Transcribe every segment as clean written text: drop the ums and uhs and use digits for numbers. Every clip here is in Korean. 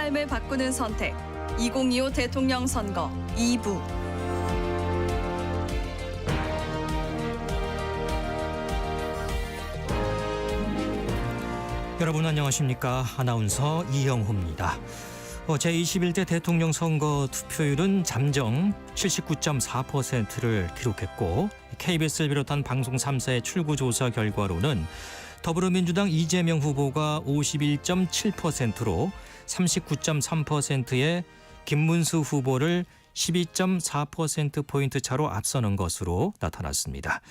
삶을 바꾸는 선택. 2025 대통령 선거 2부. 여러분 안녕하십니까? 아나운서 이영호입니다. 제21대 대통령 선거 투표율은 잠정 79.4%를 기록했고 KBS를 비롯한 방송 3사의 출구조사 결과로는 더불어민주당 이재명 후보가 51.7%로 39.3%의 김문수 후보를 12.4%포인트 차로 앞서는 것으로 나타났습니다.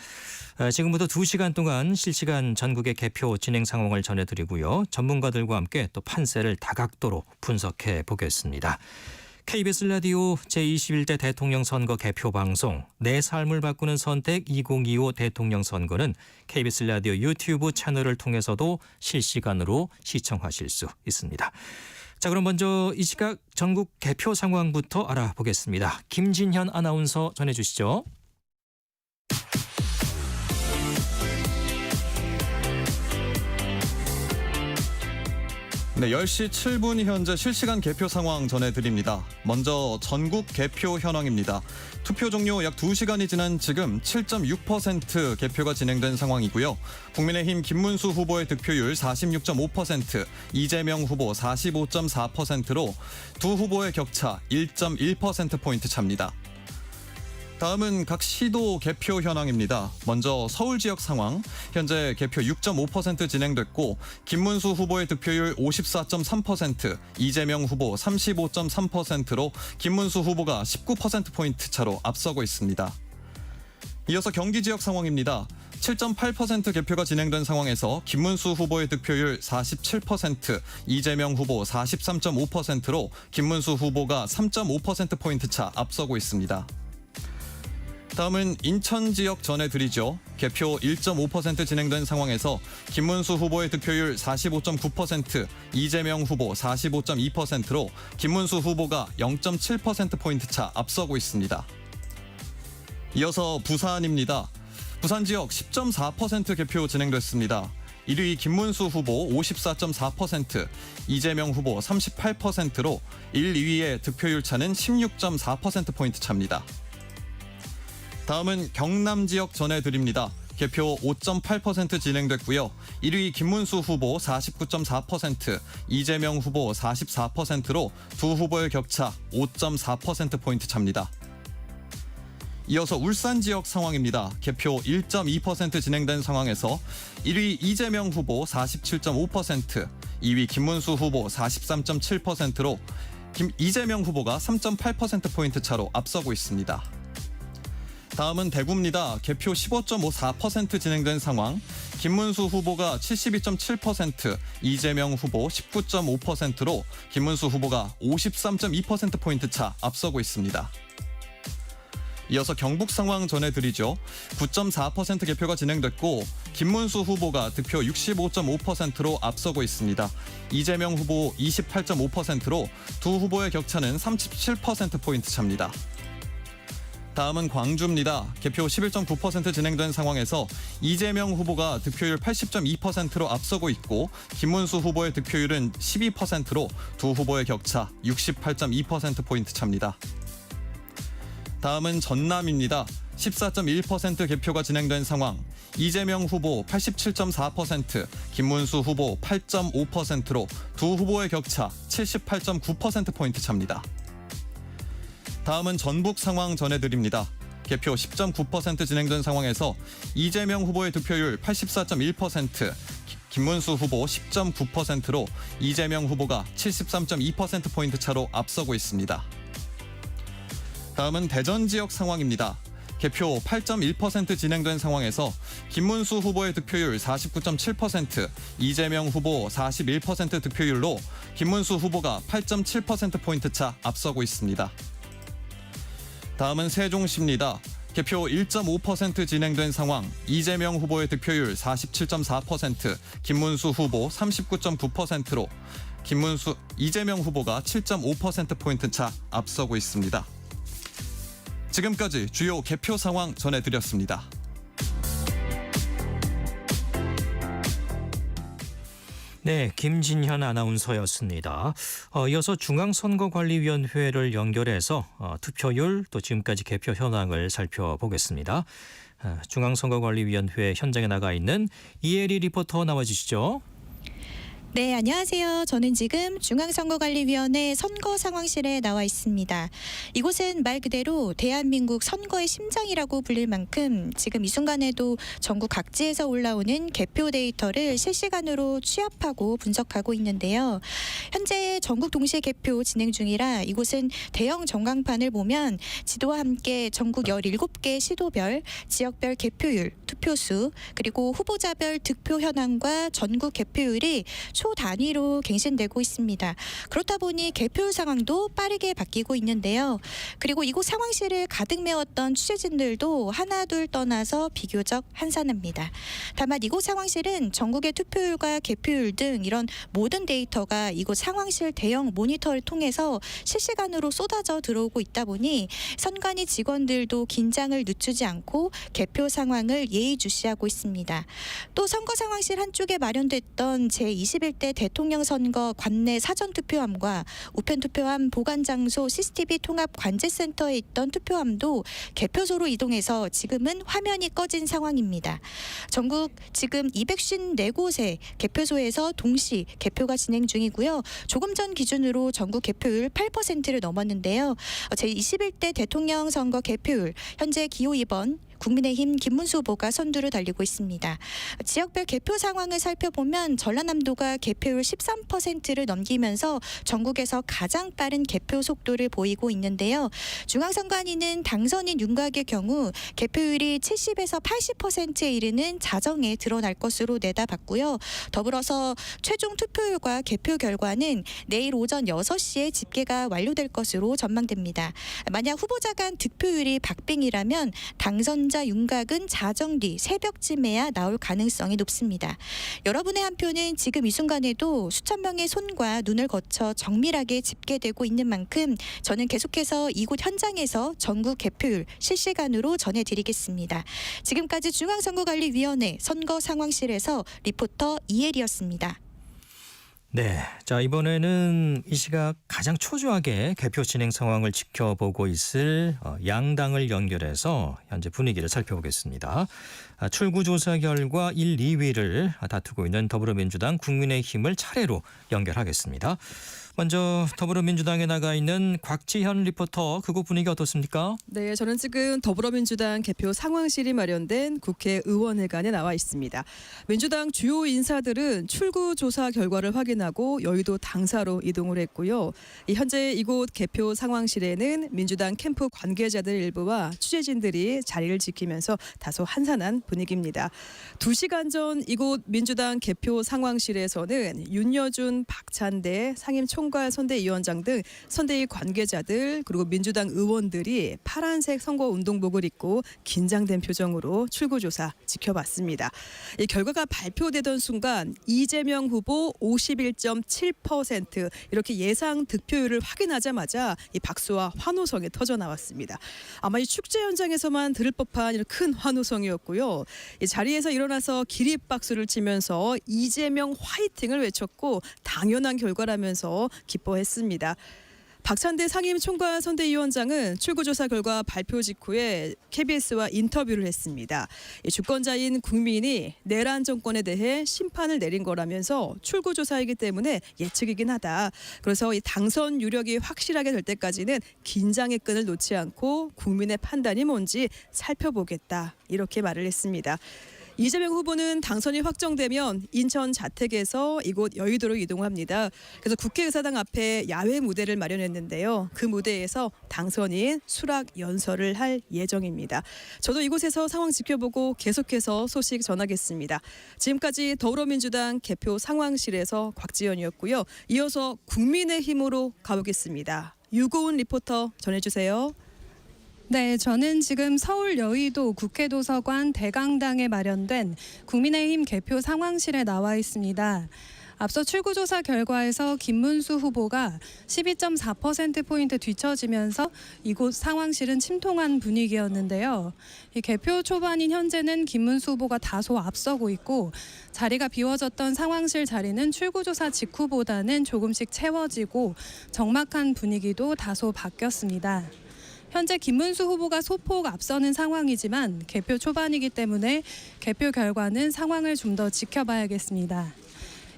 지금부터 2시간 동안 실시간 전국의 개표 진행 상황을 전해드리고요. 전문가들과 함께 또 판세를 다각도로 분석해 보겠습니다. KBS 라디오 제21대 대통령 선거 개표 방송 내 삶을 바꾸는 선택 2025 대통령 선거는 KBS 라디오 유튜브 채널을 통해서도 실시간으로 시청하실 수 있습니다. 자, 그럼 먼저 이 시각 전국 개표 상황부터 알아보겠습니다. 김진현 아나운서 전해주시죠. 네, 10시 7분 현재 실시간 개표 상황 전해드립니다. 먼저 전국 개표 현황입니다. 투표 종료 약 2시간이 지난 지금 7.6% 개표가 진행된 상황이고요. 국민의힘 김문수 후보의 득표율 46.5%, 이재명 후보 45.4%로 두 후보의 격차 1.1%포인트 차입니다. 다음은 각 시도 개표 현황입니다. 먼저 서울 지역 상황, 현재 개표 6.5% 진행됐고 김문수 후보의 득표율 54.3%, 이재명 후보 35.3%로 김문수 후보가 19%포인트 차로 앞서고 있습니다. 이어서 경기 지역 상황입니다. 7.8% 개표가 진행된 상황에서 김문수 후보의 득표율 47%, 이재명 후보 43.5%로 김문수 후보가 3.5%포인트 차 앞서고 있습니다. 다음은 인천 지역 전해드리죠. 개표 1.5% 진행된 상황에서 김문수 후보의 득표율 45.9%, 이재명 후보 45.2%로 김문수 후보가 0.7%포인트 차 앞서고 있습니다. 이어서 부산입니다. 부산 지역 10.4% 개표 진행됐습니다. 1위 김문수 후보 54.4%, 이재명 후보 38%로 1, 2위의 득표율 차는 16.4%포인트 차입니다. 다음은 경남 지역 전해드립니다. 개표 5.8% 진행됐고요. 1위 김문수 후보 49.4%, 이재명 후보 44%로 두 후보의 격차 5.4%포인트 차입니다. 이어서 울산 지역 상황입니다. 개표 1.2% 진행된 상황에서 1위 이재명 후보 47.5%, 2위 김문수 후보 43.7%로 이재명 후보가 3.8%포인트 차로 앞서고 있습니다. 다음은 대구입니다. 개표 15.54% 진행된 상황, 김문수 후보가 72.7%, 이재명 후보 19.5%로 김문수 후보가 53.2%포인트 차 앞서고 있습니다. 이어서 경북 상황 전해드리죠. 9.4% 개표가 진행됐고 김문수 후보가 득표 65.5%로 앞서고 있습니다. 이재명 후보 28.5%로 두 후보의 격차는 37%포인트 차입니다. 다음은 광주입니다. 개표 11.9% 진행된 상황에서 이재명 후보가 득표율 80.2%로 앞서고 있고 김문수 후보의 득표율은 12%로 두 후보의 격차 68.2%포인트 차입니다. 다음은 전남입니다. 14.1% 개표가 진행된 상황, 이재명 후보 87.4%, 김문수 후보 8.5%로 두 후보의 격차 78.9%포인트 차입니다. 다음은 전북 상황 전해드립니다. 개표 10.9% 진행된 상황에서 이재명 후보의 득표율 84.1%, 김문수 후보 10.9%로 이재명 후보가 73.2%포인트 차로 앞서고 있습니다. 다음은 대전 지역 상황입니다. 개표 8.1% 진행된 상황에서 김문수 후보의 득표율 49.7%, 이재명 후보 41% 득표율로 김문수 후보가 8.7%포인트 차 앞서고 있습니다. 다음은 세종시입니다. 개표 1.5% 진행된 상황, 이재명 후보의 득표율 47.4%, 김문수 후보 39.9%로 이재명 후보가 7.5%포인트 차 앞서고 있습니다. 지금까지 주요 개표 상황 전해드렸습니다. 네, 김진현 아나운서였습니다. 이어서 중앙선거관리위원회를 연결해서 투표율 또 지금까지 개표 현황을 살펴보겠습니다. 중앙선거관리위원회 현장에 나가 있는 이혜리 리포터 나와주시죠. 네, 안녕하세요. 저는 지금 중앙선거관리위원회 선거 상황실에 나와 있습니다. 이곳은 말 그대로 대한민국 선거의 심장이라고 불릴 만큼 지금 이 순간에도 전국 각지에서 올라오는 개표 데이터를 실시간으로 취합하고 분석하고 있는데요. 현재 전국 동시에 개표 진행 중이라 이곳은 대형 전광판을 보면 지도와 함께 전국 17개 시도별, 지역별 개표율, 투표수, 그리고 후보자별 득표 현황과 전국 개표율이 초 단위로 갱신되고 있습니다. 그렇다 보니 개표율 상황도 빠르게 바뀌고 있는데요. 그리고 이곳 상황실을 가득 메웠던 취재진들도 하나둘 떠나서 비교적 한산합니다. 다만 이곳 상황실은 전국의 투표율과 개표율 등 이런 모든 데이터가 이곳 상황실 대형 모니터를 통해서 실시간으로 쏟아져 들어오고 있다 보니 선관위 직원들도 긴장을 늦추지 않고 개표 상황을 예의주시하고 있습니다. 또 선거 상황실 한쪽에 마련됐던 제21대 대통령 선거 관내 사전투표함과 우편투표함 보관장소 CCTV 통합 관제센터에 있던 투표함도 개표소로 이동해서 지금은 화면이 꺼진 상황입니다. 전국 지금 254곳의 개표소에서 동시 개표가 진행 중이고요. 조금 전 기준으로 전국 개표율 8%를 넘었는데요. 제21대 대통령 선거 개표율 현재 기호 2번 국민의힘 김문수 후보가 선두를 달리고 있습니다. 지역별 개표 상황을 살펴보면 전라남도가 개표율 13%를 넘기면서 전국에서 가장 빠른 개표 속도를 보이고 있는데요. 중앙선관위는 당선인 윤곽의 경우 개표율이 70에서 80%에 이르는 자정에 드러날 것으로 내다봤고요. 더불어서 최종 투표율과 개표 결과는 내일 오전 6시에 집계가 완료될 것으로 전망됩니다. 만약 후보자 간 득표율이 박빙이라면 당선자 윤곽은 자정 뒤 새벽쯤에야 나올 가능성이 높습니다. 여러분의 한 표는 지금 이 순간에도 수천 명의 손과 눈을 거쳐 정밀하게 집계되고 있는 만큼 저는 계속해서 이곳 현장에서 전국 개표율 실시간으로 전해드리겠습니다. 지금까지 중앙선거관리위원회 선거상황실에서 리포터 이혜리였습니다. 네, 자 이번에는 이 시각 가장 초조하게 개표 진행 상황을 지켜보고 있을 양당을 연결해서 현재 분위기를 살펴보겠습니다. 출구조사 결과 1, 2위를 다투고 있는 더불어민주당, 국민의힘을 차례로 연결하겠습니다. 먼저 더불어민주당에 나가 있는 곽지현 리포터, 그곳 분위기 어떻습니까? 네, 저는 지금 더불어민주당 개표 상황실이 마련된 국회의원회관에 나와 있습니다. 민주당 주요 인사들은 출구조사 결과를 확인하고 여의도 당사로 이동을 했고요. 현재 이곳 개표 상황실에는 민주당 캠프 관계자들 일부와 취재진들이 자리를 지키면서 다소 한산한 분위기입니다. 2시간 전 이곳 민주당 개표 상황실에서는 윤여준, 박찬대 상임 총괄 선대위원장 등 선대위 관계자들 그리고 민주당 의원들이 파란색 선거운동복을 입고 긴장된 표정으로 출구조사 지켜봤습니다. 이 결과가 발표되던 순간 이재명 후보 51.7% 이렇게 예상 득표율을 확인하자마자 이 박수와 환호성이 터져 나왔습니다. 아마 이 축제 현장에서만 들을 법한 이런 큰 환호성이었고요. 이 자리에서 일어나서 기립박수를 치면서 이재명 화이팅을 외쳤고 당연한 결과라면서 기뻐했습니다. 박찬대 상임 총괄 선대위원장은 출구조사 결과 발표 직후에 KBS와 인터뷰를 했습니다. 주권자인 국민이 내란 정권에 대해 심판을 내린 거라면서 출구조사이기 때문에 예측이긴 하다. 그래서 이 당선 유력이 확실하게 될 때까지는 긴장의 끈을 놓지 않고 국민의 판단이 뭔지 살펴보겠다. 이렇게 말을 했습니다. 이재명 후보는 당선이 확정되면 인천 자택에서 이곳 여의도로 이동합니다. 그래서 국회의사당 앞에 야외 무대를 마련했는데요. 그 무대에서 당선인 수락 연설을 할 예정입니다. 저도 이곳에서 상황 지켜보고 계속해서 소식 전하겠습니다. 지금까지 더불어민주당 개표 상황실에서 곽지연이었고요. 이어서 국민의힘으로 가보겠습니다. 유고은 리포터 전해주세요. 네, 저는 지금 서울 여의도 국회도서관 대강당에 마련된 국민의힘 개표 상황실에 나와 있습니다. 앞서 출구조사 결과에서 김문수 후보가 12.4%포인트 뒤처지면서 이곳 상황실은 침통한 분위기였는데요. 이 개표 초반인 현재는 김문수 후보가 다소 앞서고 있고 자리가 비워졌던 상황실 자리는 출구조사 직후보다는 조금씩 채워지고 적막한 분위기도 다소 바뀌었습니다. 현재 김문수 후보가 소폭 앞서는 상황이지만 개표 초반이기 때문에 개표 결과는 상황을 좀 더 지켜봐야겠습니다.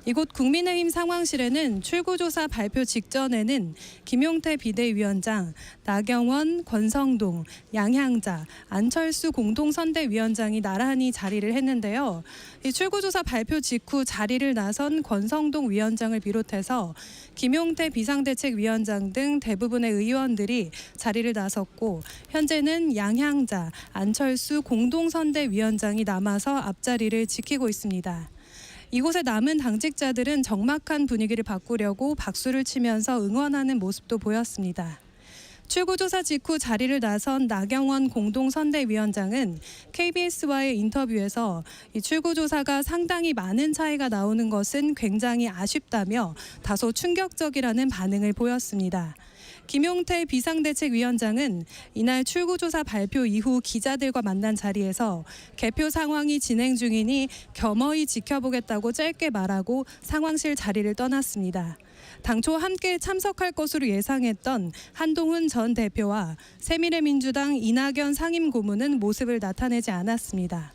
이곳 국민의힘 상황실에는 출구조사 발표 직전에는 김용태 비대위원장, 나경원, 권성동, 양향자, 안철수 공동선대위원장이 나란히 자리를 했는데요. 이 출구조사 발표 직후 자리를 나선 권성동 위원장을 비롯해서 김용태 비상대책위원장 등 대부분의 의원들이 자리를 나섰고 현재는 양향자, 안철수 공동선대위원장이 남아서 앞자리를 지키고 있습니다. 이곳에 남은 당직자들은 적막한 분위기를 바꾸려고 박수를 치면서 응원하는 모습도 보였습니다. 출구조사 직후 자리를 나선 나경원 공동선대위원장은 KBS와의 인터뷰에서 이 출구조사가 상당히 많은 차이가 나오는 것은 굉장히 아쉽다며 다소 충격적이라는 반응을 보였습니다. 김용태 비상대책위원장은 이날 출구조사 발표 이후 기자들과 만난 자리에서 개표 상황이 진행 중이니 겸허히 지켜보겠다고 짧게 말하고 상황실 자리를 떠났습니다. 당초 함께 참석할 것으로 예상했던 한동훈 전 대표와 새미래민주당 이낙연 상임고문은 모습을 나타내지 않았습니다.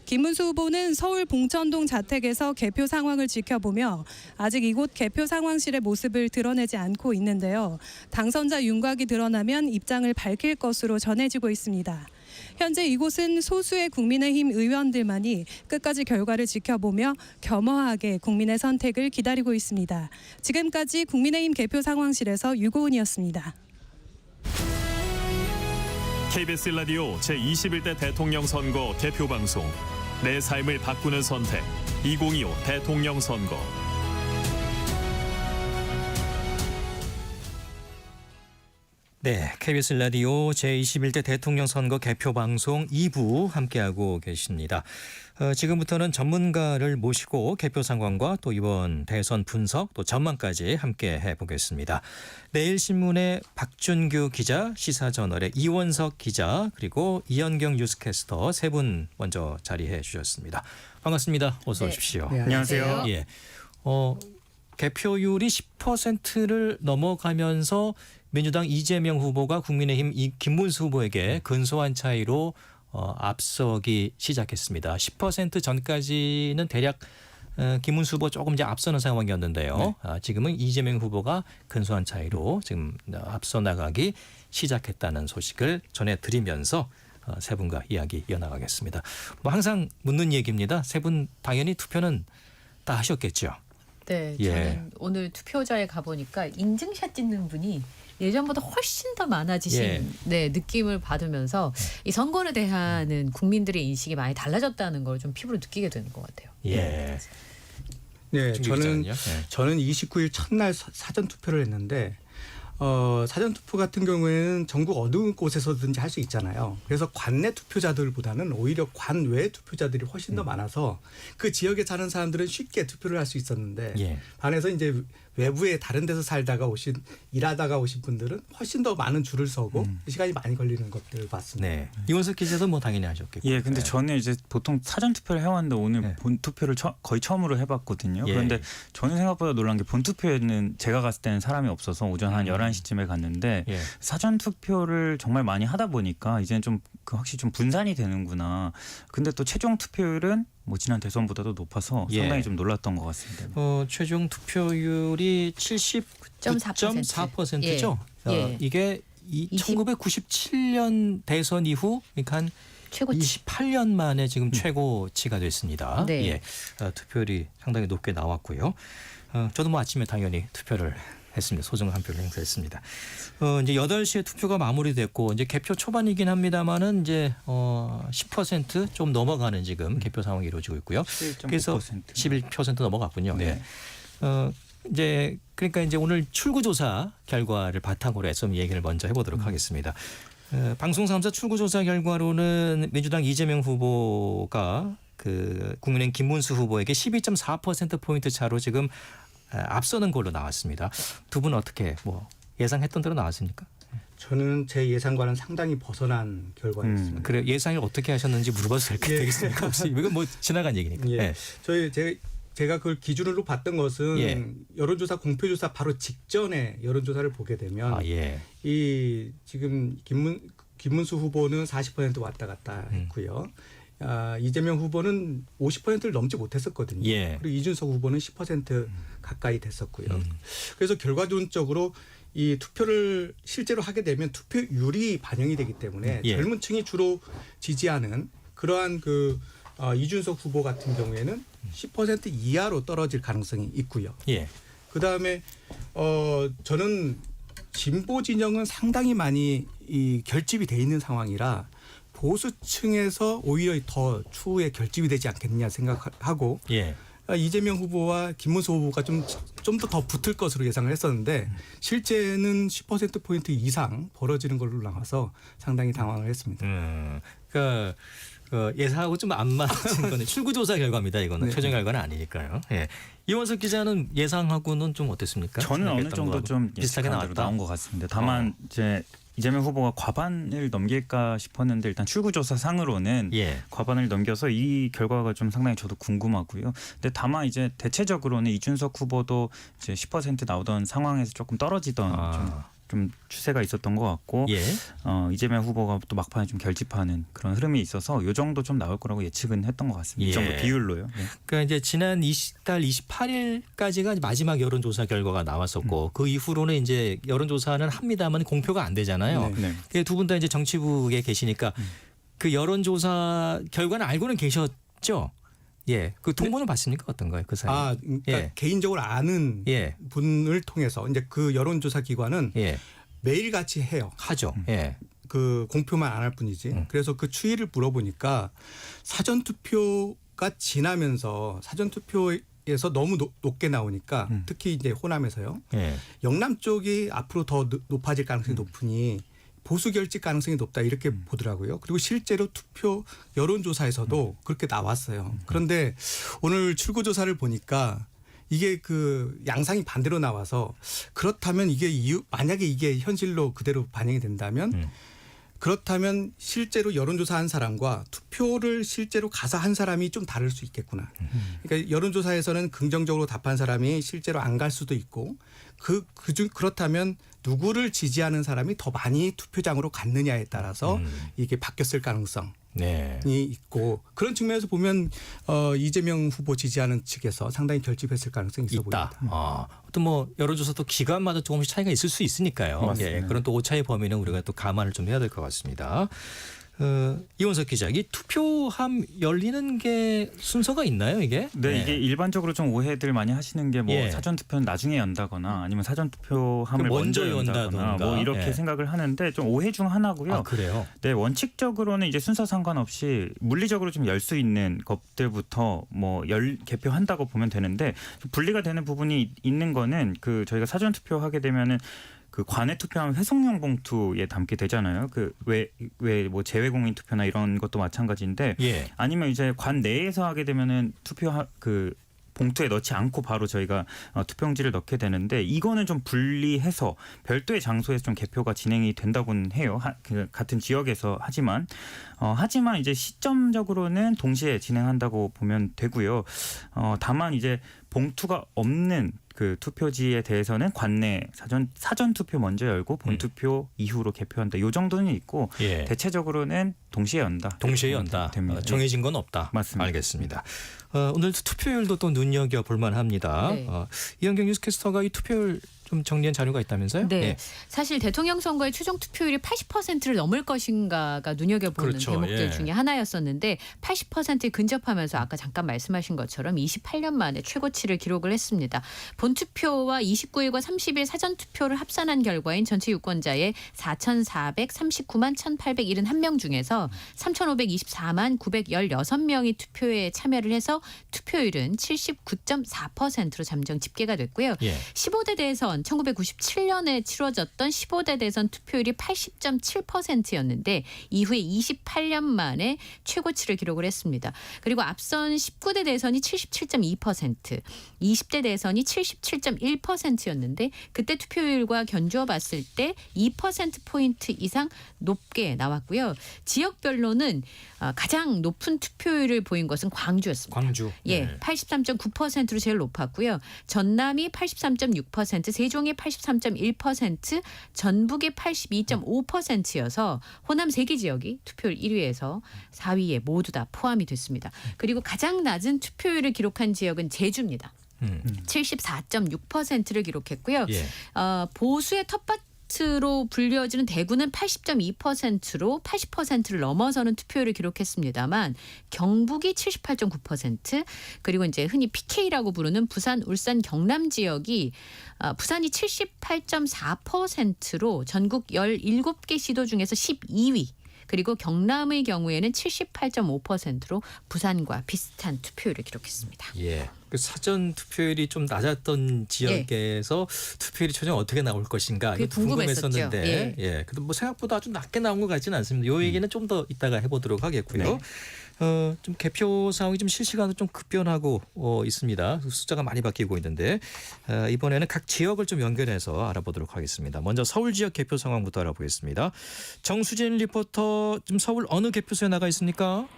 김문수 후보는 서울 봉천동 자택에서 개표 상황을 지켜보며 아직 이곳 개표 상황실의 모습을 드러내지 않고 있는데요. 당선자 윤곽이 드러나면 입장을 밝힐 것으로 전해지고 있습니다. 현재 이곳은 소수의 국민의힘 의원들만이 끝까지 결과를 지켜보며 겸허하게 국민의 선택을 기다리고 있습니다. 지금까지 국민의힘 개표 상황실에서 유고은이었습니다. KBS 라디오 제21대 대통령 선거 대표 방송 내 삶을 바꾸는 선택 2025 대통령 선거. 네, KBS 라디오 제21대 대통령 선거 개표 방송 2부 함께하고 계십니다. 지금부터는 전문가를 모시고 개표 상황과 또 이번 대선 분석 또 전망까지 함께 해보겠습니다. 내일신문의 박준규 기자, 시사저널의 이원석 기자 그리고 이현경 뉴스캐스터 세 분 먼저 자리해 주셨습니다. 반갑습니다. 어서 오십시오. 네, 안녕하세요. 예, 개표율이 10%를 넘어가면서 민주당 이재명 후보가 국민의힘 김문수 후보에게 근소한 차이로 앞서기 시작했습니다. 10% 전까지는 대략 김문수 후보 조금 이제 앞서는 상황이었는데요. 네. 지금은 이재명 후보가 근소한 차이로 지금 앞서 나가기 시작했다는 소식을 전해드리면서 세 분과 이야기 이어나가겠습니다. 뭐 항상 묻는 얘기입니다. 세 분 당연히 투표는 다 하셨겠죠? 네, 예. 저는 오늘 투표자에 가보니까 인증샷 찍는 분이 예전보다 훨씬 더 많아지신 예. 느낌을 받으면서 이 선거에 대한 국민들의 인식이 많이 달라졌다는 걸 좀 피부로 느끼게 되는 것 같아요. 예. 네, 준규 기자는요? 예. 저는 29일 첫날 사전 투표를 했는데 사전 투표 같은 경우에는 전국 어느 곳에서든지 할 수 있잖아요. 그래서 관내 투표자들보다는 오히려 관외 투표자들이 훨씬 더 많아서 그 지역에 사는 사람들은 쉽게 투표를 할 수 있었는데 예. 반해서 이제 외부에 다른 데서 살다가 일하다가 오신 분들은 훨씬 더 많은 줄을 서고 시간이 많이 걸리는 것들을 봤습니다. 네. 이원석 기자도 뭐 당연히 하셨겠고. 예, 근데 저는 이제 보통 사전 투표를 해왔는데 오늘 네. 본 투표를 거의 처음으로 해봤거든요. 예. 그런데 저는 생각보다 놀란 게 본 투표에는 제가 갔을 때는 사람이 없어서 오전 한 11시쯤에 갔는데 예. 사전 투표를 정말 많이 하다 보니까 이제는 좀 확실히 좀 분산이 되는구나. 근데 또 최종 투표율은 뭐 지난 대선보다도 높아서 예. 상당히 좀 놀랐던 것 같습니다. 최종 투표율이 79.4%죠. 예. 이게 1997년 대선 이후 그러니까 한 최고치. 28년 만에 지금 최고치가 됐습니다. 네. 예. 투표율이 상당히 높게 나왔고요. 저도 뭐 아침에 당연히 투표를 했습니다. 소중한 한 표를 행사했습니다. 이제 8시에 투표가 마무리됐고 이제 개표 초반이긴 합니다만은 이제 10% 좀 넘어가는 지금 개표 상황이 이루어지고 있고요. 11.9%. 그래서 11% 넘어갔군요. 네. 네. 이제 그러니까 이제 오늘 출구조사 결과를 바탕으로 해서 좀 얘기를 먼저 해보도록 하겠습니다. 방송 3사 출구조사 결과로는 민주당 이재명 후보가 그 국민의힘 김문수 후보에게 12.4% 포인트 차로 지금 앞서는 걸로 나왔습니다. 두 분 어떻게 뭐 예상했던 대로 나왔습니까? 저는 제 예상과는 상당히 벗어난 결과였습니다. 그래 예상을 어떻게 하셨는지 물어봐도 되겠습니까? 혹시 이건 뭐 지나간 얘기니까. 예. 예. 제가 그걸 기준으로 봤던 것은 예. 여론조사 공표조사 바로 직전에 여론조사를 보게 되면 이 지금 김문수 후보는 40% 왔다 갔다 했고요. 이재명 후보는 50%를 넘지 못했었거든요. 예. 그리고 이준석 후보는 10% 가까이 됐었고요. 그래서 결과론적으로 이 투표를 실제로 하게 되면 투표율이 반영이 되기 때문에 예. 젊은 층이 주로 지지하는 그러한 이준석 후보 같은 경우에는 10% 이하로 떨어질 가능성이 있고요. 예. 그다음에 저는 진보 진영은 상당히 많이 이 결집이 돼 있는 상황이라 보수층에서 오히려 더 추후에 결집이 되지 않겠느냐 생각하고 예. 이재명 후보와 김문수 후보가 좀 더 붙을 것으로 예상을 했었는데 실제는 10%포인트 이상 벌어지는 걸로 나와서 상당히 당황을 했습니다. 그러니까 예상하고 좀 안 맞은 거는 출구조사 결과입니다. 이거는 네. 최종 결과는 아니니까요. 예. 이원석 기자는 예상하고는 좀 어땠습니까? 저는 어느 생각했던 정도 거하고 좀 비슷하게 나왔다. 나온 것 같습니다. 다만 이제 이재명 후보가 과반을 넘길까 싶었는데 일단 출구조사 상으로는 예. 과반을 넘겨서 이 결과가 좀 상당히 저도 궁금하고요. 근데 다만 이제 대체적으로는 이준석 후보도 이제 10% 나오던 상황에서 조금 떨어지던 좀 추세가 있었던 것 같고 예. 이재명 후보가 또 막판에 좀 결집하는 그런 흐름이 있어서 이 정도 좀 나올 거라고 예측은 했던 것 같습니다. 예. 이 정도 비율로요. 네. 그러니까 이제 지난 달 28일까지가 마지막 여론조사 결과가 나왔었고 그 이후로는 이제 여론조사는 합니다만 공표가 안 되잖아요. 네. 두 분 다 이제 정치부에 계시니까 그 여론조사 결과는 알고는 계셨죠? 예, 그 통보는 받습니까? 어떤가요? 그 사이? 그러니까 예. 개인적으로 아는 예. 분을 통해서 이제 그 여론조사 기관은 예. 매일 같이 해요. 하죠. 예. 그 공표만 안 할 뿐이지. 그래서 그 추이를 물어보니까 사전 투표가 지나면서 사전 투표에서 너무 높게 나오니까 특히 이제 호남에서요. 예. 영남 쪽이 앞으로 더 높아질 가능성이 높으니 보수 결집 가능성이 높다 이렇게 보더라고요. 그리고 실제로 투표 여론조사에서도 그렇게 나왔어요. 그런데 오늘 출구조사를 보니까 이게 그 양상이 반대로 나와서 그렇다면 만약에 이게 현실로 그대로 반영이 된다면 그렇다면 실제로 여론조사한 사람과 투표를 실제로 가서 한 사람이 좀 다를 수 있겠구나. 그러니까 여론조사에서는 긍정적으로 답한 사람이 실제로 안 갈 수도 있고 그렇다면 누구를 지지하는 사람이 더 많이 투표장으로 갔느냐에 따라서 이게 바뀌었을 가능성이 있고 그런 측면에서 보면 이재명 후보 지지하는 측에서 상당히 결집했을 가능성이 있어 보입니다. 또 뭐 여론조사도 기간마다 조금씩 차이가 있을 수 있으니까요. 예, 그런 또 오차의 범위는 우리가 또 감안을 좀 해야 될 것 같습니다. 이원석 기자, 이 투표함 열리는 게 순서가 있나요, 이게? 네, 이게 일반적으로 좀 오해들 많이 하시는 게 뭐 예. 사전 투표는 나중에 연다거나 아니면 사전 투표함을 먼저 연다거나 연다던가. 뭐 이렇게 예. 생각을 하는데 좀 오해 중 하나고요. 아, 그래요? 네, 원칙적으로는 이제 순서 상관없이 물리적으로 좀 열 수 있는 것들부터 뭐 개표한다고 보면 되는데 좀 분리가 되는 부분이 있는 거는 그 저희가 사전 투표하게 되면은 그 관내 투표하면 회송용 봉투에 담게 되잖아요. 그 왜 뭐 재외공인 투표나 이런 것도 마찬가지인데 예. 아니면 이제 관 내에서 하게 되면은 그 봉투에 넣지 않고 바로 저희가 투표용지를 넣게 되는데 이거는 좀 분리해서 별도의 장소에서 좀 개표가 진행이 된다고는 해요. 같은 지역에서 하지만 이제 시점적으로는 동시에 진행한다고 보면 되고요. 다만 이제 봉투가 없는 그 투표지에 대해서는 관내 사전 투표 먼저 열고 본 투표 이후로 개표한다. 이 정도는 있고 예. 대체적으로는 동시에 연다. 동시에 연다. 됩니다. 정해진 건 없다. 맞습니다. 알겠습니다. 오늘 투표율도 또 눈여겨 볼 만합니다. 네. 이현경 뉴스캐스터가 이 투표율 좀 정리한 자료가 있다면서요? 네. 예. 사실 대통령 선거의 최종 투표율이 80%를 넘을 것인가가 눈여겨보는 그렇죠. 대목들 예. 중에 하나였었는데 80%에 근접하면서 아까 잠깐 말씀하신 것처럼 28년 만에 최고치를 기록을 했습니다. 본투표와 29일과 30일 사전투표를 합산한 결과인 전체 유권자의 4,439만 1,871명 중에서 3,524만 916명이 투표에 참여를 해서 투표율은 79.4%로 잠정 집계가 됐고요. 예. 15대 대선 전 1997년에 치러졌던 15대 대선 투표율이 80.7%였는데 이후에 28년 만에 최고치를 기록을 했습니다. 그리고 앞선 19대 대선이 77.2%, 20대 대선이 77.1%였는데 그때 투표율과 견주어 봤을 때 2%포인트 이상 높게 나왔고요. 지역별로는 가장 높은 투표율을 보인 것은 광주였습니다. 광주. 예, 네. 83.9%로 제일 높았고요. 전남이 83.6%, 세종이 83.1%, 전북이 82.5%여서 호남 3개 지역이 투표율 1위에서 4위에 모두 다 포함이 됐습니다. 그리고 가장 낮은 투표율을 기록한 지역은 제주입니다. 74.6%를 기록했고요. 예. 보수의 텃밭으로 불려지는 대구는 80.2%로 80%를 넘어서는 투표율을 기록했습니다만 경북이 78.9% 그리고 이제 흔히 PK라고 부르는 부산, 울산, 경남 지역이 부산이 78.4%로 전국 17개 시도 중에서 12위. 그리고 경남의 경우에는 78.5%로 부산과 비슷한 투표율을 기록했습니다. 예. 그 사전 투표율이 좀 낮았던 지역에서 투표율이 최종 어떻게 나올 것인가 그게 이거 궁금했었는데 예. 예. 근데 뭐 생각보다 아주 낮게 나온 것 같지는 않습니다. 요 얘기는 좀 더 이따가 해보도록 하겠고요. 네. 좀 개표 상황이 좀 실시간으로 좀 급변하고 있습니다. 숫자가 많이 바뀌고 있는데 이번에는 각 지역을 좀 연결해서 알아보도록 하겠습니다. 먼저 서울 지역 개표 상황부터 알아보겠습니다. 정수진 리포터, 지금 서울 어느 개표소에 나가 있습니까?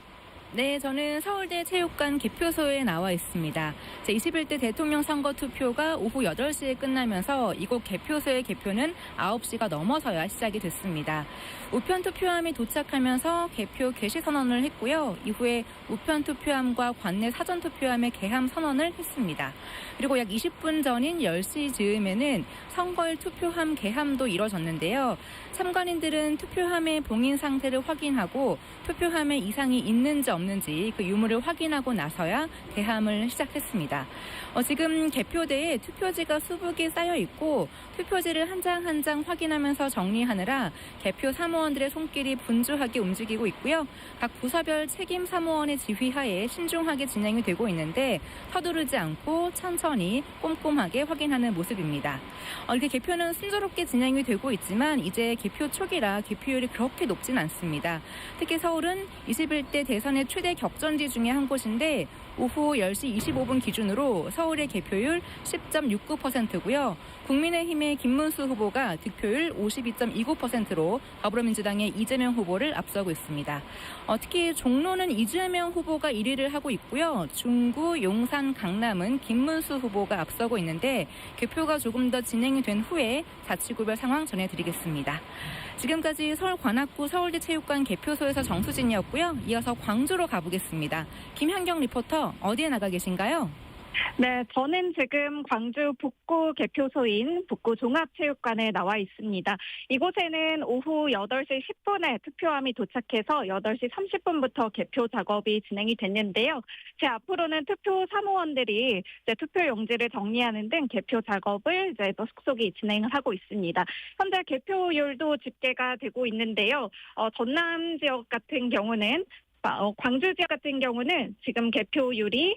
네, 저는 서울대 체육관 개표소에 나와 있습니다. 제21대 대통령 선거 투표가 오후 8시에 끝나면서 이곳 개표소의 개표는 9시가 넘어서야 시작이 됐습니다. 우편 투표함이 도착하면서 개표 개시 선언을 했고요. 이후에 우편 투표함과 관내 사전 투표함의 개함 선언을 했습니다. 그리고 약 20분 전인 10시 즈음에는 선거일 투표함 개함도 이뤄졌는데요. 참관인들은 투표함의 봉인 상태를 확인하고 투표함에 이상이 있는지 없는지 그 유무를 확인하고 나서야 개함을 시작했습니다. 지금 개표대에 투표지가 수북이 쌓여 있고 투표지를 한 장 한 장 확인하면서 정리하느라 개표 사무원들의 손길이 분주하게 움직이고 있고요. 각 부서별 책임 사무원의 지휘하에 신중하게 진행이 되고 있는데 서두르지 않고 천천히 꼼꼼하게 확인하는 모습입니다. 이렇게 개표는 순조롭게 진행이 되고 있지만 이제 개표 초기라 개표율이 그렇게 높진 않습니다. 특히 서울은 21대 대선의 최대 격전지 중에 한 곳인데 오후 10시 25분 기준으로 서울의 개표율 10.69%고요. 국민의힘의 김문수 후보가 득표율 52.29%로 더불어민주당의 이재명 후보를 앞서고 있습니다. 특히 종로는 이재명 후보가 1위를 하고 있고요. 중구, 용산, 강남은 김문수 후보가 앞서고 있는데 개표가 조금 더 진행이 된 후에 자치구별 상황 전해드리겠습니다. 지금까지 서울관악구 서울대 체육관 개표소에서 정수진이었고요. 이어서 광주로 가보겠습니다. 김현경 리포터, 어디에 나가 계신가요? 네, 저는 지금 광주 북구 개표소인 북구 종합체육관에 나와 있습니다. 이곳에는 오후 8시 10분에 투표함이 도착해서 8시 30분부터 개표 작업이 진행이 됐는데요. 제 앞으로는 투표 사무원들이 이제 투표 용지를 정리하는 등 개표 작업을 이제 속속히 진행을 하고 있습니다. 현재 개표율도 집계가 되고 있는데요. 전남 지역 같은 경우는 광주 지역 같은 경우는 지금 개표율이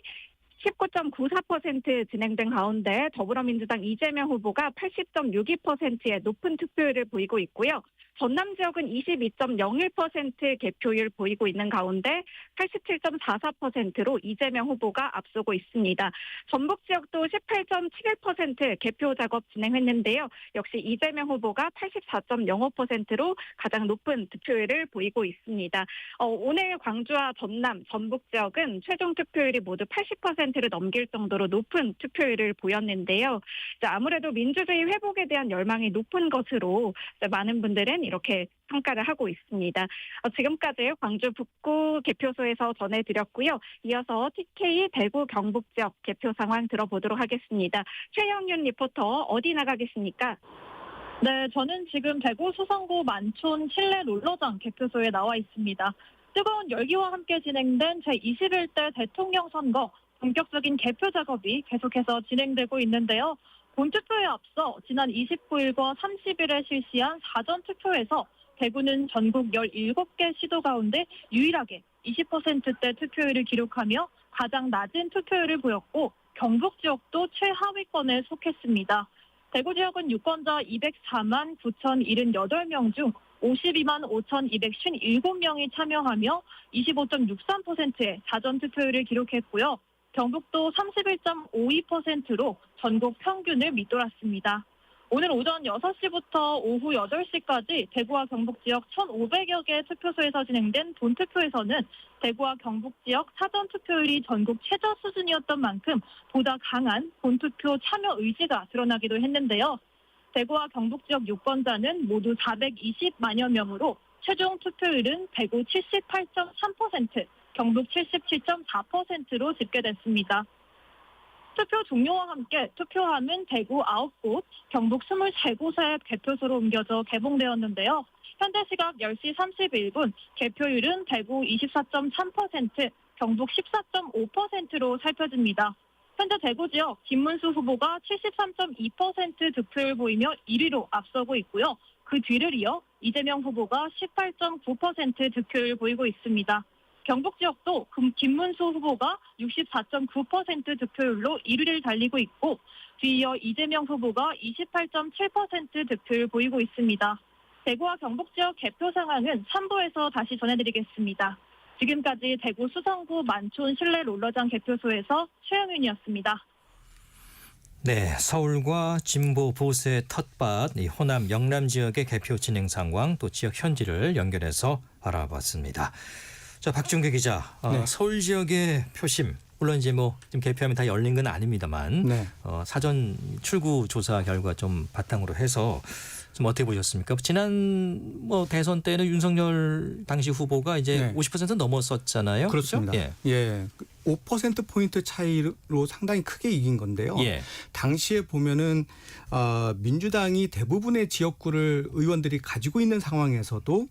19.94% 진행된 가운데 더불어민주당 이재명 후보가 80.62%의 높은 투표율을 보이고 있고요. 전남 지역은 22.01% 개표율 보이고 있는 가운데 87.44%로 이재명 후보가 앞서고 있습니다. 전북 지역도 18.71% 개표 작업 진행했는데요. 역시 이재명 후보가 84.05%로 가장 높은 득표율을 보이고 있습니다. 오늘 광주와 전남, 전북 지역은 최종 투표율이 모두 80%를 넘길 정도로 높은 투표율을 보였는데요. 아무래도 민주주의 회복에 대한 열망이 높은 것으로 많은 분들은 이렇게 평가를 하고 있습니다. 지금까지 광주 북구 개표소에서 전해드렸고요. 이어서 TK 대구 경북 지역 개표 상황 들어보도록 하겠습니다. 최영윤 리포터, 어디 나가 계십니까? 네, 저는 지금 대구 수성구 만촌 실내 롤러장 개표소에 나와 있습니다. 뜨거운 열기와 함께 진행된 제21대 대통령 선거 본격적인 개표 작업이 계속해서 진행되고 있는데요. 본투표에 앞서 지난 29일과 30일에 실시한 사전투표에서 대구는 전국 17개 시도 가운데 유일하게 20%대 투표율을 기록하며 가장 낮은 투표율을 보였고 경북 지역도 최하위권에 속했습니다. 대구 지역은 유권자 204만 9,078명 중 52만 5,257명이 참여하며 25.63%의 사전투표율을 기록했고요. 경북도 31.52%로 전국 평균을 밑돌았습니다. 오늘 오전 6시부터 오후 8시까지 대구와 경북 지역 1,500여 개 투표소에서 진행된 본투표에서는 대구와 경북 지역 사전투표율이 전국 최저 수준이었던 만큼 보다 강한 본투표 참여 의지가 드러나기도 했는데요. 대구와 경북 지역 유권자는 모두 420만여 명으로 최종 투표율은 대구 78.3%, 경북 77.4%로 집계됐습니다. 투표 종료와 함께 투표함은 대구 9곳, 경북 23곳의 개표소로 옮겨져 개봉되었는데요. 현재 시각 10시 31분, 개표율은 대구 24.3%, 경북 14.5%로 살펴집니다. 현재 대구 지역 김문수 후보가 73.2% 득표율 보이며 1위로 앞서고 있고요. 그 뒤를 이어 이재명 후보가 18.9% 득표율 보이고 있습니다. 경북 지역도 김문수 후보가 64.9% 득표율로 1위를 달리고 있고 뒤이어 이재명 후보가 28.7% 득표율 보이고 있습니다. 대구와 경북 지역 개표 상황은 3부에서 다시 전해드리겠습니다. 지금까지 대구 수성구 만촌 실내 롤러장 개표소에서 최영윤이었습니다. 네, 서울과 진보 보수의 텃밭, 이 호남 영남 지역의 개표 진행 상황 또 지역 현지를 연결해서 알아봤습니다. 자, 박준규 기자, 네. 서울 지역의 표심 물론 이제 뭐 지금 개표하면 다 열린 건 아닙니다만 네. 사전 출구 조사 결과 좀 바탕으로 해서 좀 어떻게 보셨습니까? 지난 뭐 대선 때는 윤석열 당시 후보가 이제 네. 50% 넘었었잖아요. 그렇습니다. 그렇죠? 예. 5%포인트 차이로 상당히 크게 이긴 건데요. 예. 당시에 보면은 민주당이 대부분의 지역구를 의원들이 가지고 있는 상황에서도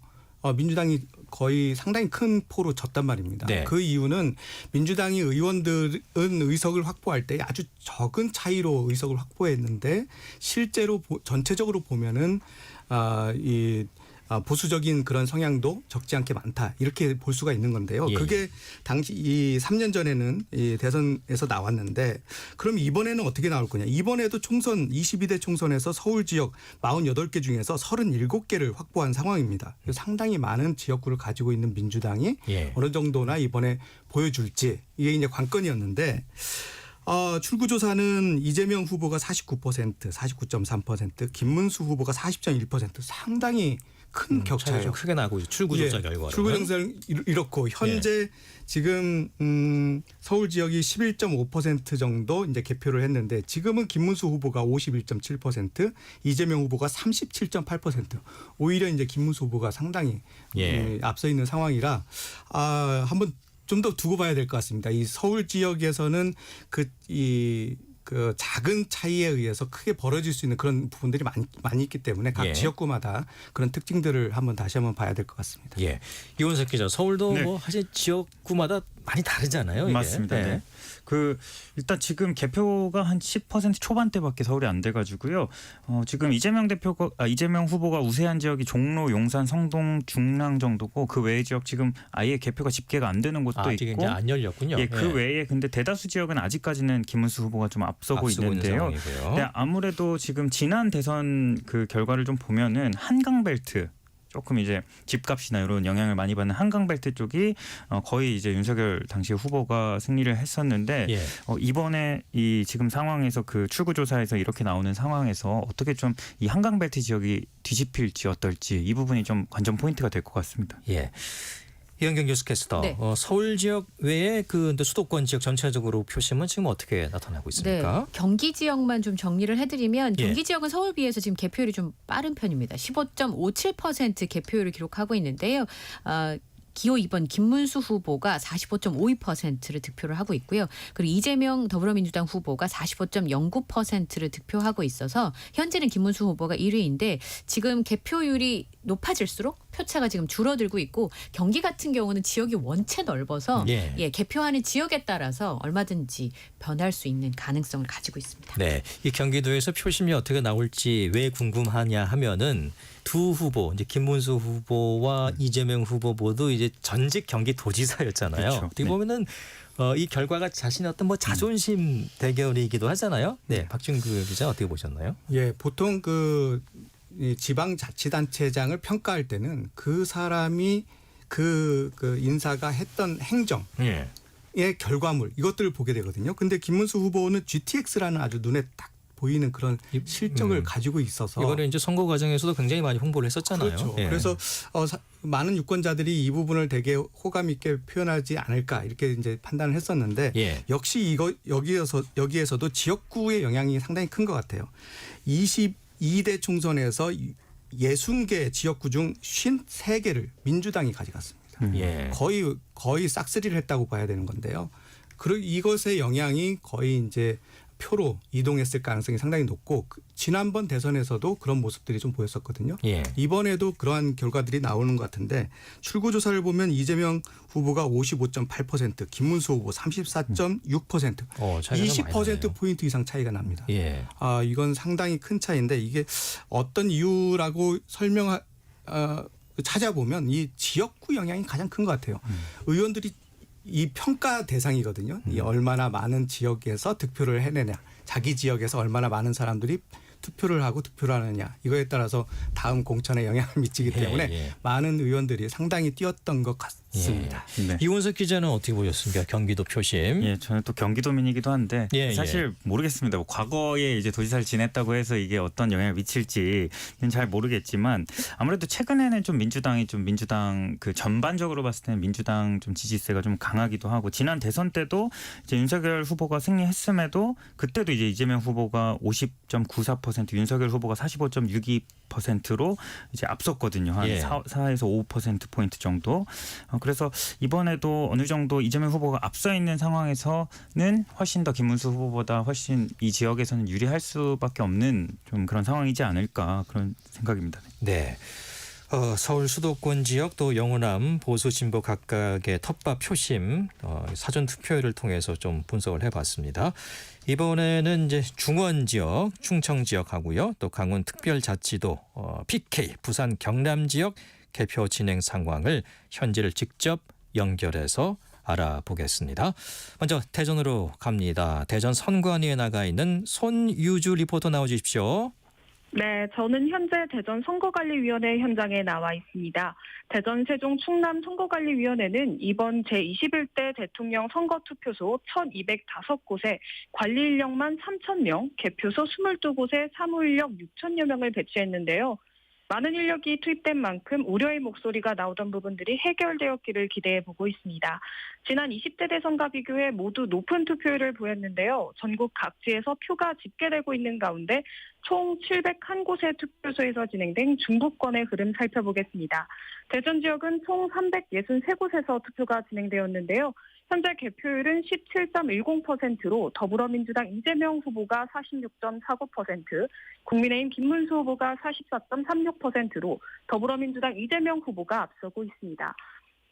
민주당이 거의 상당히 큰 포로 졌단 말입니다. 네. 그 이유는 민주당이 의원들은 의석을 확보할 때 아주 적은 차이로 의석을 확보했는데 실제로 전체적으로 보면은 이 보수적인 그런 성향도 적지 않게 많다 이렇게 볼 수가 있는 건데요. 예. 그게 당시 이 3년 전에는 이 대선에서 나왔는데 그럼 이번에는 어떻게 나올 거냐. 이번에도 총선 22대 총선에서 서울 지역 48개 중에서 37개를 확보한 상황입니다. 상당히 많은 지역구를 가지고 있는 민주당이 예. 어느 정도나 이번에 보여줄지 이게 이제 관건이었는데 출구조사는 이재명 후보가 49%, 49.3%, 김문수 후보가 40.1% 상당히 큰 격차예요. 좀 크게 나고 출구조사 예, 결과로. 출구조사는 이렇고 현재 지금 서울 지역이 11.5% 정도 이제 개표를 했는데 지금은 김문수 후보가 51.7%, 이재명 후보가 37.8%. 오히려 이제 김문수 후보가 상당히 앞서 있는 상황이라 한번 좀 더 두고 봐야 될 것 같습니다. 이 서울 지역에서는 그 작은 차이에 의해서 크게 벌어질 수 있는 그런 부분들이 많이 있기 때문에 각 지역구마다 그런 특징들을 다시 한번 봐야 될 것 같습니다. 예, 이원석 기자, 서울도 네. 뭐 사실 지역구마다 많이 다르잖아요. 이게. 맞습니다. 네. 일단 지금 개표가 한 10% 초반대밖에 서울이 안 돼가지고요. 지금 이재명 후보가 우세한 지역이 종로, 용산, 성동, 중랑 정도고 그 외의 지역 지금 아예 개표가 집계가 안 되는 곳도 아직 있고. 이제 안 열렸군요. 예, 그 외에 근데 대다수 지역은 아직까지는 김문수 후보가 좀 앞서고 있는데요. 네, 아무래도 지금 지난 대선 그 결과를 좀 보면은 한강벨트. 조금 이제 집값이나 이런 영향을 많이 받는 한강벨트 쪽이 거의 이제 윤석열 당시 후보가 승리를 했었는데 이번에 이 지금 상황에서 그 출구조사에서 이렇게 나오는 상황에서 어떻게 좀 이 한강벨트 지역이 뒤집힐지 어떨지 이 부분이 좀 관전 포인트가 될 것 같습니다. 예. 이현경 뉴스캐스터, 네. 서울 지역 외에 그 수도권 지역 전체적으로 표심은 지금 어떻게 나타나고 있습니까? 네, 경기 지역만 좀 정리를 해드리면 예. 경기 지역은 서울 비해서 지금 개표율이 좀 빠른 편입니다. 15.57% 개표율을 기록하고 있는데요. 기호 2번 김문수 후보가 45.52%를 득표를 하고 있고요. 그리고 이재명 더불어민주당 후보가 45.09%를 득표하고 있어서 현재는 김문수 후보가 1위인데 지금 개표율이 높아질수록 표차가 지금 줄어들고 있고 경기 같은 경우는 지역이 원체 넓어서 개표하는 지역에 따라서 얼마든지 변할 수 있는 가능성을 가지고 있습니다. 네, 이 경기도에서 표심이 어떻게 나올지 왜 궁금하냐 하면은 두 후보, 이제 김문수 후보와 이재명 후보 모두 이제 전직 경기도지사였잖아요. 그렇죠. 어떻게 보면은 이 결과가 자신의 어떤 뭐 자존심 대결이기도 하잖아요. 네, 박준규 기자 어떻게 보셨나요? 예, 보통 이 지방자치단체장을 평가할 때는 그 사람이 그 인사가 했던 행정. 예. 의 결과물 이것들을 보게 되거든요. 근데 김문수 후보는 GTX라는 아주 눈에 딱 보이는 그런 실적을 가지고 있어서 이거는 이제 선거 과정에서도 굉장히 많이 홍보를 했었잖아요. 그렇죠. 예. 그래서 많은 유권자들이 이 부분을 되게 호감 있게 표현하지 않을까 이렇게 이제 판단을 했었는데 예. 역시 여기에서도 지역구의 영향이 상당히 큰 것 같아요. 22대 총선에서 60개 지역구 중 53개를 민주당이 가져갔습니다. 예. 거의 싹쓸이를 했다고 봐야 되는 건데요. 그리고 이것의 영향이 거의 이제 표로 이동했을 가능성이 상당히 높고 지난번 대선에서도 그런 모습들이 좀 보였었거든요. 예. 이번에도 그러한 결과들이 나오는 것 같은데 출구조사를 보면 이재명 후보가 55.8%, 김문수 후보 34.6%, 차이가 많이 20%포인트 이상 차이가 납니다. 예. 이건 상당히 큰 차이인데 이게 어떤 이유라고 찾아보면 이 지역구 영향이 가장 큰 것 같아요. 의원들이 이 평가 대상이거든요. 이 얼마나 많은 지역에서 득표를 해내냐. 자기 지역에서 얼마나 많은 사람들이 투표를 하고 득표를 하느냐. 이거에 따라서 다음 공천에 영향을 미치기 때문에 많은 의원들이 상당히 뛰었던 것 같습니다. 네. 이원석 기자는 어떻게 보셨습니까? 경기도 표심. 예, 저는 또 경기도민이기도 한데 사실 모르겠습니다. 뭐 과거에 이제 도지사를 지냈다고 해서 이게 어떤 영향을 미칠지는 잘 모르겠지만 아무래도 최근에는 좀 민주당 그 전반적으로 봤을 때는 민주당 좀 지지세가 좀 강하기도 하고 지난 대선 때도 이제 윤석열 후보가 승리했음에도 그때도 이제 이재명 후보가 50.94%, 윤석열 후보가 45.62%로 이제 앞섰거든요. 한 4에서 5% 포인트 정도. 그래서 이번에도 어느 정도 이재명 후보가 앞서 있는 상황에서는 훨씬 더 김문수 후보보다 훨씬 이 지역에서는 유리할 수밖에 없는 좀 그런 상황이지 않을까 그런 생각입니다. 네. 서울 수도권 지역 또 영호남 보수 진보 각각의 텃밭 표심 사전 투표를 통해서 좀 분석을 해봤습니다. 이번에는 이제 중원 지역, 충청 지역하고요, 또 강원 특별자치도 PK, 부산 경남 지역 개표 진행 상황을 현지를 직접 연결해서 알아보겠습니다. 먼저 대전으로 갑니다. 대전 선관위에 나가 있는 손유주 리포터 나와주십시오. 네, 저는 현재 대전 선거관리위원회 현장에 나와 있습니다. 대전, 세종, 충남 선거관리위원회는 이번 제21대 대통령 선거투표소 1,205곳에 관리 인력만 3,000명, 개표소 22곳에 사무 인력 6,000여 명을 배치했는데요. 많은 인력이 투입된 만큼 우려의 목소리가 나오던 부분들이 해결되었기를 기대해보고 있습니다. 지난 20대 대선과 비교해 모두 높은 투표율을 보였는데요. 전국 각지에서 표가 집계되고 있는 가운데 총 701곳의 투표소에서 진행된 중부권의 흐름 살펴보겠습니다. 대전 지역은 총 363곳에서 투표가 진행되었는데요. 현재 개표율은 17.10%로 더불어민주당 이재명 후보가 46.49%, 국민의힘 김문수 후보가 44.36%로 더불어민주당 이재명 후보가 앞서고 있습니다.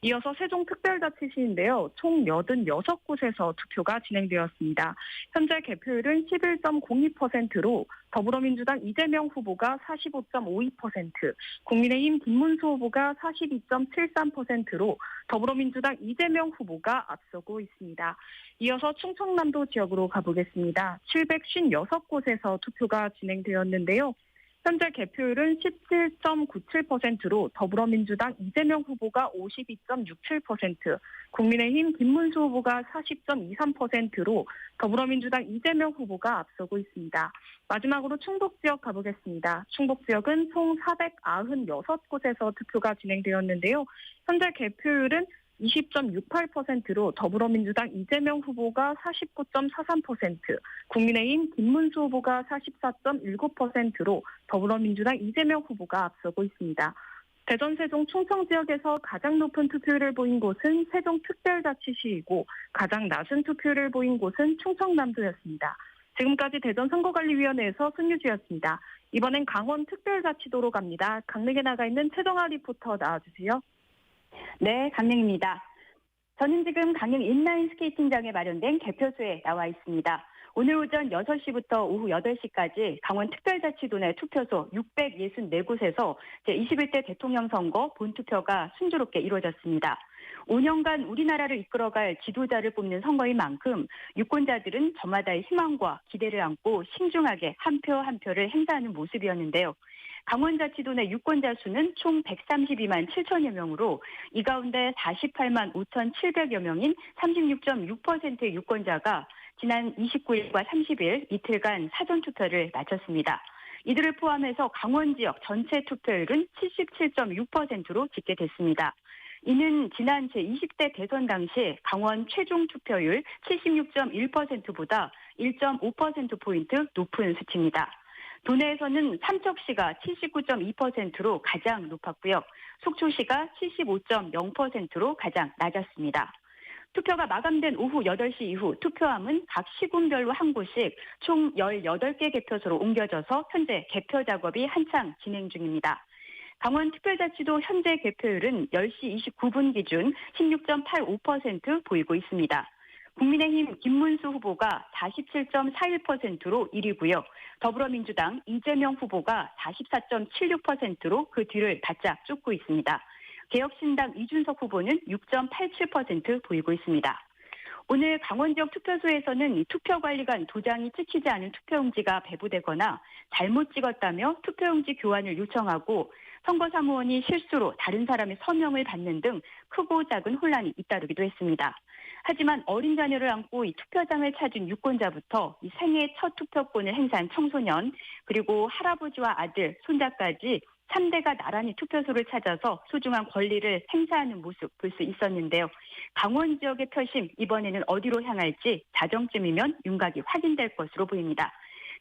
이어서 세종특별자치시인데요. 총 86곳에서 투표가 진행되었습니다. 현재 개표율은 11.02%로 더불어민주당 이재명 후보가 45.52%, 국민의힘 김문수 후보가 42.73%로 더불어민주당 이재명 후보가 앞서고 있습니다. 이어서 충청남도 지역으로 가보겠습니다. 756곳에서 투표가 진행되었는데요. 현재 개표율은 17.97%로 더불어민주당 이재명 후보가 52.67%, 국민의힘 김문수 후보가 40.23%로 더불어민주당 이재명 후보가 앞서고 있습니다. 마지막으로 충북 지역 가보겠습니다. 충북 지역은 총 496곳에서 투표가 진행되었는데요. 현재 개표율은 20.68%로 더불어민주당 이재명 후보가 49.43%, 국민의힘 김문수 후보가 44.19%로 더불어민주당 이재명 후보가 앞서고 있습니다. 대전, 세종, 충청 지역에서 가장 높은 투표율을 보인 곳은 세종특별자치시이고 가장 낮은 투표율을 보인 곳은 충청남도였습니다. 지금까지 대전 선거관리위원회에서 손유주였습니다. 이번엔 강원 특별자치도로 갑니다. 강릉에 나가 있는 최동아 리포터 나와주세요. 네, 강릉입니다. 저는 지금 강릉 인라인 스케이팅장에 마련된 개표소에 나와 있습니다. 오늘 오전 6시부터 오후 8시까지 강원특별자치도 내 투표소 664곳에서 제21대 대통령 선거 본투표가 순조롭게 이루어졌습니다. 5년간 우리나라를 이끌어갈 지도자를 뽑는 선거인 만큼 유권자들은 저마다의 희망과 기대를 안고 신중하게 한 표 한 표를 행사하는 모습이었는데요. 강원자치도 내 유권자 수는 총 132만 7천여 명으로 이 가운데 48만 5,700여 명인 36.6%의 유권자가 지난 29일과 30일 이틀간 사전투표를 마쳤습니다. 이들을 포함해서 강원 지역 전체 투표율은 77.6%로 집계됐습니다. 이는 지난 제20대 대선 당시 강원 최종 투표율 76.1%보다 1.5%포인트 높은 수치입니다. 도내에서는 삼척시가 79.2%로 가장 높았고요. 속초시가 75.0%로 가장 낮았습니다. 투표가 마감된 오후 8시 이후 투표함은 각 시군별로 한 곳씩 총 18개 개표소로 옮겨져서 현재 개표 작업이 한창 진행 중입니다. 강원특별자치도 현재 개표율은 10시 29분 기준 16.85% 보이고 있습니다. 국민의힘 김문수 후보가 47.41%로 1위고요. 더불어민주당 이재명 후보가 44.76%로 그 뒤를 바짝 쫓고 있습니다. 개혁신당 이준석 후보는 6.87% 보이고 있습니다. 오늘 강원 지역 투표소에서는 투표관리관 도장이 찍히지 않은 투표용지가 배부되거나 잘못 찍었다며 투표용지 교환을 요청하고 선거사무원이 실수로 다른 사람의 서명을 받는 등 크고 작은 혼란이 잇따르기도 했습니다. 하지만 어린 자녀를 안고 이 투표장을 찾은 유권자부터 이 생애 첫 투표권을 행사한 청소년, 그리고 할아버지와 아들, 손자까지 3대가 나란히 투표소를 찾아서 소중한 권리를 행사하는 모습 볼 수 있었는데요. 강원 지역의 표심 이번에는 어디로 향할지 자정쯤이면 윤곽이 확인될 것으로 보입니다.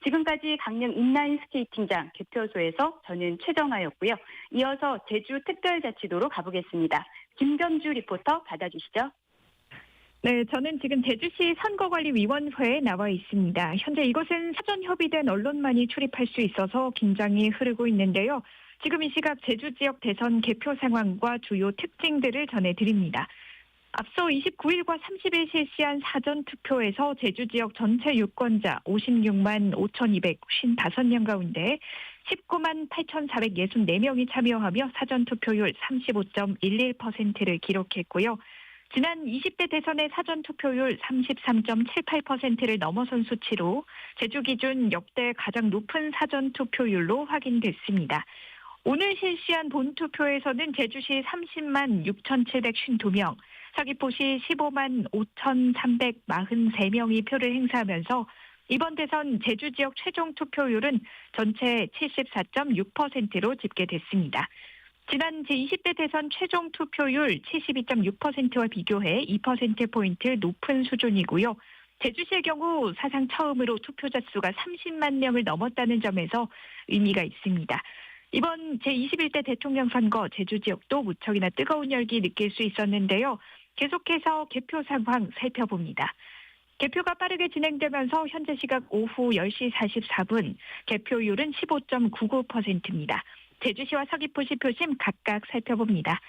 지금까지 강릉 인라인 스케이팅장 개표소에서 저는 최정아였고요. 이어서 제주 특별자치도로 가보겠습니다. 김겸주 리포터 받아주시죠. 네, 저는 지금 제주시 선거관리위원회에 나와 있습니다. 현재 이곳은 사전 협의된 언론만이 출입할 수 있어서 긴장이 흐르고 있는데요. 지금 이 시각 제주 지역 대선 개표 상황과 주요 특징들을 전해드립니다. 앞서 29일과 30일 실시한 사전투표에서 제주 지역 전체 유권자 56만 5,255명 가운데 19만 8,464명이 참여하며 사전투표율 35.11%를 기록했고요. 지난 20대 대선의 사전투표율 33.78%를 넘어선 수치로 제주 기준 역대 가장 높은 사전투표율로 확인됐습니다. 오늘 실시한 본투표에서는 제주시 30만 6,752명, 서귀포시 15만 5,343명이 표를 행사하면서 이번 대선 제주 지역 최종 투표율은 전체 74.6%로 집계됐습니다. 지난 제20대 대선 최종 투표율 72.6%와 비교해 2%포인트 높은 수준이고요. 제주시의 경우 사상 처음으로 투표자 수가 30만 명을 넘었다는 점에서 의미가 있습니다. 이번 제21대 대통령 선거 제주 지역도 무척이나 뜨거운 열기 느낄 수 있었는데요. 계속해서 개표 상황 살펴봅니다. 개표가 빠르게 진행되면서 현재 시각 오후 10시 44분 개표율은 15.99%입니다. 제주시와 서귀포시 표심 각각 살펴봅니다.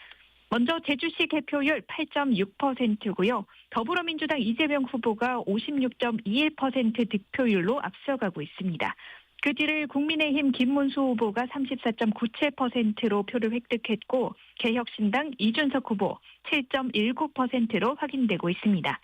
먼저 제주시 개표율 8.6%고요. 더불어민주당 이재명 후보가 56.21% 득표율로 앞서가고 있습니다. 그 뒤를 국민의힘 김문수 후보가 34.97%로 표를 획득했고 개혁신당 이준석 후보 7.19%로 확인되고 있습니다.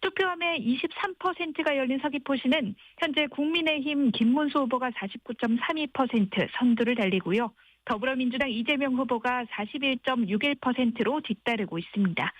투표함의 23%가 열린 서귀포시는 현재 국민의힘 김문수 후보가 49.32% 선두를 달리고요. 더불어민주당 이재명 후보가 41.61%로 뒤따르고 있습니다.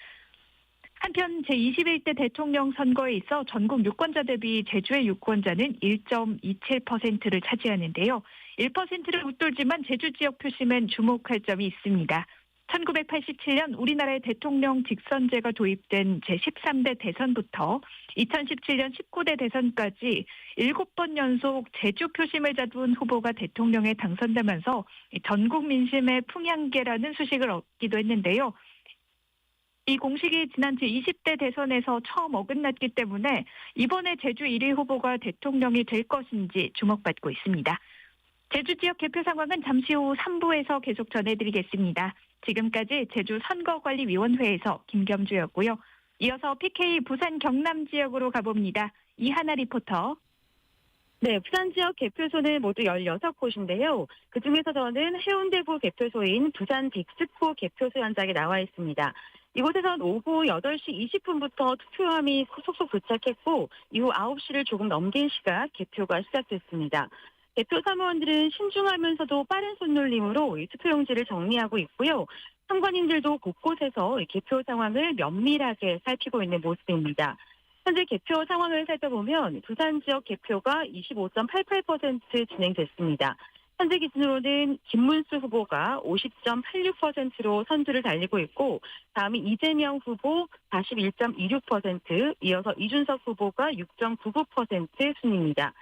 한편 제21대 대통령 선거에 있어 전국 유권자 대비 제주의 유권자는 1.27%를 차지하는데요. 1%를 웃돌지만 제주 지역 표심엔 주목할 점이 있습니다. 1987년 우리나라의 대통령 직선제가 도입된 제13대 대선부터 2017년 19대 대선까지 7번 연속 제주 표심을 잡은 후보가 대통령에 당선되면서 전국 민심의 풍향계라는 수식을 얻기도 했는데요. 이 공식이 지난 제20대 대선에서 처음 어긋났기 때문에 이번에 제주 1위 후보가 대통령이 될 것인지 주목받고 있습니다. 제주 지역 개표 상황은 잠시 후 3부에서 계속 전해드리겠습니다. 지금까지 제주 선거관리위원회에서 김겸주였고요. 이어서 PK 부산 경남 지역으로 가봅니다. 이하나 리포터. 네, 부산 지역 개표소는 모두 16곳인데요. 그중에서 저는 해운대구 개표소인 부산 빅스코 개표소 현장에 나와 있습니다. 이곳에선 오후 8시 20분부터 투표함이 속속 도착했고 이후 9시를 조금 넘긴 시각 개표가 시작됐습니다. 개표 사무원들은 신중하면서도 빠른 손놀림으로 이 투표용지를 정리하고 있고요. 참관인들도 곳곳에서 개표 상황을 면밀하게 살피고 있는 모습입니다. 현재 개표 상황을 살펴보면 부산 지역 개표가 25.88% 진행됐습니다. 현재 기준으로는 김문수 후보가 50.86%로 선두를 달리고 있고 다음이 이재명 후보 41.26%, 이어서 이준석 후보가 6.99% 순입니다.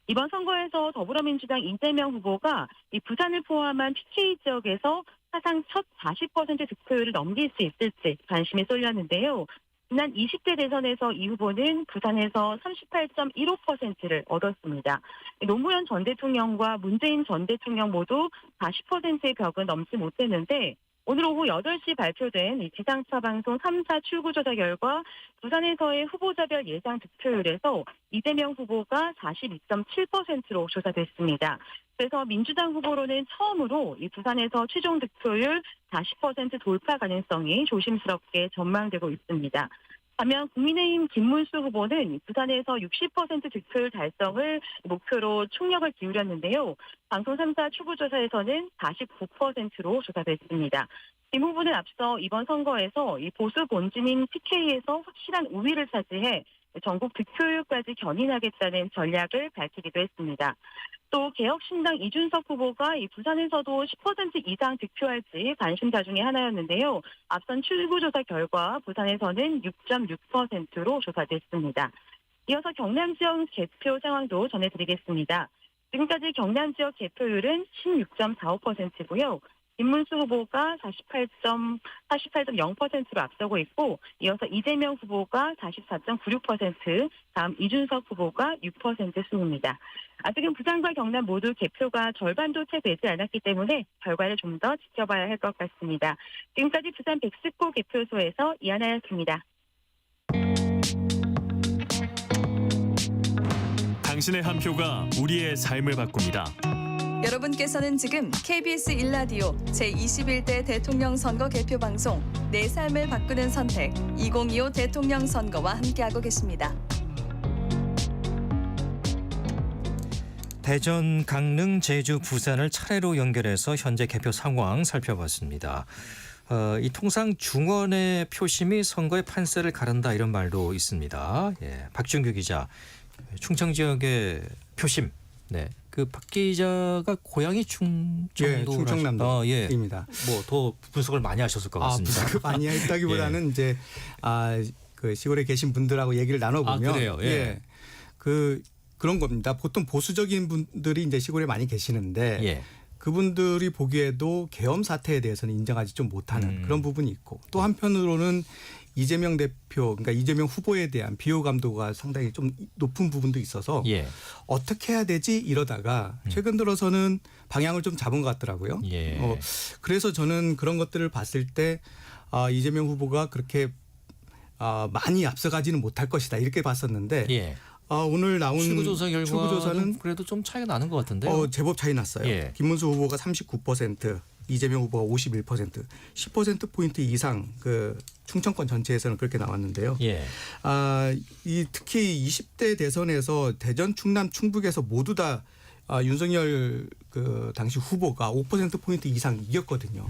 이번 선거에서 더불어민주당 이재명 후보가 이 부산을 포함한 PK 지역에서 사상 첫 40% 득표율을 넘길 수 있을지 관심이 쏠렸는데요. 지난 20대 대선에서 이 후보는 부산에서 38.15%를 얻었습니다. 노무현 전 대통령과 문재인 전 대통령 모두 40%의 벽은 넘지 못했는데 오늘 오후 8시 발표된 지상파 방송 3사 출구조사 결과 부산에서의 후보자별 예상 득표율에서 이재명 후보가 42.7%로 조사됐습니다. 그래서 민주당 후보로는 처음으로 이 부산에서 최종 득표율 40% 돌파 가능성이 조심스럽게 전망되고 있습니다. 반면 국민의힘 김문수 후보는 부산에서 60% 득표율 달성을 목표로 총력을 기울였는데요. 방송 3사 출구조사에서는 49%로 조사됐습니다. 김 후보는 앞서 이번 선거에서 이 보수 본진인 PK에서 확실한 우위를 차지해 전국 득표율까지 견인하겠다는 전략을 밝히기도 했습니다. 또 개혁신당 이준석 후보가 이 부산에서도 10% 이상 득표할지 관심사 중에 하나였는데요. 앞선 출구조사 결과 부산에서는 6.6%로 조사됐습니다. 이어서 경남 지역 개표 상황도 전해드리겠습니다. 지금까지 경남 지역 개표율은 16.45%고요. 김문수 후보가 48.0%로 앞서고 있고 이어서 이재명 후보가 44.96%, 다음 이준석 후보가 6% 순입니다. 아직은 부산과 경남 모두 개표가 절반도 채 되지 않았기 때문에 결과를 좀 더 지켜봐야 할 것 같습니다. 지금까지 부산 백스코 개표소에서 이하나였습니다. 당신의 한 표가 우리의 삶을 바꿉니다. 여러분께서는 지금 KBS 1라디오 제21대 대통령 선거 개표 방송 내 삶을 바꾸는 선택 2025 대통령 선거와 함께하고 계십니다. 대전, 강릉, 제주, 부산을 차례로 연결해서 현재 개표 상황 살펴봤습니다. 이 통상 중원의 표심이 선거의 판세를 가른다 이런 말도 있습니다. 예, 박준규 기자, 충청 지역의 표심. 네, 그 박 기자가 고향이 충청남도입니다. 예, 뭐 더 분석을 많이 하셨을 것 같습니다. 분석을 많이 했다기보다는 예. 이제 그 시골에 계신 분들하고 얘기를 나눠보면 그래요? 예. 그런 겁니다. 보통 보수적인 분들이 이제 시골에 많이 계시는데 예. 그분들이 보기에도 계엄 사태에 대해서는 인정하지 좀 못하는 그런 부분이 있고 또 한편으로는 이재명 대표, 그러니까 이재명 후보에 대한 비호감도가 상당히 좀 높은 부분도 있어서 예. 어떻게 해야 되지 이러다가 최근 들어서는 방향을 좀 잡은 것 같더라고요. 예. 그래서 저는 그런 것들을 봤을 때 이재명 후보가 그렇게 많이 앞서가지는 못할 것이다 이렇게 봤었는데 예. 오늘 나온 출구조사 출구조사는 그래도 좀 차이가 나는 것 같은데요. 제법 차이 났어요. 예. 김문수 후보가 39%, 이재명 후보가 51%, 10%포인트 이상 그 충청권 전체에서는 그렇게 나왔는데요. 예. 특히 20대 대선에서 대전, 충남, 충북에서 모두 다 윤석열 그 당시 후보가 5%포인트 이상 이겼거든요.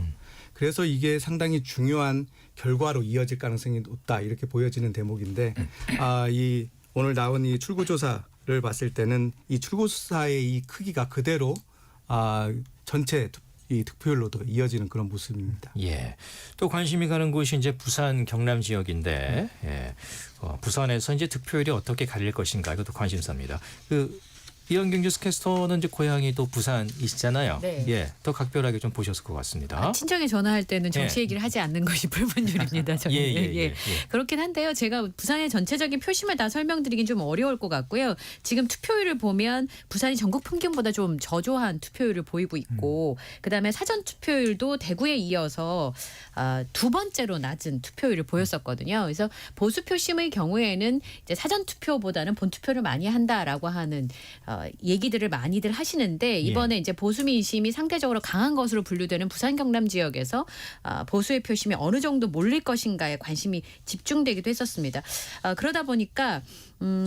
그래서 이게 상당히 중요한 결과로 이어질 가능성이 높다 이렇게 보여지는 대목인데 이 오늘 나온 이 출구조사를 봤을 때는 이 출구조사의 이 크기가 그대로 전체 이 득표율로도 이어지는 그런 모습입니다. 예. 또 관심이 가는 곳이 이제 부산 경남 지역인데 부산에서 이제 득표율이 어떻게 갈릴 것인가 이것도 관심사입니다. 그 이현경 뉴스캐스터는 이제 고향이 또 부산이시잖아요. 네. 예, 더 각별하게 좀 보셨을 것 같습니다. 친정에 전화할 때는 정치 예. 얘기를 하지 않는 것이 불문율입니다. 저는. 예. 그렇긴 한데요. 제가 부산의 전체적인 표심을 다 설명드리긴 좀 어려울 것 같고요. 지금 투표율을 보면 부산이 전국 평균보다 좀 저조한 투표율을 보이고 있고 그다음에 사전 투표율도 대구에 이어서 두 번째로 낮은 투표율을 보였었거든요. 그래서 보수 표심의 경우에는 이제 사전 투표보다는 본 투표를 많이 한다라고 하는 얘기들을 많이들 하시는데 이번에 이제 보수 민심이 상대적으로 강한 것으로 분류되는 부산 경남 지역에서 보수의 표심이 어느 정도 몰릴 것인가에 관심이 집중되기도 했었습니다. 그러다 보니까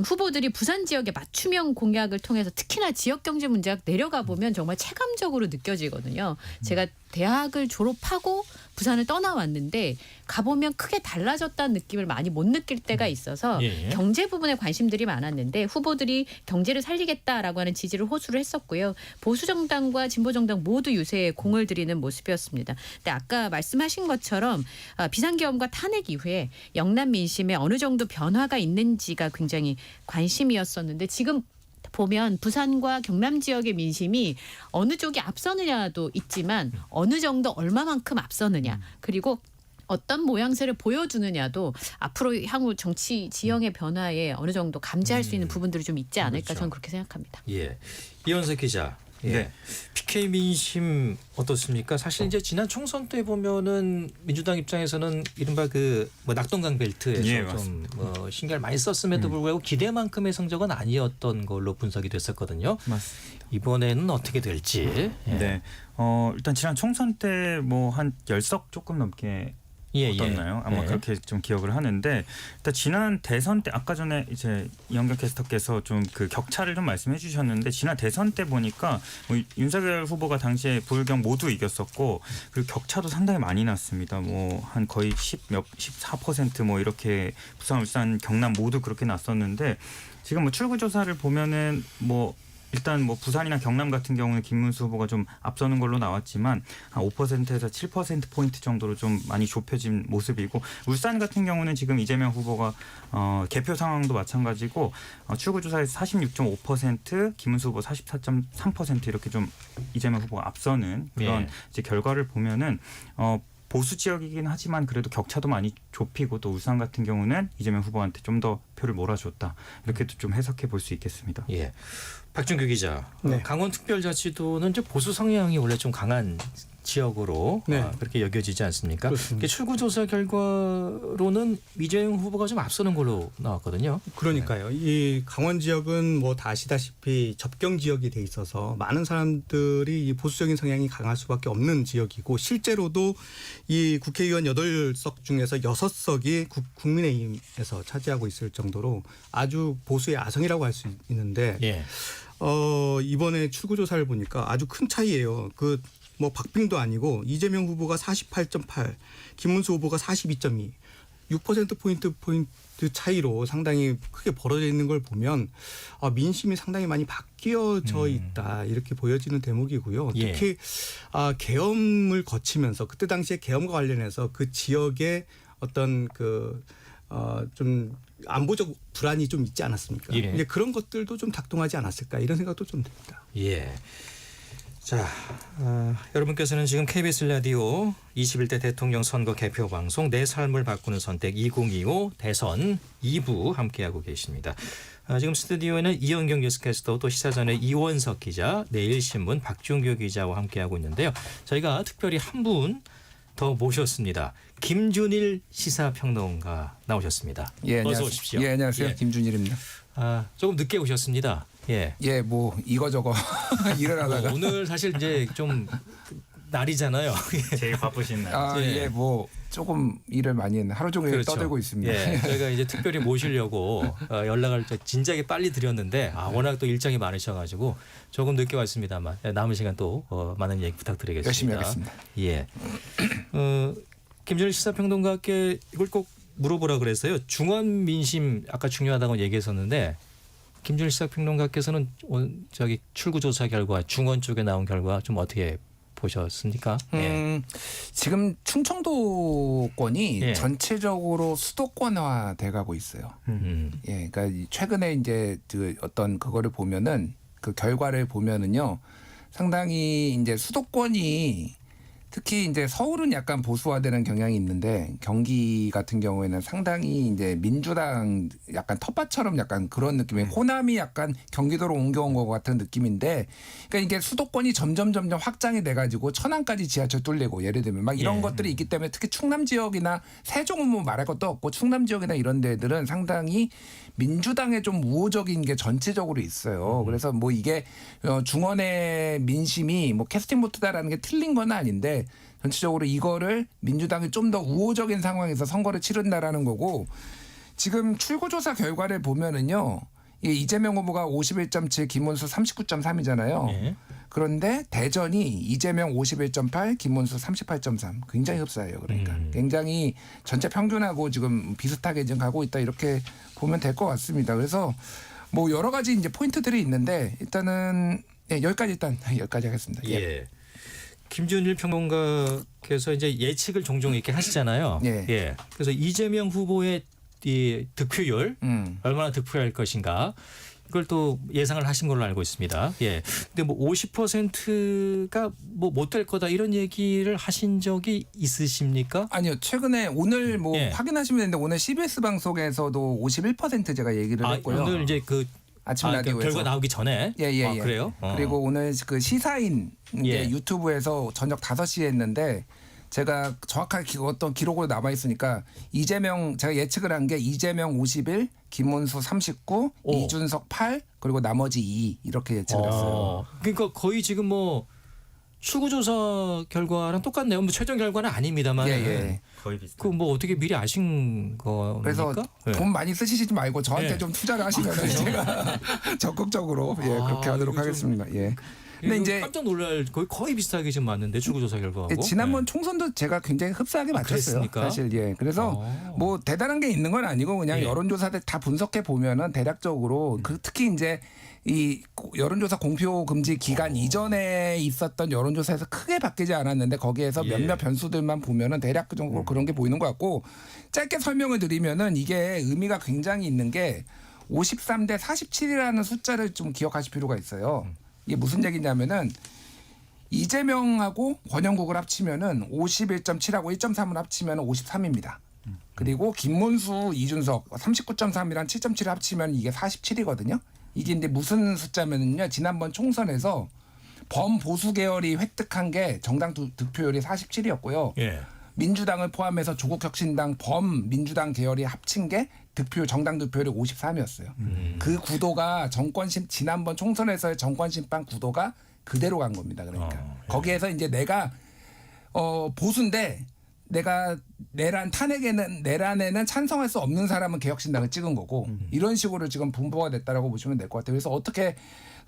후보들이 부산 지역의 맞춤형 공약을 통해서 특히나 지역 경제 문제가 내려가 보면 정말 체감적으로 느껴지거든요. 제가 대학을 졸업하고 부산을 떠나왔는데 가보면 크게 달라졌다는 느낌을 많이 못 느낄 때가 있어서 경제 부분에 관심들이 많았는데 후보들이 경제를 살리겠다라고 하는 지지를 호소를 했었고요. 보수 정당과 진보 정당 모두 유세에 공을 들이는 모습이었습니다. 근데 아까 말씀하신 것처럼 비상계엄과 탄핵 이후에 영남 민심에 어느 정도 변화가 있는지가 굉장히 관심이었었는데 지금 보면 부산과 경남 지역의 민심이 어느 쪽이 앞서느냐도 있지만 어느 정도 얼마만큼 앞서느냐 그리고 어떤 모양새를 보여주느냐도 앞으로 향후 정치 지형의 변화에 어느 정도 감지할 수 있는 부분들이 좀 있지 않을까 그렇죠. 저는 그렇게 생각합니다. 예, 이현석 기자. 예. 네. PK 민심 어떻습니까? 사실 이제 지난 총선 때 보면은 민주당 입장에서는 이른바 뭐 낙동강 벨트에서 예, 좀 신경을 많이 썼음에도 불구하고 기대만큼의 성적은 아니었던 걸로 분석이 됐었거든요. 맞습니다. 이번에는 어떻게 될지. 예. 네. 일단 지난 총선 때 뭐 한 10석 조금 넘게 어떻나요? 아마 그렇게 좀 기억을 하는데 일단 지난 대선 때 아까 전에 이제 이현경 캐스터께서 좀 그 격차를 좀 말씀해 주셨는데 지난 대선 때 보니까 뭐 윤석열 후보가 당시에 부울경 모두 이겼었고 그리고 격차도 상당히 많이 났습니다. 뭐 한 거의 14% 뭐 이렇게 부산, 울산, 경남 모두 그렇게 났었는데 지금 뭐 출구 조사를 보면은 뭐 일단 뭐 부산이나 경남 같은 경우는 김문수 후보가 좀 앞서는 걸로 나왔지만 한 5%에서 7%포인트 정도로 좀 많이 좁혀진 모습이고 울산 같은 경우는 지금 이재명 후보가 개표 상황도 마찬가지고 출구조사에서 46.5% 김문수 후보 44.3% 이렇게 좀 이재명 후보가 앞서는 그런 이제 결과를 보면은 보수 지역이긴 하지만 그래도 격차도 많이 좁히고 또 울산 같은 경우는 이재명 후보한테 좀 더 표를 몰아줬다 이렇게도 좀 해석해 볼 수 있겠습니다. 예. 박준규 기자, 네. 강원특별자치도는 이제 보수 성향이 원래 좀 강한 지역으로 그렇게 여겨지지 않습니까? 출구조사 결과로는 이재명 후보가 좀 앞서는 걸로 나왔거든요. 그러니까요. 이 강원 지역은 뭐 다 아시다시피 접경 지역이 돼 있어서 많은 사람들이 이 보수적인 성향이 강할 수밖에 없는 지역이고 실제로도 이 국회의원 8석 중에서 6석이 국민의힘에서 차지하고 있을 정도로 아주 보수의 아성이라고 할 수 있는데 이번에 출구조사를 보니까 아주 큰 차이예요. 뭐 박빙도 아니고 이재명 후보가 48.8, 김문수 후보가 42.2, 6%포인트 차이로 상당히 크게 벌어져 있는 걸 보면 민심이 상당히 많이 바뀌어져 있다 이렇게 보여지는 대목이고요. 특히 계엄을 거치면서 그때 당시에 계엄과 관련해서 그 지역의 어떤 좀 안보적 불안이 좀 있지 않았습니까? 이제 그런 것들도 좀 작동하지 않았을까 이런 생각도 좀 듭니다. 예. 자, 여러분께서는 지금 KBS 라디오 21대 대통령 선거 개표 방송 내 삶을 바꾸는 선택 2025 대선 2부 함께하고 계십니다. 지금 스튜디오에는 이현경 뉴스캐스터 또 시사전의 이원석 기자, 내일신문 박준규 기자와 함께하고 있는데요. 저희가 특별히 한 분 더 모셨습니다. 김준일 시사평론가 나오셨습니다. 예, 어서 오십시오. 예, 안녕하세요. 김준일입니다. 조금 늦게 오셨습니다. 예, 뭐 이거저거 일어나다가 오늘 사실 이제 좀 날이잖아요. 제일 바쁘신 날. 뭐 조금 일을 많이 했네. 하루 종일 떠들고 있습니다. 예, 저희가 이제 특별히 모시려고 연락을 진작에 빨리 드렸는데 워낙 또 일정이 많으셔가지고 조금 늦게 왔습니다만 남은 시간 또 많은 얘기 부탁드리겠습니다. 열심히 하겠습니다. 예. 김준일 시사평론가께 이걸 꼭 물어보라 그랬어요. 중원 민심 아까 중요하다고 얘기했었는데 김준일 시사평론가께서는 출구조사 결과 중원 쪽에 나온 결과 좀 어떻게 보셨습니까? 지금 충청도권이 전체적으로 수도권화 돼가고 있어요. 그러니까 최근에 이제 어떤 그거를 보면은 그 결과를 보면은요. 상당히 이제 수도권이 특히 이제 서울은 약간 보수화되는 경향이 있는데 경기 같은 경우에는 상당히 이제 민주당 약간 텃밭처럼 약간 그런 느낌의 호남이 약간 경기도로 옮겨온 것 같은 느낌인데 그러니까 이게 수도권이 점점 확장이 돼가지고 천안까지 지하철 뚫리고 예를 들면 막 이런 것들이 있기 때문에 특히 충남 지역이나 세종은 뭐 말할 것도 없고 충남 지역이나 이런 데들은 상당히 민주당에 좀 우호적인 게 전체적으로 있어요. 그래서 뭐 이게 중원의 민심이 뭐 캐스팅 보트다라는 게 틀린 건 아닌데 전체적으로 이거를 민주당이 좀 더 우호적인 상황에서 선거를 치른다라는 거고 지금 출구조사 결과를 보면은요. 이게 이재명 후보가 51.7, 김문수 39.3이잖아요. 예. 그런데 대전이 이재명 51.8, 김문수 38.3. 굉장히 흡사해요. 그러니까 굉장히 전체 평균하고 지금 비슷하게 지금 가고 있다 이렇게 보면 될 것 같습니다. 그래서 뭐 여러 가지 이제 포인트들이 있는데 일단은 여기까지 하겠습니다. 예. 김준일 평론가께서 이제 예측을 종종 이렇게 하시잖아요. 예. 그래서 이재명 후보의 이 득표율 얼마나 득표할 것인가 이걸 또 예상을 하신 걸로 알고 있습니다. 예. 근데 뭐 50%가 뭐 못 될 거다 이런 얘기를 하신 적이 있으십니까? 아니요. 최근에 오늘 뭐 확인하시면 되는데 오늘 CBS 방송에서도 51% 제가 얘기를 했고요. 오늘 이제 그 아침 라디오에서 그 결과 나오기 전에. 예. 그래요? 그리고 오늘 그 시사인 이제 유튜브에서 저녁 5시에 했는데 제가 정확하게 어떤 기록으로 남아 있으니까 이재명 제가 예측을 한 게 이재명 51, 김문수 39, 이준석 8 그리고 나머지 2 이렇게 예측을 했어요. 그러니까 거의 지금 뭐 출구조사 결과랑 똑같네요. 뭐 최종 결과는 아닙니다만. 거의 비슷. 그 뭐 어떻게 미리 아신 겁니까? 그래서 돈 많이 쓰시지 말고 저한테 좀 투자를 하시면 제가 적극적으로 그렇게 하도록 하겠습니다. 예. 근데 이제 깜짝 놀랄 거의 비슷하게 지금 맞는데 출구조사 결과하고. 지난번 총선도 제가 굉장히 흡사하게 맞췄어요. 사실 그래서 뭐 대단한 게 있는 건 아니고 그냥 여론조사들 다 분석해 보면은 대략적으로 특히 이제 이 여론조사 공표 금지 기간 이전에 있었던 여론조사에서 크게 바뀌지 않았는데 거기에서 몇몇 변수들만 보면은 대략적으로 그런 게 보이는 것 같고 짧게 설명을 드리면은 이게 의미가 굉장히 있는 게 53대 47이라는 숫자를 좀 기억하실 필요가 있어요. 이게 무슨 얘기냐면은 이재명하고 권영국을 합치면은 51.7하고 1.3을 합치면 53입니다. 그리고 김문수, 이준석 39.3이랑 7.7을 합치면 이게 47이거든요. 이게 근데 무슨 숫자면은요. 지난번 총선에서 범보수 계열이 획득한 게 정당 득표율이 47이었고요. 민주당을 포함해서 조국혁신당 범민주당 계열이 합친 게 정당 득표율이 53이었어요. 그 구도가 지난번 총선에서의 정권심판 구도가 그대로 간 겁니다. 그러니까 거기에서 이제 내가 보수인데 내가 내란에는 찬성할 수 없는 사람은 개혁신당을 찍은 거고 이런 식으로 지금 분포가 됐다라고 보시면 될 것 같아요. 그래서 어떻게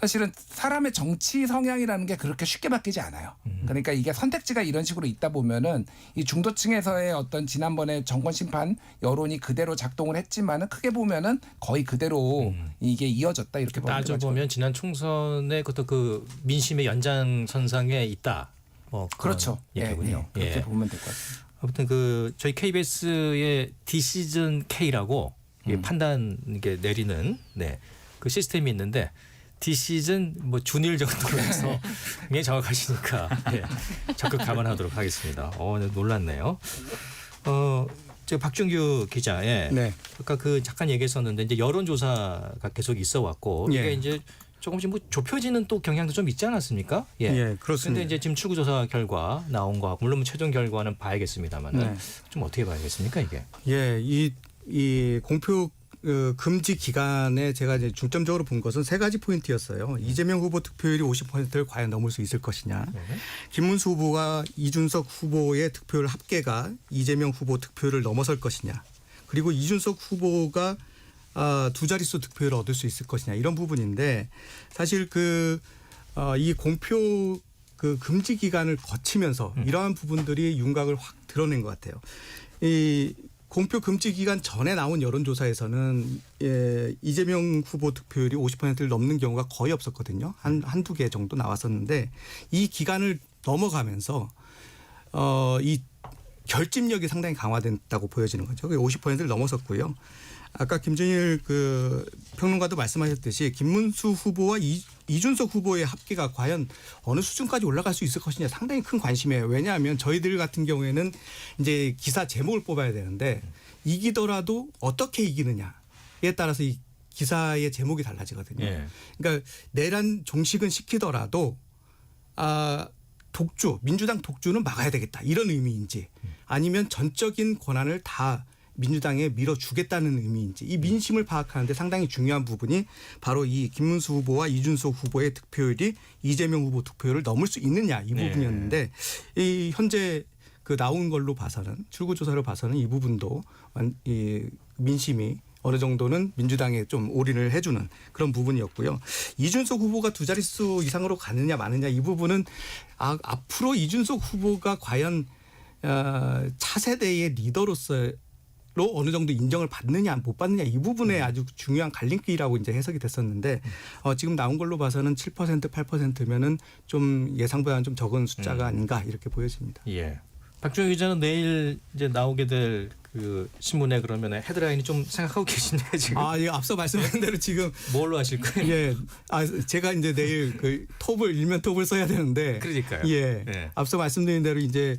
사실은 사람의 정치 성향이라는 게 그렇게 쉽게 바뀌지 않아요. 그러니까 이게 선택지가 이런 식으로 있다 보면은 이 중도층에서의 어떤 지난번에 정권 심판 여론이 그대로 작동을 했지만은 크게 보면은 거의 그대로 이게 이어졌다 이렇게 따져보면 지난 총선의 그 민심의 연장선상에 있다. 뭐 그렇죠. 얘기군요. 그렇게 보면 될 것 같습니다. 아무튼 저희 KBS의 디시즌 K라고 판단 내리는 그 시스템이 있는데 디시즌 뭐 준일 정도로 해서 굉장히 정확하시니까 적극 감안하도록 하겠습니다. 놀랐네요. 저 박준규 기자, 아까 잠깐 얘기했었는데 이제 여론조사가 계속 있어왔고 이게 이제 조금씩 뭐 좁혀지는 또 경향도 좀 있지 않았습니까? 그렇습니다. 그런데 이제 지금 출구조사 결과 나온 거 물론 최종 결과는 봐야겠습니다만 좀 어떻게 봐야겠습니까 이게? 이 공표 금지 기간에 제가 이제 중점적으로 본 것은 3가지 포인트였어요. 이재명 후보 득표율이 50%를 과연 넘을 수 있을 것이냐. 김문수 후보와 이준석 후보의 득표율 합계가 이재명 후보 득표율을 넘어설 것이냐. 그리고 이준석 후보가 2자릿수 득표율을 얻을 수 있을 것이냐 이런 부분인데 사실 이 공표 금지 기간을 거치면서 이러한 부분들이 윤곽을 확 드러낸 것 같아요. 이 공표 금지 기간 전에 나온 여론조사에서는 이재명 후보 득표율이 50%를 넘는 경우가 거의 없었거든요. 한두 개 정도 나왔었는데 이 기간을 넘어가면서 이 결집력이 상당히 강화됐다고 보여지는 거죠. 50%를 넘어섰고요. 아까 김준일 그 평론가도 말씀하셨듯이 김문수 후보와 이준석 후보의 합계가 과연 어느 수준까지 올라갈 수 있을 것이냐 상당히 큰 관심이에요. 왜냐하면 저희들 같은 경우에는 이제 기사 제목을 뽑아야 되는데 이기더라도 어떻게 이기느냐에 따라서 이 기사의 제목이 달라지거든요. 예. 그러니까 내란 종식은 시키더라도 독주, 민주당 독주는 막아야 되겠다 이런 의미인지 아니면 전적인 권한을 다 민주당에 밀어주겠다는 의미인지 이 민심을 파악하는데 상당히 중요한 부분이 바로 이 김문수 후보와 이준석 후보의 득표율이 이재명 후보 득표율을 넘을 수 있느냐 이 부분이었는데 이 현재 그 나온 걸로 봐서는 출구조사로 봐서는 이 부분도 이 민심이 어느 정도는 민주당에 좀 올인을 해주는 그런 부분이었고요. 이준석 후보가 두 자릿수 이상으로 가느냐 마느냐 이 부분은 앞으로 이준석 후보가 과연 차세대의 리더로서 어느 정도 인정을 받느냐 못 받느냐 이 부분에 아주 중요한 갈림길이라고 이제 해석이 됐었는데 지금 나온 걸로 봐서는 7% 8%면은 좀 예상보다는 좀 적은 숫자가 아닌가 이렇게 보여집니다. 예. 박주영 기자는 내일 이제 나오게 될 그 신문에 그러면 헤드라인이 좀 생각하고 계신데 지금. 예, 앞서 말씀하신 대로 지금 뭘로 하실 거예요? 예. 제가 이제 내일 그 일면 톱을 써야 되는데. 그러니까요. 예. 네. 앞서 말씀드린 대로 이제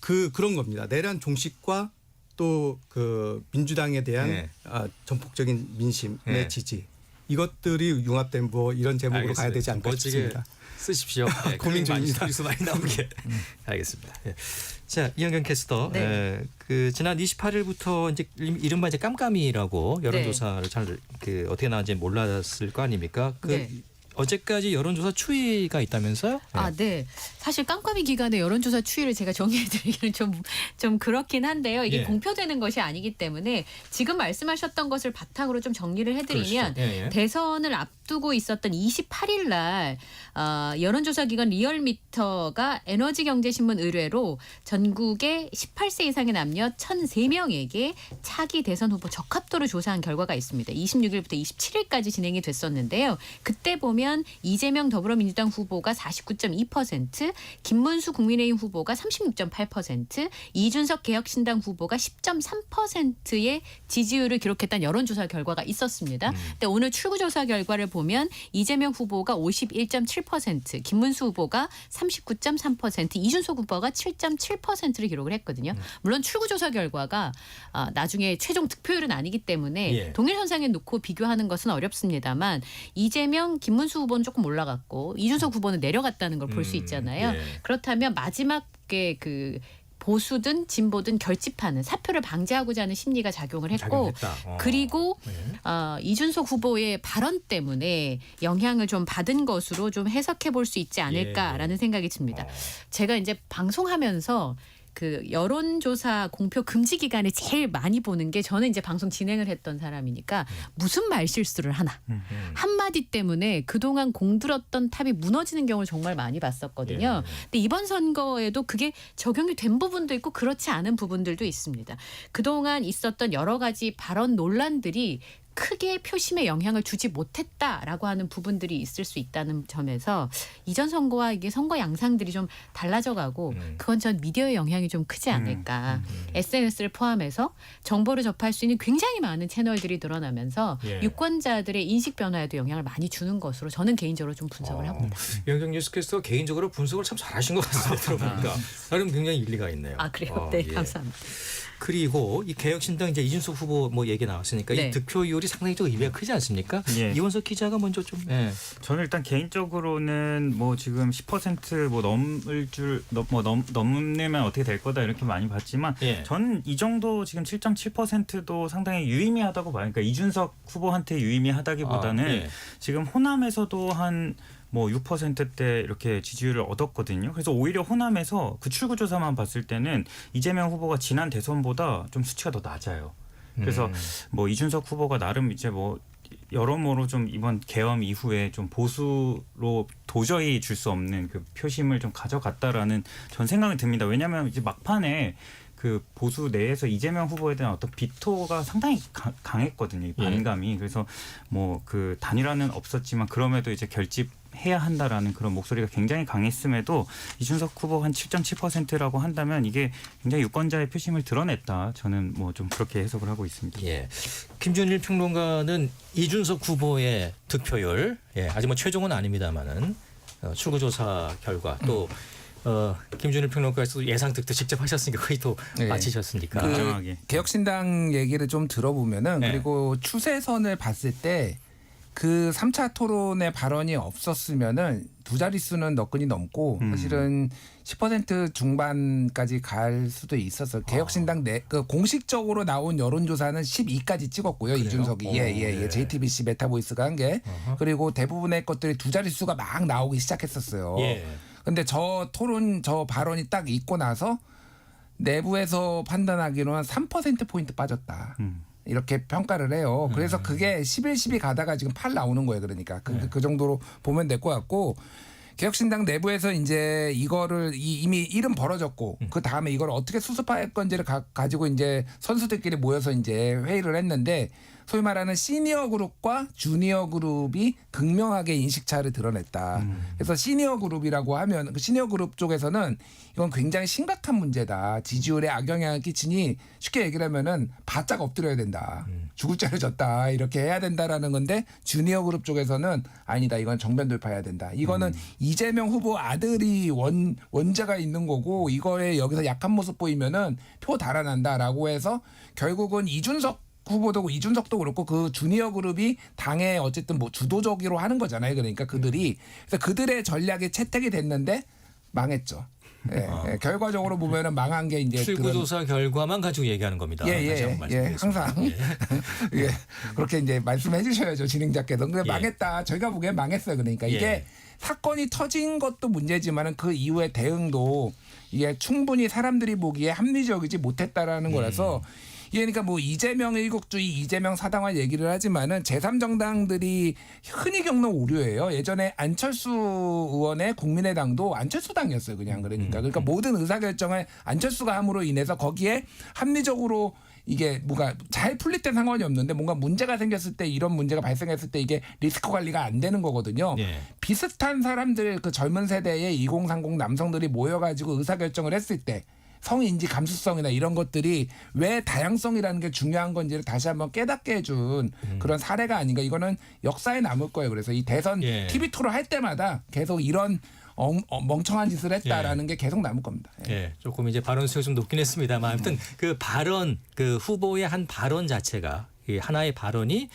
그런 겁니다. 내란 종식과 또 그 민주당에 대한 전폭적인 민심의 지지. 이것들이 융합된 뭐 이런 제목으로 알겠습니다. 가야 되지 않을까 싶습니다. 쓰십시오. 네, 고민 중입니다. 뉴스 많이 나오게. 알겠습니다. 예. 자, 이현경 캐스터. 네. 그 지난 28일부터 이제 이른바 이제 깜깜이라고 여론조사를 잘 그 어떻게 나왔는지 몰랐을 거 아닙니까? 어제까지 여론조사 추이가 있다면서요? 네. 사실 깜깜이 기간에 여론조사 추이를 제가 정리해드리기는 좀 그렇긴 한데요. 이게 공표되는 것이 아니기 때문에 지금 말씀하셨던 것을 바탕으로 좀 정리를 해드리면 대선을 앞두고 있었던 28일 날 여론조사 기관 리얼미터가 에너지경제신문 의뢰로 전국의 18세 이상의 남녀 1,003명에게 차기 대선 후보 적합도를 조사한 결과가 있습니다. 26일부터 27일까지 진행이 됐었는데요. 그때 보면 이재명 더불어민주당 후보가 49.2%, 김문수 국민의힘 후보가 36.8%, 이준석 개혁신당 후보가 10.3%의 지지율을 기록했다는 여론조사 결과가 있었습니다. 근데 오늘 출구조사 결과를 보면 이재명 후보가 51.7%, 김문수 후보가 39.3%, 이준석 후보가 7.7%를 기록을 했거든요. 물론 출구조사 결과가 나중에 최종 득표율은 아니기 때문에 동일 현상에 놓고 비교하는 것은 어렵습니다만 이재명, 김문수 후보는 조금 올라갔고 이준석 후보는 내려갔다는 걸 볼 수 있잖아요. 그렇다면 마지막에 그 보수든 진보든 결집하는 사표를 방지하고자 하는 심리가 작용을 했고 그리고 이준석 후보의 발언 때문에 영향을 좀 받은 것으로 좀 해석해 볼 수 있지 않을까라는 생각이 듭니다. 제가 이제 방송하면서 그 여론조사 공표 금지 기간에 제일 많이 보는 게 저는 이제 방송 진행을 했던 사람이니까 무슨 말실수를 하나 한마디 때문에 그동안 공들었던 탑이 무너지는 경우를 정말 많이 봤었거든요. 근데 이번 선거에도 그게 적용이 된 부분도 있고 그렇지 않은 부분들도 있습니다. 그동안 있었던 여러 가지 발언 논란들이 크게 표심에 영향을 주지 못했다라고 하는 부분들이 있을 수 있다는 점에서 이전 선거와 이게 선거 양상들이 좀 달라져가고 그건 전 미디어의 영향이 좀 크지 않을까. SNS를 포함해서 정보를 접할 수 있는 굉장히 많은 채널들이 늘어나면서 유권자들의 인식 변화에도 영향을 많이 주는 것으로 저는 개인적으로 좀 분석을 합니다. 이현경 뉴스캐스터 개인적으로 분석을 참 잘하신 것 같습니다. 들어보니까 나름 굉장히 일리가 있네요. 그래요? 네, 감사합니다. 그리고 이 개혁신당 이제 이준석 후보 뭐 얘기 나왔으니까 이 득표율이 상당히 좀 의미가 크지 않습니까? 이원석 기자가 먼저 좀. 저는 일단 개인적으로는 뭐 지금 10% 뭐 넘으면 어떻게 될 거다 이렇게 많이 봤지만 저는 이 정도 지금 7.7%도 상당히 유의미하다고 봐요. 그러니까 이준석 후보한테 유의미하다기보다는 지금 호남에서도 한 뭐 6%대 이렇게 지지율을 얻었거든요. 그래서 오히려 호남에서 그 출구조사만 봤을 때는 이재명 후보가 지난 대선보다 좀 수치가 더 낮아요. 그래서 뭐 이준석 후보가 나름 이제 뭐 여러모로 좀 이번 계엄 이후에 좀 보수로 도저히 줄 수 없는 그 표심을 좀 가져갔다라는 전 생각이 듭니다. 왜냐하면 이제 막판에 그 보수 내에서 이재명 후보에 대한 어떤 비토가 상당히 강했거든요. 이 반감이. 그래서 뭐 그 단일화는 없었지만 그럼에도 이제 결집해서 해야 한다라는 그런 목소리가 굉장히 강했음에도 이준석 후보 한 7.7%라고 한다면 이게 굉장히 유권자의 표심을 드러냈다. 저는 뭐 좀 그렇게 해석을 하고 있습니다. 예. 김준일 평론가는 이준석 후보의 득표율, 예, 아직 뭐 최종은 아닙니다만은 출구조사 결과 또 김준일 평론가에서도 예상 득표 직접 하셨으니까 거의 또 네. 맞히셨으니까. 그 개혁신당 얘기를 좀 들어보면은 네. 그리고 추세선을 봤을 때 그 3차 토론의 발언이 없었으면은 두 자릿수는 너끈히 넘고 사실은 10% 중반까지 갈 수도 있었어요. 개혁신당 그 공식적으로 나온 여론조사는 12까지 찍었고요. 그래요? 이준석이 예. JTBC 메타보이스가 한 게 그리고 대부분의 것들이 두 자릿수가 막 나오기 시작했었어요. 예. 근데 저 발언이 딱 있고 나서 내부에서 판단하기로는 3%포인트 빠졌다. 이렇게 평가를 해요. 그래서 그게 11 가다가 지금 8 나오는 거예요. 그러니까 그 정도로 보면 될 것 같고 개혁신당 내부에서 이제 이거를 이미 일은 벌어졌고 그 다음에 이걸 어떻게 수습할 건지를 가지고 이제 선수들끼리 모여서 이제 회의를 했는데 소위 말하는 시니어 그룹과 주니어 그룹이 극명하게 인식차를 드러냈다. 그래서 시니어 그룹이라고 하면 그 시니어 그룹 쪽에서는 이건 굉장히 심각한 문제다. 지지율에 악영향을 끼치니 쉽게 얘기를 하면은 바짝 엎드려야 된다. 죽을 죄를 졌다. 이렇게 해야 된다라는 건데 주니어 그룹 쪽에서는 아니다. 이건 정면 돌파해야 된다. 이거는 이재명 후보 아들이 원자가 있는 거고 이거에 여기서 약한 모습 보이면은 표 달아난다라고 해서 결국은 이준석 후보도 이준석도 그렇고 그 주니어 그룹이 당에 어쨌든 뭐 주도적으로 하는 거잖아요. 그러니까 그들이 그래서 그들의 전략이 채택이 됐는데 망했죠. 예, 예, 결과적으로 보면은 망한 게 이제 출구조사 결과만 가지고 얘기하는 겁니다. 항상 예, 그렇게 이제 말씀해 주셔야죠 진행자께서. 근데 망했다. 저희가 보기엔 망했어요. 그러니까 이게 사건이 터진 것도 문제지만은 그 이후의 대응도 이게 충분히 사람들이 보기에 합리적이지 못했다라는 거라서. 그러니까 뭐 이재명 일국주의, 이재명 사당화 얘기를 하지만은 제3정당들이 흔히 겪는 오류예요. 예전에 안철수 의원의 국민의당도 안철수당이었어요, 그냥 그러니까 모든 의사결정을 안철수가 함으로 인해서 거기에 합리적으로 이게 뭔가 잘 풀릴 때 상관이 없는데 뭔가 문제가 생겼을 때 이런 문제가 발생했을 때 이게 리스크 관리가 안 되는 거거든요. 비슷한 사람들 그 젊은 세대의 2030 남성들이 모여가지고 의사결정을 했을 때. 성인지 감수성이나 이런 것들이 왜 다양성이라는 게 중요한 건지를 다시 한번 깨닫게 해준 그런 사례가 아닌가. 이거는 역사에 남을 거예요. 그래서 이 대선 TV 토론 할 때마다 계속 이런 멍청한 짓을 했다라는 게 계속 남을 겁니다. 예, 조금 이제 발언 수가 좀 높긴 했습니다만 아무튼 그 발언, 그 후보의 한 발언 자체가 이 하나의 발언이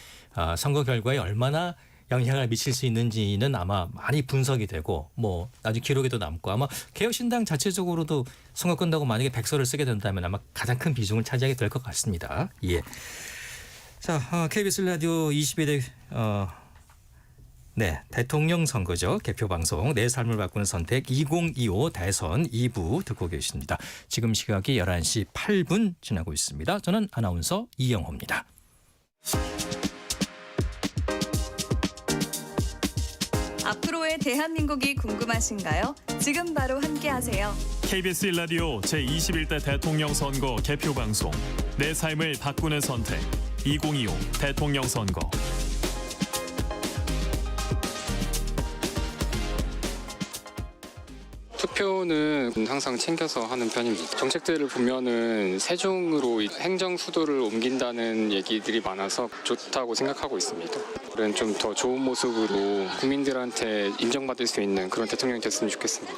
선거 결과에 얼마나 영향을 미칠 수 있는지는 아마 많이 분석이 되고 뭐 나중에 기록에도 남고 아마 개혁신당 자체적으로도 선거 끝나고 만약에 백서를 쓰게 된다면 아마 가장 큰 비중을 차지하게 될 것 같습니다. 예. 자, KBS 라디오 22대 대통령 선거죠. 개표 방송 내 삶을 바꾸는 선택 2025 대선 2부 듣고 계십니다. 지금 시각이 11시 8분 지나고 있습니다. 저는 아나운서 이영호입니다. 앞으로의 대한민국이 궁금하신가요? 지금 바로 함께하세요. KBS 1라디오 제21대 대통령 선거 개표 방송 내 삶을 바꾸는 선택 2025 대통령 선거. 투표는 항상 챙겨서 하는 편입니다. 정책들을 보면은 세종으로 행정 수도를 옮긴다는 얘기들이 많아서 좋다고 생각하고 있습니다. 그런 좀 더 좋은 모습으로 국민들한테 인정받을 수 있는 그런 대통령이 됐으면 좋겠습니다.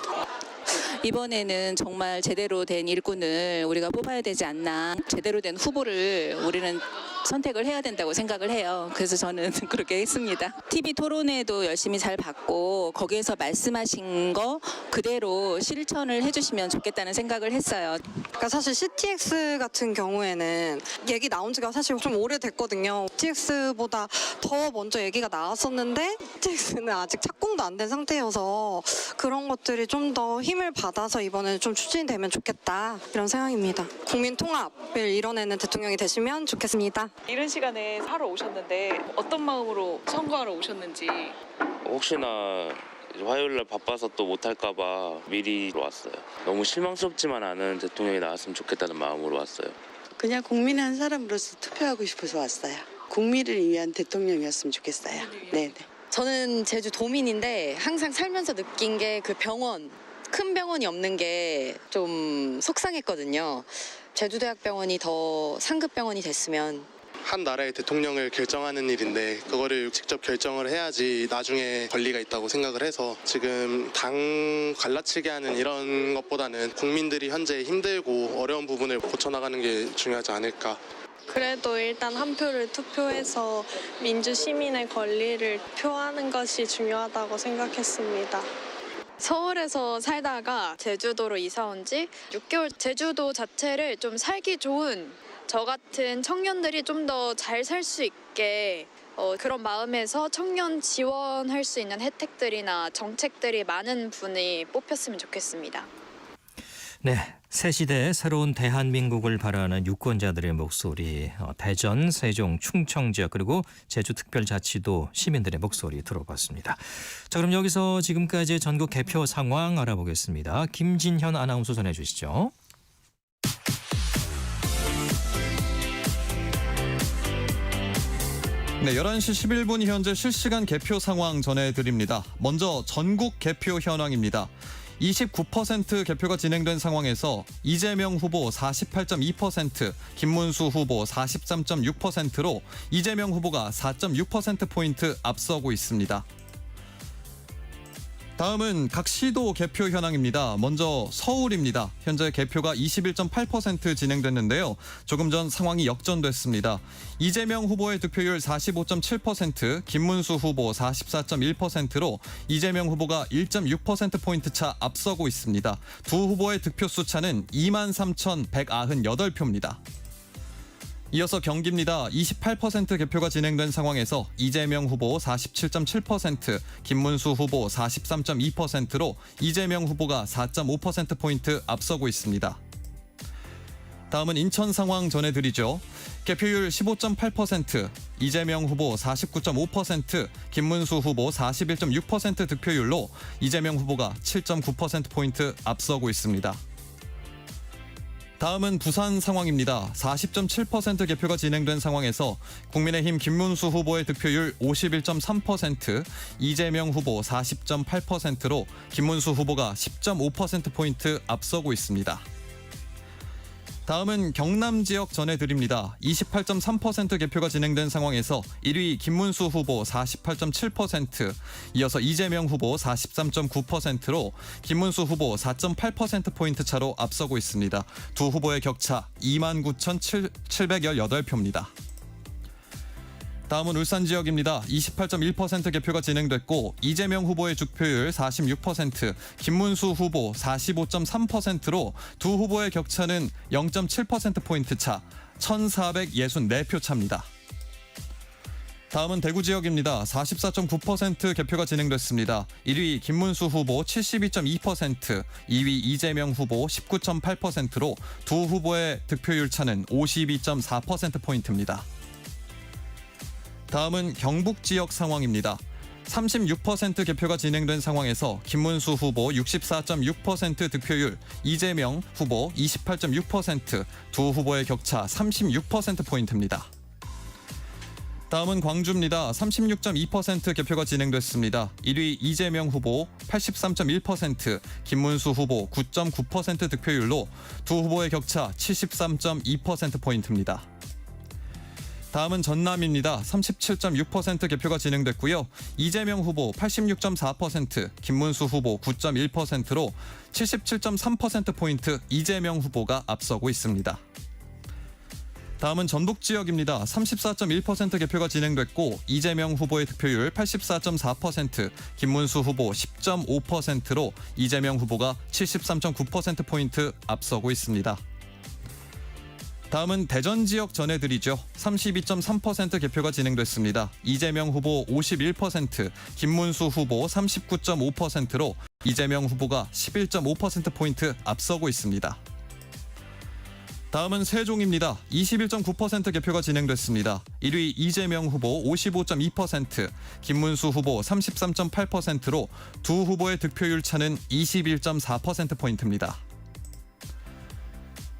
이번에는 정말 제대로 된 일꾼을 우리가 뽑아야 되지 않나. 제대로 된 후보를 우리는 선택을 해야 된다고 생각을 해요. 그래서 저는 그렇게 했습니다. TV 토론회도 열심히 잘 봤고 거기에서 말씀하신 거 그대로 실천을 해주시면 좋겠다는 생각을 했어요. 그러니까 사실 CTX 같은 경우에는 얘기 나온 지가 사실 좀 오래됐거든요. CTX보다 더 먼저 얘기가 나왔었는데 CTX는 아직 착공도 안 된 상태여서 그런 것들이 좀 더 힘을 받아서 이번에는 좀 추진되면 좋겠다 이런 생각입니다. 국민 통합을 이뤄내는 대통령이 되시면 좋겠습니다. 이른 시간에 하러 오셨는데 어떤 마음으로 선거하러 오셨는지. 혹시나 화요일날 바빠서 또 못할까봐 미리 왔어요. 너무 실망스럽지만 않은 대통령이 나왔으면 좋겠다는 마음으로 왔어요. 그냥 국민의 한 사람으로서 투표하고 싶어서 왔어요. 국민을 위한 대통령이었으면 좋겠어요. 네. 저는 제주 도민인데 항상 살면서 느낀 게 그 병원, 큰 병원이 없는 게 좀 속상했거든요. 제주대학병원이 더 상급 병원이 됐으면. 한 나라의 대통령을 결정하는 일인데 그거를 직접 결정을 해야지 나중에 권리가 있다고 생각을 해서 지금 당 갈라치게 하는 이런 것보다는 국민들이 현재 힘들고 어려운 부분을 고쳐나가는 게 중요하지 않을까. 그래도 일단 한 표를 투표해서 민주 시민의 권리를 표하는 것이 중요하다고 생각했습니다. 서울에서 살다가 제주도로 이사 온 지 6개월, 제주도 자체를 좀 살기 좋은 저 같은 청년들이 좀 더 잘 살 수 있게 그런 마음에서 청년 지원할 수 있는 혜택들이나 정책들이 많은 분이 뽑혔으면 좋겠습니다. 네, 새 시대의 새로운 대한민국을 바라는 유권자들의 목소리, 대전, 세종, 충청 지역 그리고 제주특별자치도 시민들의 목소리 들어봤습니다. 자, 그럼 여기서 지금까지 전국 개표 상황 알아보겠습니다. 김진현 아나운서 전해주시죠. 네, 11시 11분 현재 실시간 개표 상황 전해드립니다. 먼저 전국 개표 현황입니다. 29% 개표가 진행된 상황에서 이재명 후보 48.2%, 김문수 후보 43.6%로 이재명 후보가 4.6%포인트 앞서고 있습니다. 다음은 각 시도 개표 현황입니다. 먼저 서울입니다. 현재 개표가 21.8% 진행됐는데요. 조금 전 상황이 역전됐습니다. 이재명 후보의 득표율 45.7%, 김문수 후보 44.1%로 이재명 후보가 1.6%포인트 차 앞서고 있습니다. 두 후보의 득표수 차는 23,198표입니다. 이어서 경기입니다. 28% 개표가 진행된 상황에서 이재명 후보 47.7%, 김문수 후보 43.2%로 이재명 후보가 4.5%포인트 앞서고 있습니다. 다음은 인천 상황 전해드리죠. 개표율 15.8%, 이재명 후보 49.5%, 김문수 후보 41.6% 득표율로 이재명 후보가 7.9%포인트 앞서고 있습니다. 다음은 부산 상황입니다. 40.7% 개표가 진행된 상황에서 국민의힘 김문수 후보의 득표율 51.3%, 이재명 후보 40.8%로 김문수 후보가 10.5%포인트 앞서고 있습니다. 다음은 경남 지역 전해드립니다. 28.3% 개표가 진행된 상황에서 1위 김문수 후보 48.7%, 이어서 이재명 후보 43.9%로 김문수 후보 4.8%포인트 차로 앞서고 있습니다. 두 후보의 격차 29,718표입니다. 다음은 울산 지역입니다. 28.1% 개표가 진행됐고 이재명 후보의 득표율 46%, 김문수 후보 45.3%로 두 후보의 격차는 0.7%포인트 차 1,464표 차입니다. 다음은 대구 지역입니다. 44.9% 개표가 진행됐습니다. 1위 김문수 후보 72.2%, 2위 이재명 후보 19.8%로 두 후보의 득표율 차는 52.4%포인트입니다. 다음은 경북 지역 상황입니다. 36% 개표가 진행된 상황에서 김문수 후보 64.6% 득표율, 이재명 후보 28.6%, 두 후보의 격차 36%포인트입니다. 다음은 광주입니다. 36.2% 개표가 진행됐습니다. 1위 이재명 후보 83.1%, 김문수 후보 9.9% 득표율로 두 후보의 격차 73.2%포인트입니다. 다음은 전남입니다. 37.6% 개표가 진행됐고요. 이재명 후보 86.4%, 김문수 후보 9.1%로 77.3%포인트 이재명 후보가 앞서고 있습니다. 다음은 전북 지역입니다. 34.1% 개표가 진행됐고 이재명 후보의 득표율 84.4%, 김문수 후보 10.5%로 이재명 후보가 73.9%포인트 앞서고 있습니다. 다음은 대전 지역 전해드리죠. 32.3% 개표가 진행됐습니다. 이재명 후보 51%, 김문수 후보 39.5%로 이재명 후보가 11.5%포인트 앞서고 있습니다. 다음은 세종입니다. 21.9% 개표가 진행됐습니다. 1위 이재명 후보 55.2%, 김문수 후보 33.8%로 두 후보의 득표율 차는 21.4%포인트입니다.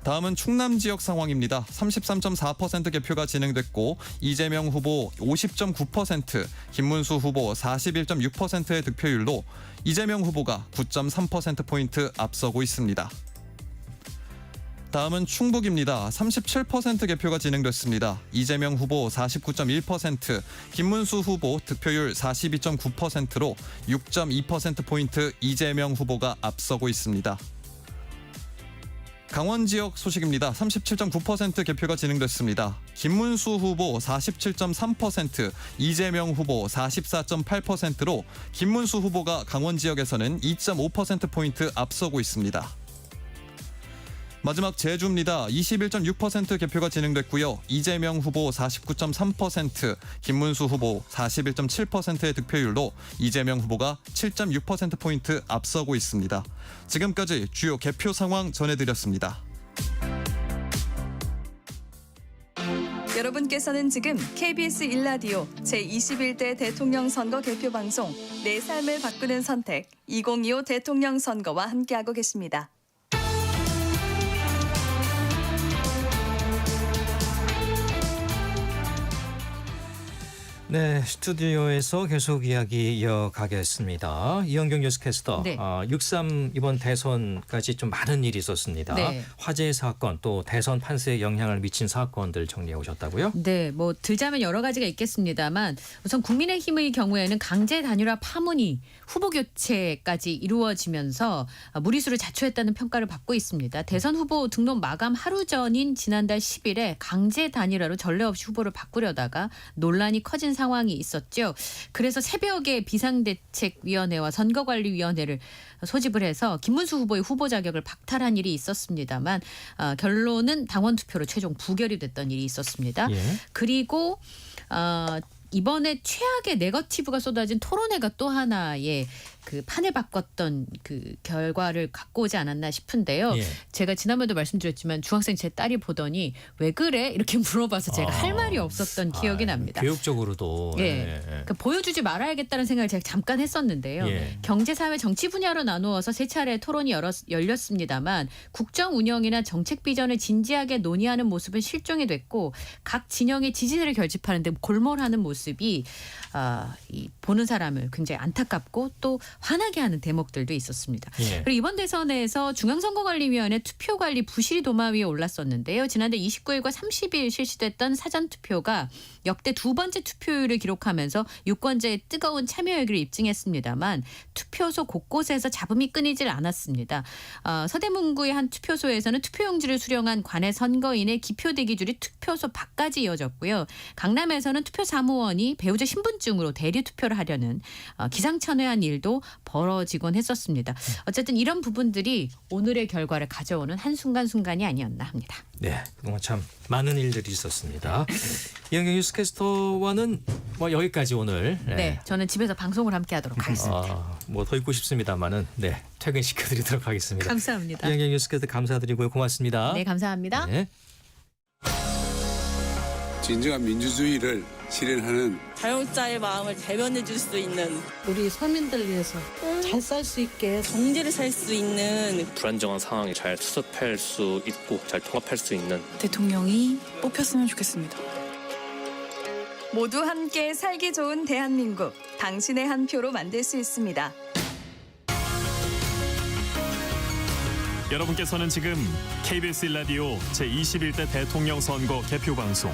다음은 충남 지역 상황입니다. 33.4% 개표가 진행됐고 이재명 후보 50.9%, 김문수 후보 41.6%의 득표율로 이재명 후보가 9.3%포인트 앞서고 있습니다. 다음은 충북입니다. 37% 개표가 진행됐습니다. 이재명 후보 49.1%, 김문수 후보 득표율 42.9%로 6.2%포인트 이재명 후보가 앞서고 있습니다. 강원 지역 소식입니다. 37.9% 개표가 진행됐습니다. 김문수 후보 47.3%, 이재명 후보 44.8%로 김문수 후보가 강원 지역에서는 2.5%포인트 앞서고 있습니다. 마지막 제주입니다. 21.6% 개표가 진행됐고요. 이재명 후보 49.3%, 김문수 후보 41.7%의 득표율로 이재명 후보가 7.6%포인트 앞서고 있습니다. 지금까지 주요 개표 상황 전해드렸습니다. 여러분께서는 지금 KBS 1라디오 제21대 대통령 선거 개표 방송 내 삶을 바꾸는 선택 2025 대통령 선거와 함께하고 계십니다. 네, 스튜디오에서 계속 이야기 이어가겠습니다. 이현경 뉴스캐스터, 네. 6.3 이번 대선까지 좀 많은 일이 있었습니다. 네. 화제의 사건 또 대선 판세에 영향을 미친 사건들 정리해 오셨다고요? 네, 뭐 들자면 여러 가지가 있겠습니다만 우선 국민의힘의 경우에는 강제 단일화 파문이 후보 교체까지 이루어지면서 무리수를 자초했다는 평가를 받고 있습니다. 대선 후보 등록 마감 하루 전인 지난달 10일에 강제 단일화로 전례 없이 후보를 바꾸려다가 논란이 커진 상황이 있었죠. 그래서 새벽에 비상대책위원회와 선거관리위원회를 소집을 해서 김문수 후보의 후보 자격을 박탈한 일이 있었습니다만 결론은 당원 투표로 최종 부결이 됐던 일이 있었습니다. 예. 그리고 이번에 최악의 네거티브가 쏟아진 토론회가 또 하나의 그 판을 바꿨던 그 결과를 갖고 오지 않았나 싶은데요. 예. 제가 지난번에도 말씀드렸지만 중학생 제 딸이 보더니 왜 그래? 이렇게 물어봐서 제가 할 말이 없었던 기억이 납니다. 교육적으로도. 예. 그러니까 보여주지 말아야겠다는 생각을 제가 잠깐 했었는데요. 예. 경제, 사회, 정치 분야로 나누어서 세 차례 토론이 열렸습니다만 국정 운영이나 정책 비전을 진지하게 논의하는 모습은 실종이 됐고 각 진영의 지지세를 결집하는데 골몰하는 모습이 이 보는 사람을 굉장히 안타깝고 또 화나게 하는 대목들도 있었습니다. 예. 그리고 이번 대선에서 중앙선거관리위원회 투표관리 부실이 도마 위에 올랐었는데요. 지난달 29일과 30일 실시됐던 사전투표가 역대 두 번째 투표율을 기록하면서 유권자의 뜨거운 참여 열기를 입증했습니다만 투표소 곳곳에서 잡음이 끊이질 않았습니다. 서대문구의 한 투표소에서는 투표용지를 수령한 관내 선거인의 기표 대기줄이 투표소 밖까지 이어졌고요. 강남에서는 투표 사무원이 배우자 신분증으로 대리 투표를 하려는 기상천외한 일도 벌어지곤 했었습니다. 어쨌든 이런 부분들이 오늘의 결과를 가져오는 한순간순간이 아니었나 합니다. 네, 그동안 참 많은 일들이 있었습니다. 이현경 뉴스캐스터와는 뭐 여기까지 오늘. 네, 저는 집에서 방송을 함께하도록 하겠습니다. 뭐 더 있고 싶습니다만은 네, 퇴근시켜드리도록 하겠습니다. 감사합니다. 이현경 뉴스캐스터 감사드리고요. 고맙습니다. 네, 감사합니다. 네. 진정한 민주주의를 실현하는 자영자의 마음을 대변해 줄 수 있는 우리 서민들 위해서 잘 살 수 있게 정제를 살 수 있는 불안정한 상황이 잘 수습할 수 있고 잘 통합할 수 있는 대통령이 뽑혔으면 좋겠습니다. 모두 함께 살기 좋은 대한민국 당신의 한 표로 만들 수 있습니다. 여러분께서는 지금 KBS 1라디오 제21대 대통령 선거 개표 방송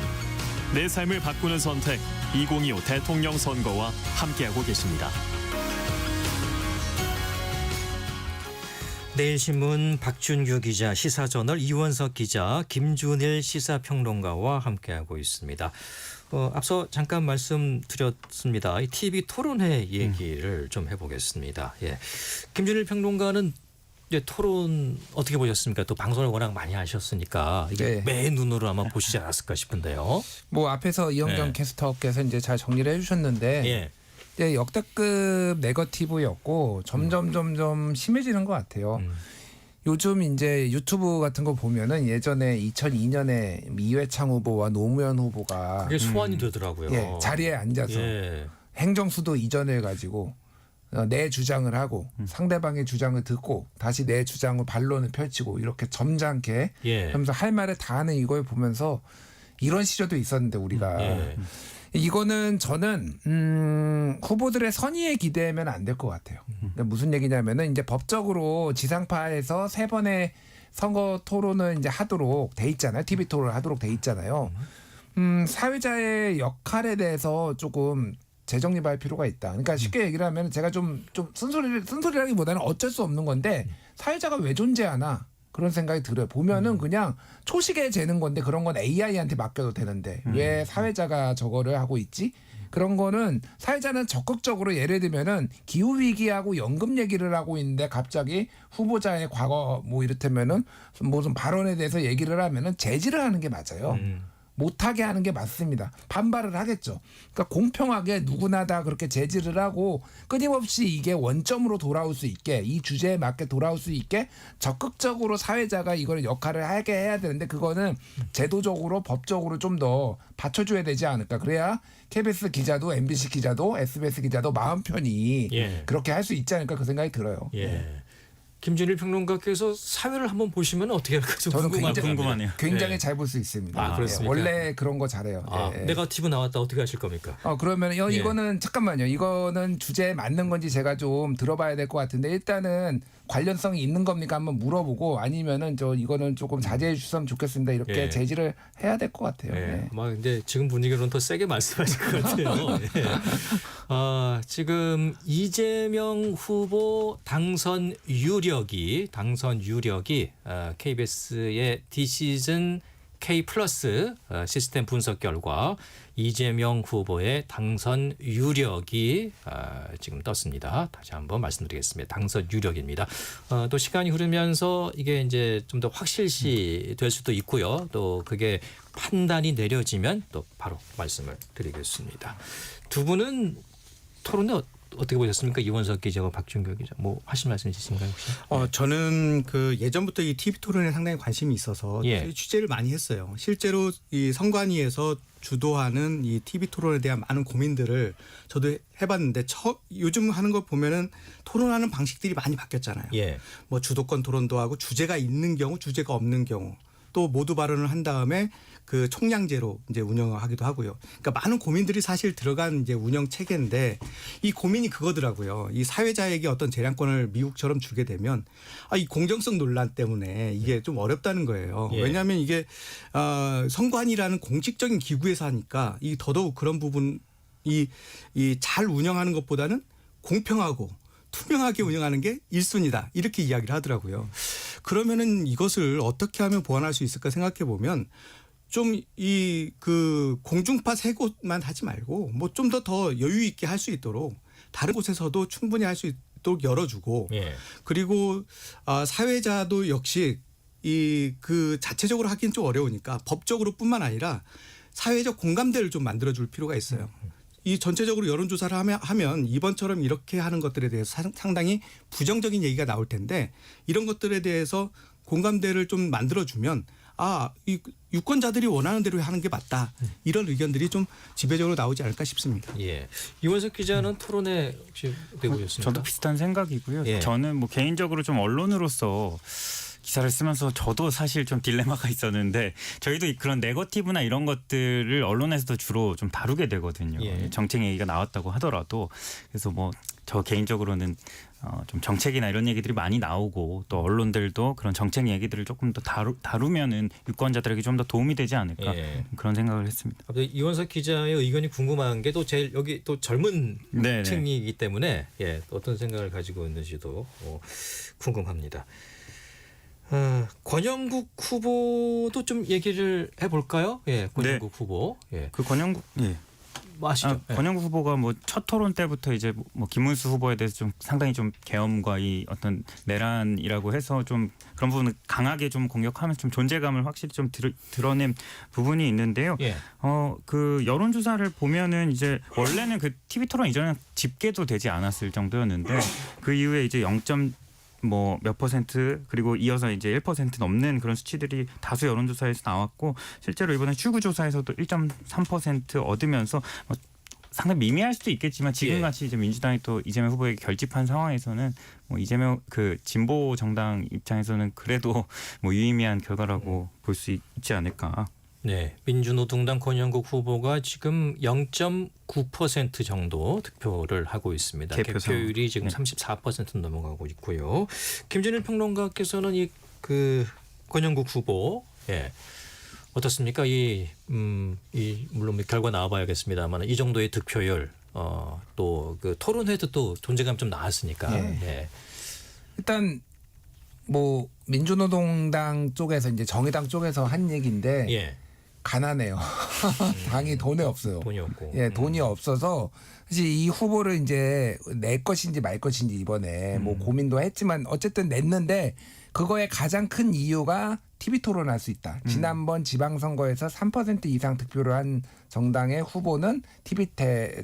내 삶을 바꾸는 선택 2025 대통령 선거와 함께하고 계십니다. 내일신문 박준규 기자, 시사저널 이원석 기자, 김준일 시사평론가와 함께하고 있습니다. 앞서 잠깐 말씀드렸습니다. 이 TV 토론회 얘기를 좀 해보겠습니다. 예. 김준일 평론가는 토론 어떻게 보셨습니까? 또 방송을 워낙 많이 하셨으니까 이게 매 눈으로 아마 보시지 않았을까 싶은데요. 뭐 앞에서 이현경 캐스터께서 이제 잘 정리를 해주셨는데 이제 역대급 네거티브였고 점점 심해지는 것 같아요. 요즘 이제 유튜브 같은 거 보면은 예전에 2002년에 이회창 후보와 노무현 후보가 그게 소환이 되더라고요. 자리에 앉아서 행정수도 이전해 가지고 내 주장을 하고 상대방의 주장을 듣고 다시 내 주장을 반론을 펼치고 이렇게 점잖게 하면서 할 말을 다 하는 이걸 보면서 이런 시절도 있었는데 우리가 이거는 저는 후보들의 선의에 기대하면 안 될 것 같아요. 그러니까 무슨 얘기냐면은 이제 법적으로 지상파에서 3번의 선거 토론을 이제 하도록 돼 있잖아요. TV 토론을 하도록 돼 있잖아요. 사회자의 역할에 대해서 조금 재정립할 필요가 있다. 그러니까 쉽게 얘기를 하면 제가 좀 쓴소리라기보다는 어쩔 수 없는 건데 사회자가 왜 존재하나 그런 생각이 들어요. 보면은 그냥 초식에 재는 건데 그런 건 AI한테 맡겨도 되는데 왜 사회자가 저거를 하고 있지? 그런 거는 사회자는 적극적으로 예를 들면은 기후 위기하고 연금 얘기를 하고 있는데 갑자기 후보자의 과거 뭐 이를테면은 무슨 발언에 대해서 얘기를 하면은 제지를 하는 게 맞아요. 못하게 하는 게 맞습니다. 반발을 하겠죠. 그러니까 공평하게 누구나 다 그렇게 제지를 하고 끊임없이 이게 원점으로 돌아올 수 있게 이 주제에 맞게 돌아올 수 있게 적극적으로 사회자가 이걸 역할을 하게 해야 되는데 그거는 제도적으로 법적으로 좀 더 받쳐줘야 되지 않을까. 그래야 KBS 기자도 MBC 기자도 SBS 기자도 마음 편히 그렇게 할 수 있지 않을까 그 생각이 들어요. 김준일 평론가께서 사회를 한번 보시면 어떻게 할까 좀 저는 궁금하네요. 굉장히 잘 볼 수 있습니다. 그렇습니까? 원래 그런 거 잘해요. 네거티브 나왔다 어떻게 하실 겁니까? 그러면 이거는 잠깐만요. 이거는 주제에 맞는 건지 제가 좀 들어봐야 될 것 같은데 일단은 관련성이 있는 겁니까 한번 물어보고 아니면은 이거는 조금 자제해 주셨으면 좋겠습니다. 이렇게 제지를 해야 될 것 같아요. 근데 지금 분위기로는 더 세게 말씀하실 것 같아요. 지금 이재명 후보 당선 유력이 KBS의 디시즌 K 플러스 시스템 분석 결과 이재명 후보의 당선 유력이 지금 떴습니다. 다시 한번 말씀드리겠습니다. 당선 유력입니다. 또 시간이 흐르면서 이게 이제 좀 더 확실시 될 수도 있고요. 또 그게 판단이 내려지면 또 바로 말씀을 드리겠습니다. 두 분은 토론에 어떻게 보셨습니까? 이원석 기자와 박준규 기자. 뭐 하실 말씀 있으신가요 혹시? 저는 그 예전부터 이 TV 토론에 상당히 관심이 있어서 취재를 많이 했어요. 실제로 이 선관위에서 주도하는 이 TV 토론에 대한 많은 고민들을 저도 해봤는데 요즘 하는 거 보면은 토론하는 방식들이 많이 바뀌었잖아요. 뭐 주도권 토론도 하고 주제가 있는 경우, 주제가 없는 경우. 또 모두 발언을 한 다음에 그 총량제로 이제 운영하기도 하고요. 그러니까 많은 고민들이 사실 들어간 이제 운영 체계인데 이 고민이 그거더라고요. 이 사회자에게 어떤 재량권을 미국처럼 주게 되면 이 공정성 논란 때문에 이게 좀 어렵다는 거예요. 왜냐하면 이게 선관위라는 공식적인 기구에서 하니까 이 더더욱 그런 부분 이 잘 운영하는 것보다는 공평하고 투명하게 운영하는 게 1순위다. 이렇게 이야기를 하더라고요. 그러면은 이것을 어떻게 하면 보완할 수 있을까 생각해 보면 좀 그 공중파 세 곳만 하지 말고 뭐 좀 더 여유 있게 할 수 있도록 다른 곳에서도 충분히 할 수 있도록 열어주고 그리고 사회자도 역시 그 자체적으로 하기는 좀 어려우니까 법적으로뿐만 아니라 사회적 공감대를 좀 만들어줄 필요가 있어요. 이 전체적으로 여론조사를 하면 이번처럼 이렇게 하는 것들에 대해서 상당히 부정적인 얘기가 나올 텐데 이런 것들에 대해서 공감대를 좀 만들어주면 이 유권자들이 원하는 대로 하는 게 맞다. 이런 의견들이 좀 지배적으로 나오지 않을까 싶습니다. 이원석 기자는 토론에 혹시 어떻게 보셨습니까? 저도 비슷한 생각이고요. 저는 뭐 개인적으로 좀 언론으로서 기사를 쓰면서 저도 사실 좀 딜레마가 있었는데 저희도 그런 네거티브나 이런 것들을 언론에서도 주로 좀 다루게 되거든요. 정책 얘기가 나왔다고 하더라도 그래서 뭐 저 개인적으로는 좀 정책이나 이런 얘기들이 많이 나오고 또 언론들도 그런 정책 얘기들을 조금 더 다루면은 유권자들에게 좀 더 도움이 되지 않을까 그런 생각을 했습니다. 이원석 기자의 의견이 궁금한 게 또 제일 여기 또 젊은 층이기 때문에 어떤 생각을 가지고 있는지도 궁금합니다. 권영국 후보도 좀 얘기를 해볼까요? 권영국 후보. 그 권영국 아시죠? 권영국 후보가 뭐 첫 토론 때부터 이제 뭐 김문수 후보에 대해서 좀 상당히 좀 계엄과 이 어떤 내란이라고 해서 좀 그런 부분을 강하게 좀 공격하면서 좀 존재감을 확실히 좀 드러낸 부분이 있는데요. 그 여론조사를 보면은 이제 원래는 그 TV 토론 이전에 집계도 되지 않았을 정도였는데 그 이후에 이제 0. 뭐 몇 퍼센트 그리고 이어서 이제 1% 넘는 그런 수치들이 다수 여론조사에서 나왔고 실제로 이번에 출구조사에서도 1.3% 얻으면서 상당히 미미할 수도 있겠지만 지금같이 이제 민주당이 또 이재명 후보에게 결집한 상황에서는 뭐 이재명 그 진보 정당 입장에서는 그래도 뭐 유의미한 결과라고 볼 수 있지 않을까. 네, 민주노동당 권영국 후보가 지금 0.9% 정도 득표를 하고 있습니다. 개표율이 지금 34% 넘어가고 있고요. 김준일 평론가께서는 이 권영국 후보, 예, 어떻습니까? 물론 결과 나와봐야겠습니다만 이 정도의 득표율, 또 그 토론회도 또 존재감 좀 나왔으니까. 예. 예. 일단 뭐 민주노동당 쪽에서 이제 정의당 쪽에서 한 얘기인데. 예. 가난해요. 당이 돈이 없어요. 돈이 없고. 예, 돈이 없어서 사실 이 후보를 이제 낼 것인지 말 것인지 이번에 뭐 고민도 했지만 어쨌든 냈는데 그거의 가장 큰 이유가 TV 토론할 수 있다. 지난번 지방선거에서 3% 이상 득표를 한 정당의 후보는 TV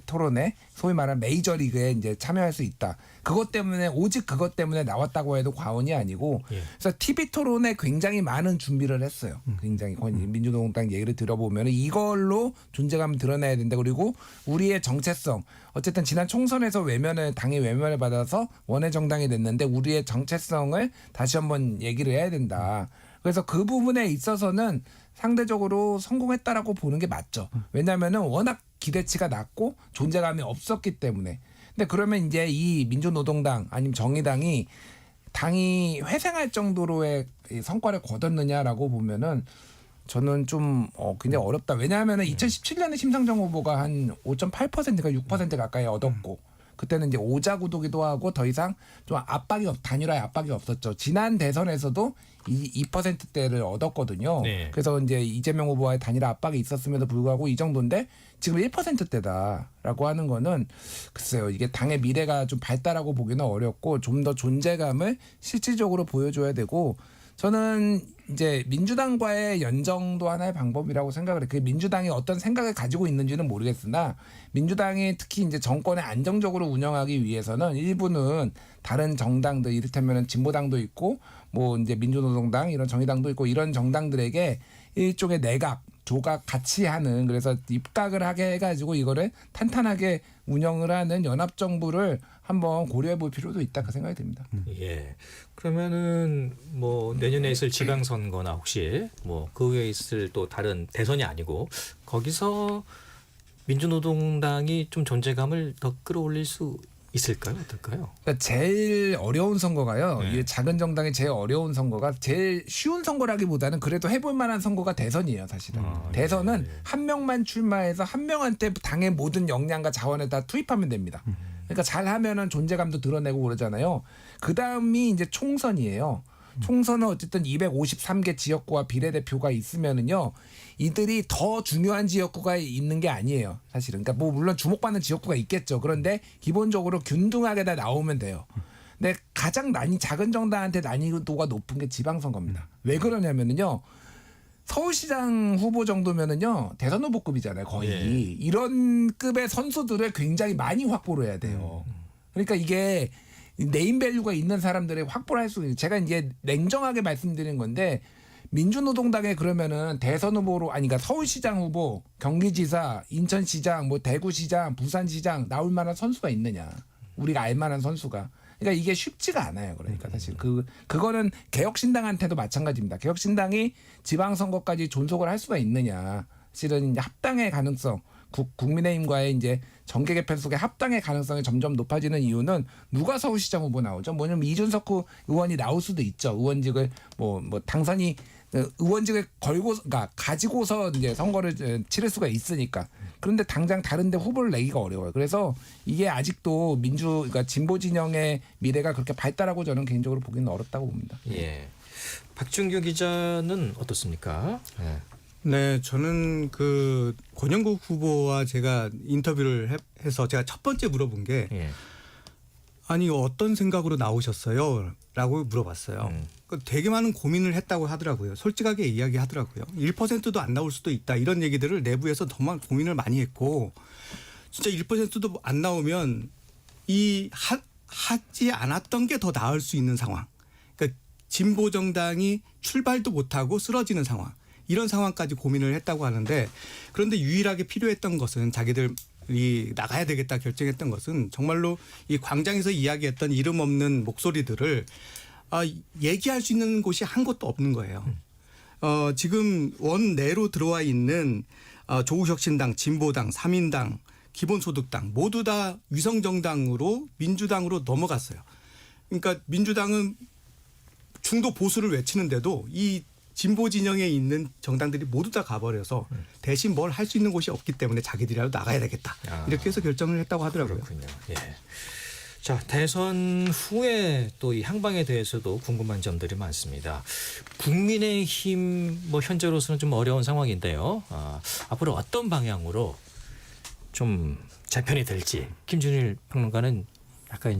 토론에 소위 말하는 메이저리그에 이제 참여할 수 있다. 그것 때문에 오직 그것 때문에 나왔다고 해도 과언이 아니고 그래서 TV 토론에 굉장히 많은 준비를 했어요. 굉장히 민주노동당 얘기를 들어보면 이걸로 존재감을 드러내야 된다. 그리고 우리의 정체성 어쨌든 지난 총선에서 당이 외면을 받아서 원외 정당이 됐는데 우리의 정체성을 다시 한번 얘기를 해야 된다. 그래서 그 부분에 있어서는 상대적으로 성공했다라고 보는 게 맞죠. 왜냐하면은 워낙 기대치가 낮고 존재감이 없었기 때문에. 근데 그러면 이제 이 민주노동당 아니면 정의당이 당이 회생할 정도로의 성과를 거뒀느냐라고 보면은 저는 좀 굉장히 어렵다. 왜냐하면은 2017년에 심상정 후보가 한 5.8%가 6% 가까이 얻었고 그때는 이제 오자구도기도 하고 더 이상 좀 단일화의 압박이 없었죠. 지난 대선에서도 2%대를 얻었거든요. 네. 그래서 이제 이재명 후보와의 단일화 압박이 있었음에도 불구하고 이 정도인데 지금 1%대다라고 하는 거는 글쎄요. 이게 당의 미래가 좀 밝다라고 보기는 어렵고 좀 더 존재감을 실질적으로 보여줘야 되고 저는 이제 민주당과의 연정도 하나의 방법이라고 생각을 해요. 그 민주당이 어떤 생각을 가지고 있는지는 모르겠으나 민주당이 특히 이제 정권을 안정적으로 운영하기 위해서는 일부는 다른 정당들 이를테면 진보당도 있고 뭐 이제 민주노동당 이런 정의당도 있고 이런 정당들에게 일종의 내각 조각 같이 하는 그래서 입각을 하게 해가지고 이거를 탄탄하게 운영을 하는 연합정부를 한번 고려해 볼 필요도 있다 그 생각이 듭니다. 예. 그러면은 뭐 내년에 있을 지방선거나 혹시 뭐 그 외에 있을 또 다른 대선이 아니고 거기서 민주노동당이 좀 존재감을 더 끌어올릴 수 있을까요? 어떨까요? 그러니까 제일 어려운 선거가요. 이 작은 정당의 제일 어려운 선거가 제일 쉬운 선거라기보다는 그래도 해볼 만한 선거가 대선이에요. 사실은. 대선은 한 명만 출마해서 한 명한테 당의 모든 역량과 자원을 다 투입하면 됩니다. 그러니까 잘하면은 존재감도 드러내고 그러잖아요. 그 다음이 이제 총선이에요. 총선은 어쨌든 253개 지역구와 비례대표가 있으면은요. 이들이 더 중요한 지역구가 있는 게 아니에요. 사실은. 그러니까 뭐 물론 주목받는 지역구가 있겠죠. 그런데 기본적으로 균등하게 다 나오면 돼요. 근데 가장 작은 정당한테 난이도가 높은 게 지방선거입니다. 왜 그러냐면은요. 서울시장 후보 정도면은요. 대선 후보급이잖아요. 거의. 이런 급의 선수들을 굉장히 많이 확보를 해야 돼요. 그러니까 이게 네임밸류가 있는 사람들의 확보를 할 수 있는 제가 이제 냉정하게 말씀드린 건데 민주노동당에 그러면은 대선 후보로 그러니까 서울시장 후보, 경기지사, 인천시장, 뭐 대구시장, 부산시장 나올 만한 선수가 있느냐? 우리가 알 만한 선수가. 그러니까 이게 쉽지가 않아요. 그러니까 사실 그거는 개혁신당한테도 마찬가지입니다. 개혁신당이 지방선거까지 존속을 할 수가 있느냐? 실은 이제 합당의 가능성. 국민의힘과의 이제 정계 개편 속에 합당의 가능성이 점점 높아지는 이유는 누가 서울시장 후보 나오죠? 뭐냐면 이준석 의원이 나올 수도 있죠. 의원직을 뭐 당선이 의원직을 그러니까 가지고서 이제 선거를 치를 수가 있으니까. 그런데 당장 다른데 후보를 내기가 어려워요. 그래서 이게 아직도 그러니까 진보 진영의 미래가 그렇게 밝다라고 저는 개인적으로 보기는 어렵다고 봅니다. 예. 박준규 기자는 어떻습니까? 예. 네, 저는 그 권영국 후보와 제가 인터뷰를 해서 제가 첫 번째 물어본 게 아니 어떤 생각으로 나오셨어요? 라고 물어봤어요. 되게 많은 고민을 했다고 하더라고요. 솔직하게 이야기하더라고요. 1%도 안 나올 수도 있다. 이런 얘기들을 내부에서 정말 고민을 많이 했고 진짜 1%도 안 나오면 하지 않았던 게 더 나을 수 있는 상황. 그러니까 진보 정당이 출발도 못하고 쓰러지는 상황. 이런 상황까지 고민을 했다고 하는데 그런데 유일하게 필요했던 것은 자기들 나가야 되겠다 결정했던 것은 정말로 이 광장에서 이야기했던 이름 없는 목소리들을 얘기할 수 있는 곳이 한 곳도 없는 거예요. 지금 원내로 들어와 있는 조국혁신당, 진보당, 3인당, 기본소득당 모두 다 위성정당으로 민주당으로 넘어갔어요. 그러니까 민주당은 중도 보수를 외치는데도 이 진보 진영에 있는 정당들이 모두 다 가버려서 대신 뭘 할 수 있는 곳이 없기 때문에 자기들이라도 나가야 되겠다. 이렇게 해서 결정을 했다고 하더라고요. 그렇군요. 예. 자, 대선 후에 또 이 향방에 대해서도 궁금한 점들이 많습니다. 국민의힘 현재로서는 좀 어려운 상황인데요. 앞으로 어떤 방향으로 좀 재편이 될지 김준일 평론가는 약간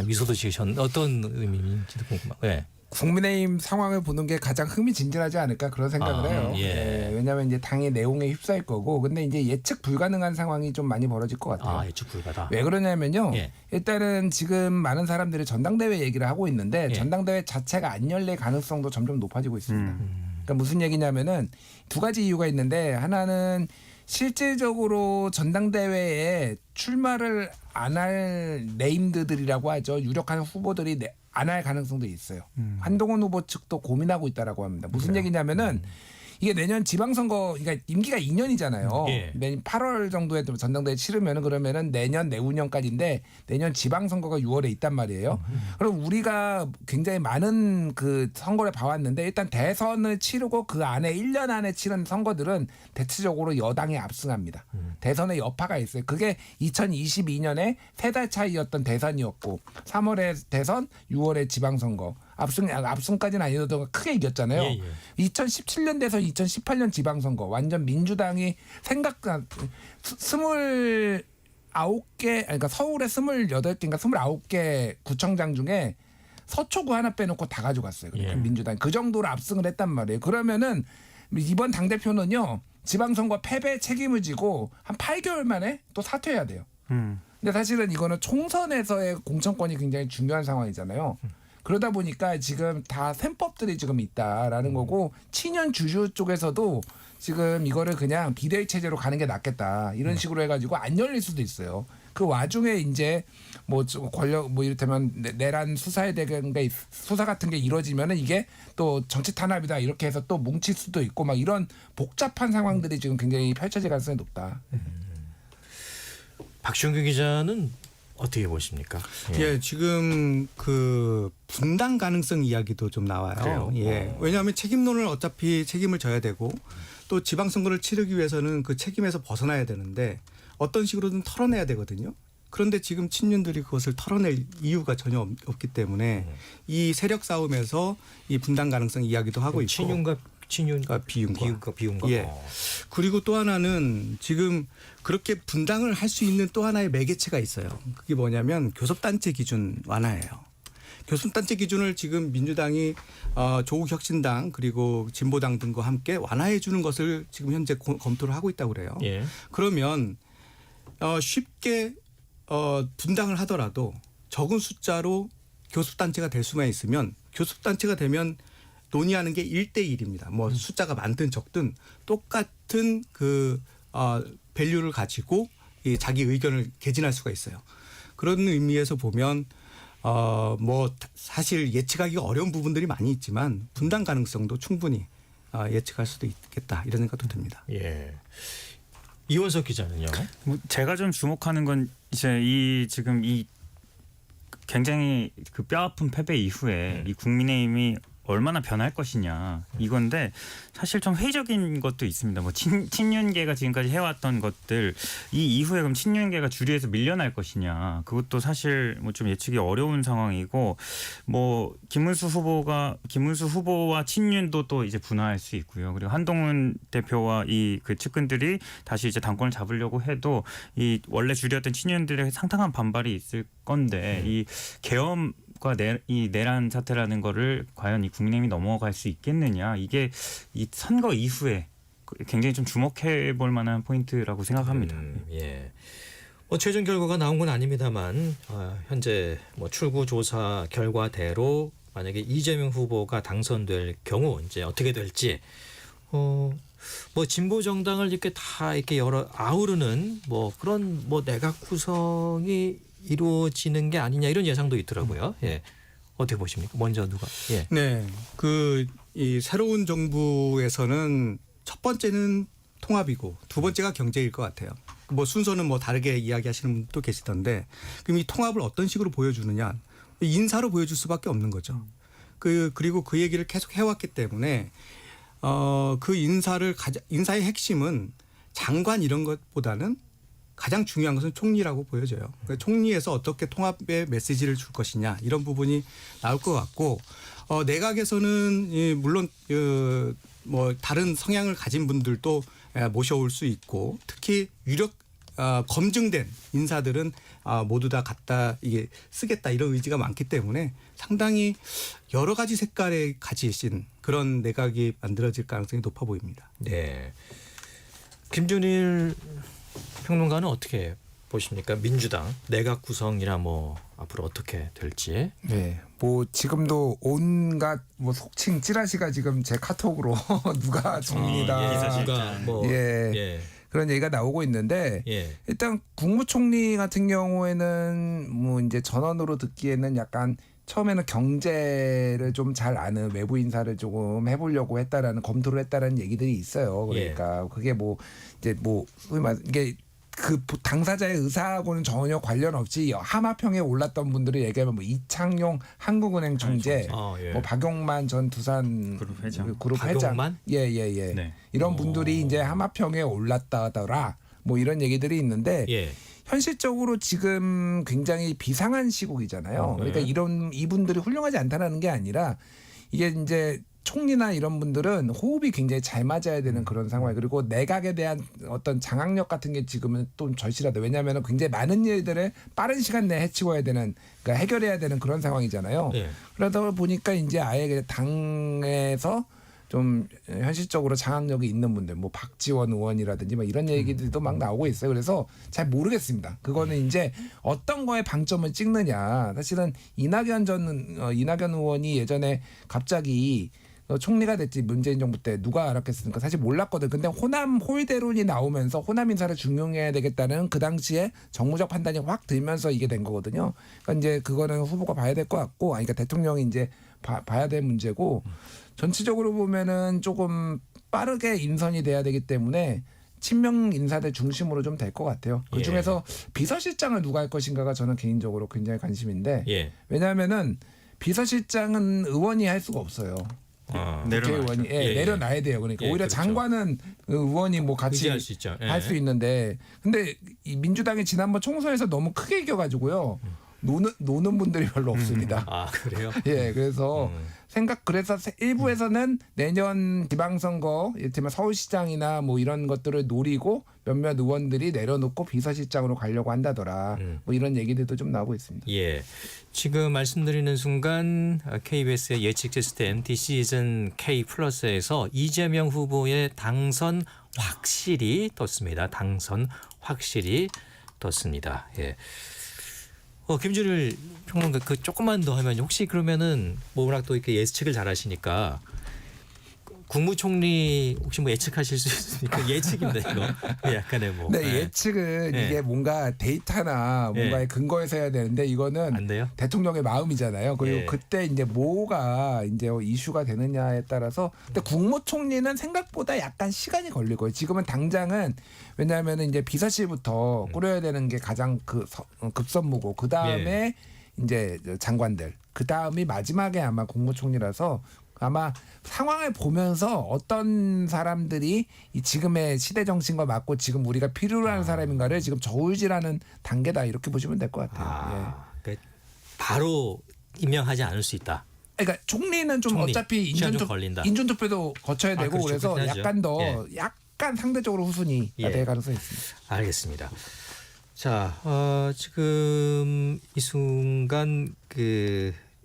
미소도 지으셨는데 어떤 의미인지도 궁금하고. 예. 국민의힘 상황을 보는 게 가장 흥미진진하지 않을까 그런 생각을 해요. 예. 왜냐하면 이제 당의 내용에 휩싸일 거고, 근데 이제 예측 불가능한 상황이 좀 많이 벌어질 것 같아요. 예측 불가다. 왜 그러냐면요. 예. 일단은 지금 많은 사람들이 전당대회 얘기를 하고 있는데 전당대회 자체가 안 열릴 가능성도 점점 높아지고 있습니다. 그러니까 무슨 얘기냐면은 두 가지 이유가 있는데, 하나는 실질적으로 전당대회에 출마를 안 할 네임드들이라고 하죠. 유력한 후보들이 안 할 가능성도 있어요. 한동훈 후보 측도 고민하고 있다라고 합니다. 무슨 얘기냐면은 이게 내년 지방선거, 그러니까 임기가 2년이잖아요. 예. 내년 8월 정도에 전당대회 치르면은 그러면은 내년 내후년까지인데 내년 지방선거가 6월에 있단 말이에요. 그럼 우리가 굉장히 많은 그 선거를 봐왔는데, 일단 대선을 치르고 그 안에 1년 안에 치른 선거들은 대체적으로 여당이 압승합니다. 대선의 여파가 있어요. 그게 2022년에 3달 차이였던 대선이었고, 3월에 대선, 6월에 지방선거. 압승까지는 아니어도 크게 이겼잖아요. 예. 2017년 대선, 2018년 지방선거 완전 민주당이 29개, 그러니까 서울에 28개인가 29개 구청장 중에 서초구 하나 빼놓고 다 가져갔어요. 그러니까 민주당이 그 정도로 압승을 했단 말이에요. 그러면은 이번 당대표는요, 지방선거 패배 책임을 지고 한 8개월 만에 또 사퇴해야 돼요. 근데 사실은 이거는 총선에서의 공천권이 굉장히 중요한 상황이잖아요. 그러다 보니까 지금 다 셈법들이 지금 있다라는 거고, 친윤 주주 쪽에서도 지금 이거를 그냥 비대위 체제로 가는 게 낫겠다 이런 식으로 해가지고 안 열릴 수도 있어요. 그 와중에 이제 권력 이를테면 내란 수사 같은 게 이루어지면은 이게 또 정치 탄압이다 이렇게 해서 또 뭉칠 수도 있고 막 이런 복잡한 상황들이 지금 굉장히 펼쳐질 가능성이 높다. 박시영 기자는 어떻게 보십니까? 예, 지금 그 분당 가능성 이야기도 좀 나와요. 그래요? 예. 왜냐하면 책임론을 어차피 책임을 져야 되고, 또 지방선거를 치르기 위해서는 그 책임에서 벗어나야 되는데 어떤 식으로든 털어내야 되거든요. 그런데 지금 친윤들이 그것을 털어낼 이유가 전혀 없기 때문에 이 세력 싸움에서 이 분당 가능성 이야기도 하고 있고, 친윤과 비윤과. 예. 그리고 또 하나는 지금 그렇게 분당을 할 수 있는 또 하나의 매개체가 있어요. 그게 뭐냐면 교섭단체 기준 완화예요. 교섭단체 기준을 지금 민주당이 조국혁신당 그리고 진보당 등과 함께 완화해 주는 것을 지금 현재 검토를 하고 있다고 그래요. 예. 그러면 쉽게 분당을 하더라도 적은 숫자로 교섭단체가 될 수만 있으면, 교섭단체가 되면 논의하는 게 1대1입니다. 뭐 숫자가 많든 적든 똑같은 그 밸류를 가지고 자기 의견을 개진할 수가 있어요. 그런 의미에서 보면 뭐 사실 예측하기가 어려운 부분들이 많이 있지만 분당 가능성도 충분히 예측할 수도 있겠다 이런 생각도 듭니다. 예. 이원석 기자는요? 제가 좀 주목하는 건 이제 지금 굉장히 그 뼈아픈 패배 이후에 이 국민의힘이 얼마나 변할 것이냐 이건데, 사실 좀 회의적인 것도 있습니다. 뭐 친윤계가 지금까지 해왔던 것들, 이 이후에 그럼 친윤계가 주류에서 밀려날 것이냐, 그것도 사실 뭐 좀 예측이 어려운 상황이고, 뭐 김문수 후보와 친윤도 또 이제 분화할 수 있고요. 그리고 한동훈 대표와 그 측근들이 다시 이제 당권을 잡으려고 해도 이 원래 주류였던 친윤들의 상당한 반발이 있을 건데, 이 계엄 이 내란 사태라는 거를 과연 이 국민의힘이 넘어갈 수 있겠느냐, 이게 이 선거 이후에 굉장히 좀 주목해 볼 만한 포인트라고 생각합니다. 예. 최종 결과가 나온 건 아닙니다만 현재 출구 조사 결과대로 만약에 이재명 후보가 당선될 경우 이제 어떻게 될지 뭐 진보 정당을 이렇게 다 이렇게 여러 아우르는 뭐 그런 뭐 내각 구성이 이루어지는 게 아니냐 이런 예상도 있더라고요. 예. 어떻게 보십니까? 먼저 누가? 예. 네. 이 새로운 정부에서는 첫 번째는 통합이고 두 번째가 경제일 것 같아요. 뭐 순서는 뭐 다르게 이야기하시는 분도 계시던데 그럼 이 통합을 어떤 식으로 보여주느냐? 인사로 보여줄 수밖에 없는 거죠. 그리고 그 얘기를 계속 해왔기 때문에 그 인사의 핵심은 장관 이런 것보다는 가장 중요한 것은 총리라고 보여져요. 그러니까 총리에서 어떻게 통합의 메시지를 줄 것이냐 이런 부분이 나올 것 같고 내각에서는 물론 뭐 다른 성향을 가진 분들도 모셔올 수 있고 특히 유력 검증된 인사들은 모두 다 갖다 이게 쓰겠다 이런 의지가 많기 때문에 상당히 여러 가지 색깔의 가지신 그런 내각이 만들어질 가능성이 높아 보입니다. 네. 김준일 평론가는 어떻게 보십니까? 민주당 내각 구성이나 뭐 앞으로 어떻게 될지. 네. 뭐 지금도 온갖 뭐 속칭 찌라시가 지금 제 카톡으로 누가 총리다. 누가 뭐 예. 그런 얘기가 나오고 있는데 일단 국무총리 같은 경우에는 뭐 이제 전원으로 듣기에는 약간 처음에는 경제를 좀 잘 아는 외부 인사를 조금 해보려고 했다라는 검토를 했다라는 얘기들이 있어요. 그러니까 그게 뭐 이제 뭐 소위 말 이게 그 당사자의 의사하고는 전혀 관련 없이 하마평에 올랐던 분들을 얘기하면 뭐 이창용 한국은행 총재, 뭐 박용만 전 두산 그룹 회장, 예예예, 네. 이런 분들이 이제 하마평에 올랐다더라, 뭐 이런 얘기들이 있는데 현실적으로 지금 굉장히 비상한 시국이잖아요. 그러니까 이분들이 훌륭하지 않다라는 게 아니라 이게 이제 총리나 이런 분들은 호흡이 굉장히 잘 맞아야 되는 그런 상황. 그리고 내각에 대한 어떤 장악력 같은 게 지금은 좀 절실하다. 왜냐하면 굉장히 많은 일들을 빠른 시간 내에 해치워야 되는, 그러니까 해결해야 되는 그런 상황이잖아요. 그러다 보니까 이제 아예 당에서 좀 현실적으로 장악력이 있는 분들, 뭐 박지원 의원이라든지 뭐 이런 얘기들도 막 나오고 있어요. 그래서 잘 모르겠습니다. 그거는 이제 어떤 거에 방점을 찍느냐. 사실은 이낙연 의원이 예전에 갑자기 총리가 됐지 문재인 정부 때 누가 알았겠습니까? 사실 몰랐거든. 근데 호남 홀대론이 나오면서 호남 인사를 중용해야 되겠다는 그 당시에 정무적 판단이 확 들면서 이게 된 거거든요. 그러니까 이제 그거는 후보가 봐야 될 것 같고, 그러니까 대통령이 이제 봐야 될 문제고, 전체적으로 보면은 조금 빠르게 인선이 돼야 되기 때문에 친명 인사들 중심으로 좀 될 것 같아요. 그 중에서 비서실장을 누가 할 것인가가 저는 개인적으로 굉장히 관심인데, 왜냐하면은 비서실장은 의원이 할 수가 없어요. 국회의원이 내려놔야 돼요. 그러니까 오히려 그렇죠. 장관은 의원이 뭐 같이 할 수 있는데, 근데 이 민주당이 지난번 총선에서 너무 크게 이겨가지고요. 노는 분들이 별로 없습니다. 아, 그래요? 예, 그래서 그래서 일부에서는 내년 지방선거, 이를테면 서울시장이나 뭐 이런 것들을 노리고 몇몇 의원들이 내려놓고 비서실장으로 가려고 한다더라. 뭐 이런 얘기들도 좀 나오고 있습니다. 예. 지금 말씀드리는 순간 KBS의 예측 시스템 디시즌 K 플러스에서 이재명 후보의 당선 확실히 떴습니다. 당선 확실히 떴습니다. 예. 김준일 평론가 그 조금만 더 하면 혹시 그러면은 뭐 워낙 또 이렇게 예측을 잘하시니까 국무총리 혹시 뭐 예측하실 수 있습니까? 예측인데 이거 약간의 뭐. 네, 예측은 이게 뭔가 데이터나 뭔가의 근거에서 해야 되는데 이거는 안 돼요? 대통령의 마음이잖아요. 그리고 그때 이제 뭐가 이제 이슈가 되느냐에 따라서. 근데 국무총리는 생각보다 약간 시간이 걸릴 거예요. 지금은 당장은 왜냐하면 이제 비서실부터 꾸려야 되는 게 가장 급선무고 그 다음에 이제 장관들, 그 다음이 마지막에 아마 국무총리라서. 아마 상황을 보면서 어떤 사람들이 이 지금의 시대 정신과 맞고 지금 우리가 필요로 하는 사람인가를 지금 저울질하는 단계다 이렇게 보시면 될 것 같아요. 그러니까 바로 임명하지 않을 수 있다. 그러니까 총리는 좀 어차피 인준투표도 거쳐야 되고 그렇죠. 그래서 그렇긴 약간 더 약간 상대적으로 후순위가 될 가능성이 있습니다. 알겠습니다. 자, 지금 이 순간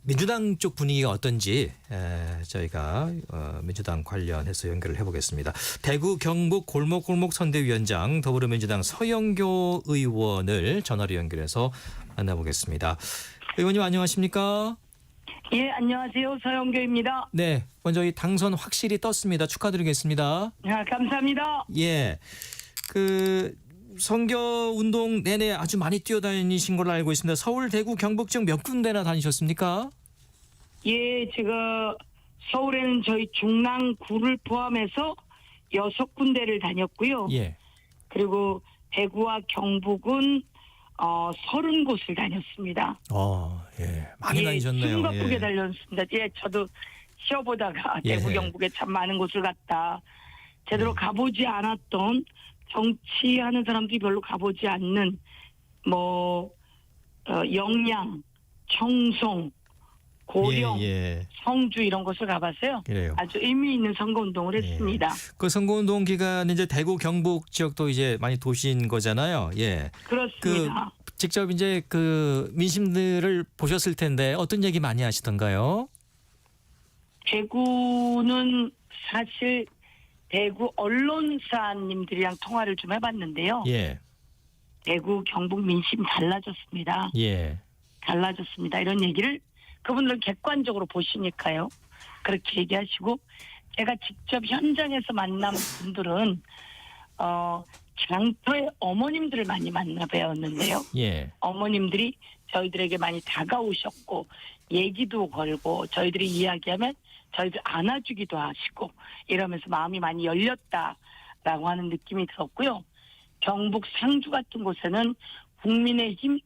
민주당 쪽 분위기가 어떤지 저희가 민주당 관련해서 연결을 해보겠습니다. 대구 경북 골목골목 선대위원장 더불어민주당 서영교 의원을 전화로 연결해서 만나보겠습니다. 의원님 안녕하십니까? 예, 안녕하세요. 서영교입니다. 네, 먼저 이 당선 확실히 떴습니다. 축하드리겠습니다. 아, 감사합니다. 예, 그 선거 운동 내내 아주 많이 뛰어다니신 걸로 알고 있습니다. 서울, 대구, 경북 중 몇 군데나 다니셨습니까? 예, 제가 서울에는 저희 중랑구를 포함해서 6군데를 다녔고요. 예. 그리고 대구와 경북은 30곳을 다녔습니다. 예, 많이 다니셨네요. 숨가쁘게 예. 다녔습니다. 예, 저도 쉬어보다가 예. 대구, 경북에 참 많은 곳을 갔다. 제대로 가보지 않았던 정치하는 사람들이 별로 가보지 않는 영양, 청송, 고령, 성주 이런 곳을 가봤어요. 그래요. 아주 의미 있는 선거운동을 했습니다. 그 선거운동 기간 이제 대구, 경북 지역도 이제 많이 도신 거잖아요. 예. 그렇습니다. 직접 이제 그 민심들을 보셨을 텐데 어떤 얘기 많이 하시던가요? 대구는 사실 대구 언론사님들이랑 통화를 좀 해봤는데요. 예. 대구, 경북 민심 달라졌습니다. 예. 달라졌습니다. 이런 얘기를 그분들은 객관적으로 보시니까요. 그렇게 얘기하시고 제가 직접 현장에서 만난 분들은 장터의 어머님들을 많이 만나 뵈었는데요. 예. 어머님들이 저희들에게 많이 다가오셨고 얘기도 걸고 저희들이 이야기하면 저희들 안아주기도 하시고 이러면서 마음이 많이 열렸다라고 하는 느낌이 들었고요. 경북 상주 같은 곳에는 국민의힘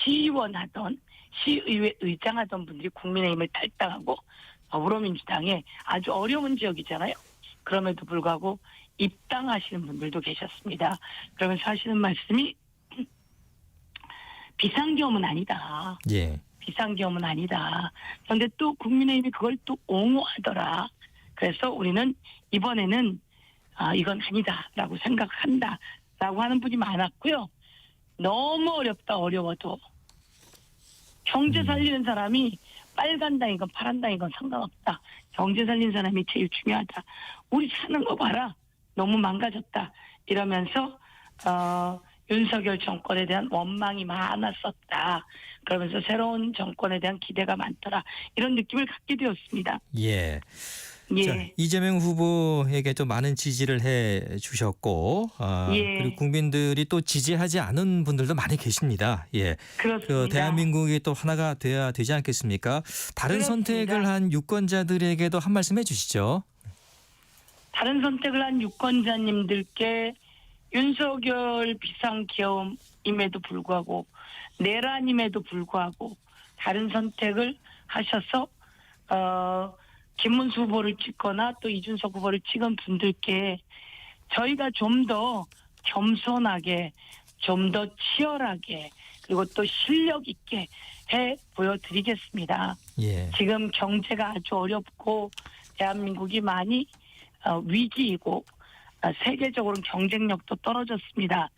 시의원 하던 시의회 의장 하던 분들이 국민의힘을 탈당하고 더불어민주당에 아주 어려운 지역이잖아요. 그럼에도 불구하고 입당하시는 분들도 계셨습니다. 그러면서 하시는 말씀이 비상계엄은 아니다. 예. 비상계엄은 아니다. 그런데 또 국민의힘이 그걸 또 옹호하더라. 그래서 우리는 이번에는 이건 아니다라고 생각한다라고 하는 분이 많았고요. 너무 어렵다 어려워도 경제 살리는 사람이 빨간당이건 파란당이건 상관없다. 경제 살리는 사람이 제일 중요하다. 우리 사는 거 봐라. 너무 망가졌다. 이러면서 윤석열 정권에 대한 원망이 많았었다. 그러면서 새로운 정권에 대한 기대가 많더라. 이런 느낌을 갖게 되었습니다. 예. 예. 자, 이재명 후보에게 또 많은 지지를 해 주셨고 예. 그리고 국민들이 또 지지하지 않은 분들도 많이 계십니다. 예. 그렇습니다. 그 대한민국이 또 하나가 돼야 되지 않겠습니까? 다른 그렇습니다. 선택을 한 유권자들에게도 한 말씀 해주시죠. 다른 선택을 한 유권자님들께 윤석열 비상계엄임에도 불구하고 내란임에도 불구하고 다른 선택을 하셔서 김문수 후보를 찍거나 또 이준석 후보를 찍은 분들께 저희가 좀 더 겸손하게 좀 더 치열하게 그리고 또 실력 있게 해 보여드리겠습니다. 예. 지금 경제가 아주 어렵고 대한민국이 많이 위기이고 세계적으로는 경쟁력도 떨어졌습니다.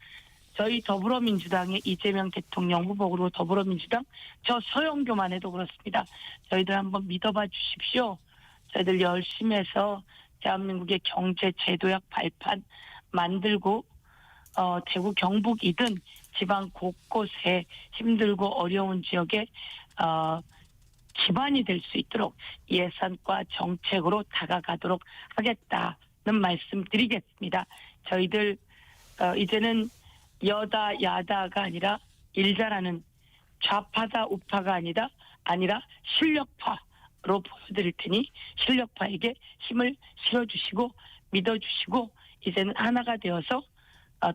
저희 더불어민주당의 이재명 대통령 후보 그리고 더불어민주당 저 서영교만 해도 그렇습니다. 저희들 한번 믿어봐 주십시오. 저희들 열심히 해서 대한민국의 경제 제도약 발판 만들고 대구 경북이든 지방 곳곳에 힘들고 어려운 지역에 기반이 될 수 있도록 예산과 정책으로 다가가도록 하겠다는 말씀 드리겠습니다. 저희들 이제는 여다 야다가 아니라 일자라는 좌파다 우파가 아니라 실력파로 보여드릴 테니 실력파에게 힘을 실어주시고 믿어주시고 이제는 하나가 되어서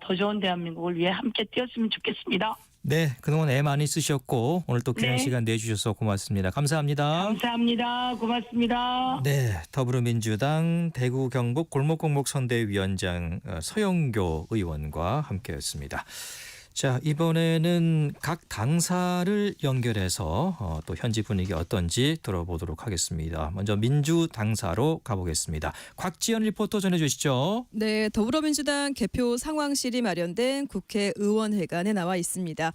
더 좋은 대한민국을 위해 함께 뛰었으면 좋겠습니다. 네, 그동안 애 많이 쓰셨고 오늘 또 귀한 시간 내주셔서 고맙습니다. 감사합니다. 감사합니다. 고맙습니다. 네, 더불어민주당 대구 경북 골목골목 선대위원장 서영교 의원과 함께했습니다. 자, 이번에는 각 당사를 연결해서 또 현지 분위기 어떤지 들어보도록 하겠습니다. 먼저 민주당사로 가보겠습니다. 곽지연 리포터 전해주시죠. 네, 더불어민주당 개표 상황실이 마련된 국회의원회관에 나와 있습니다.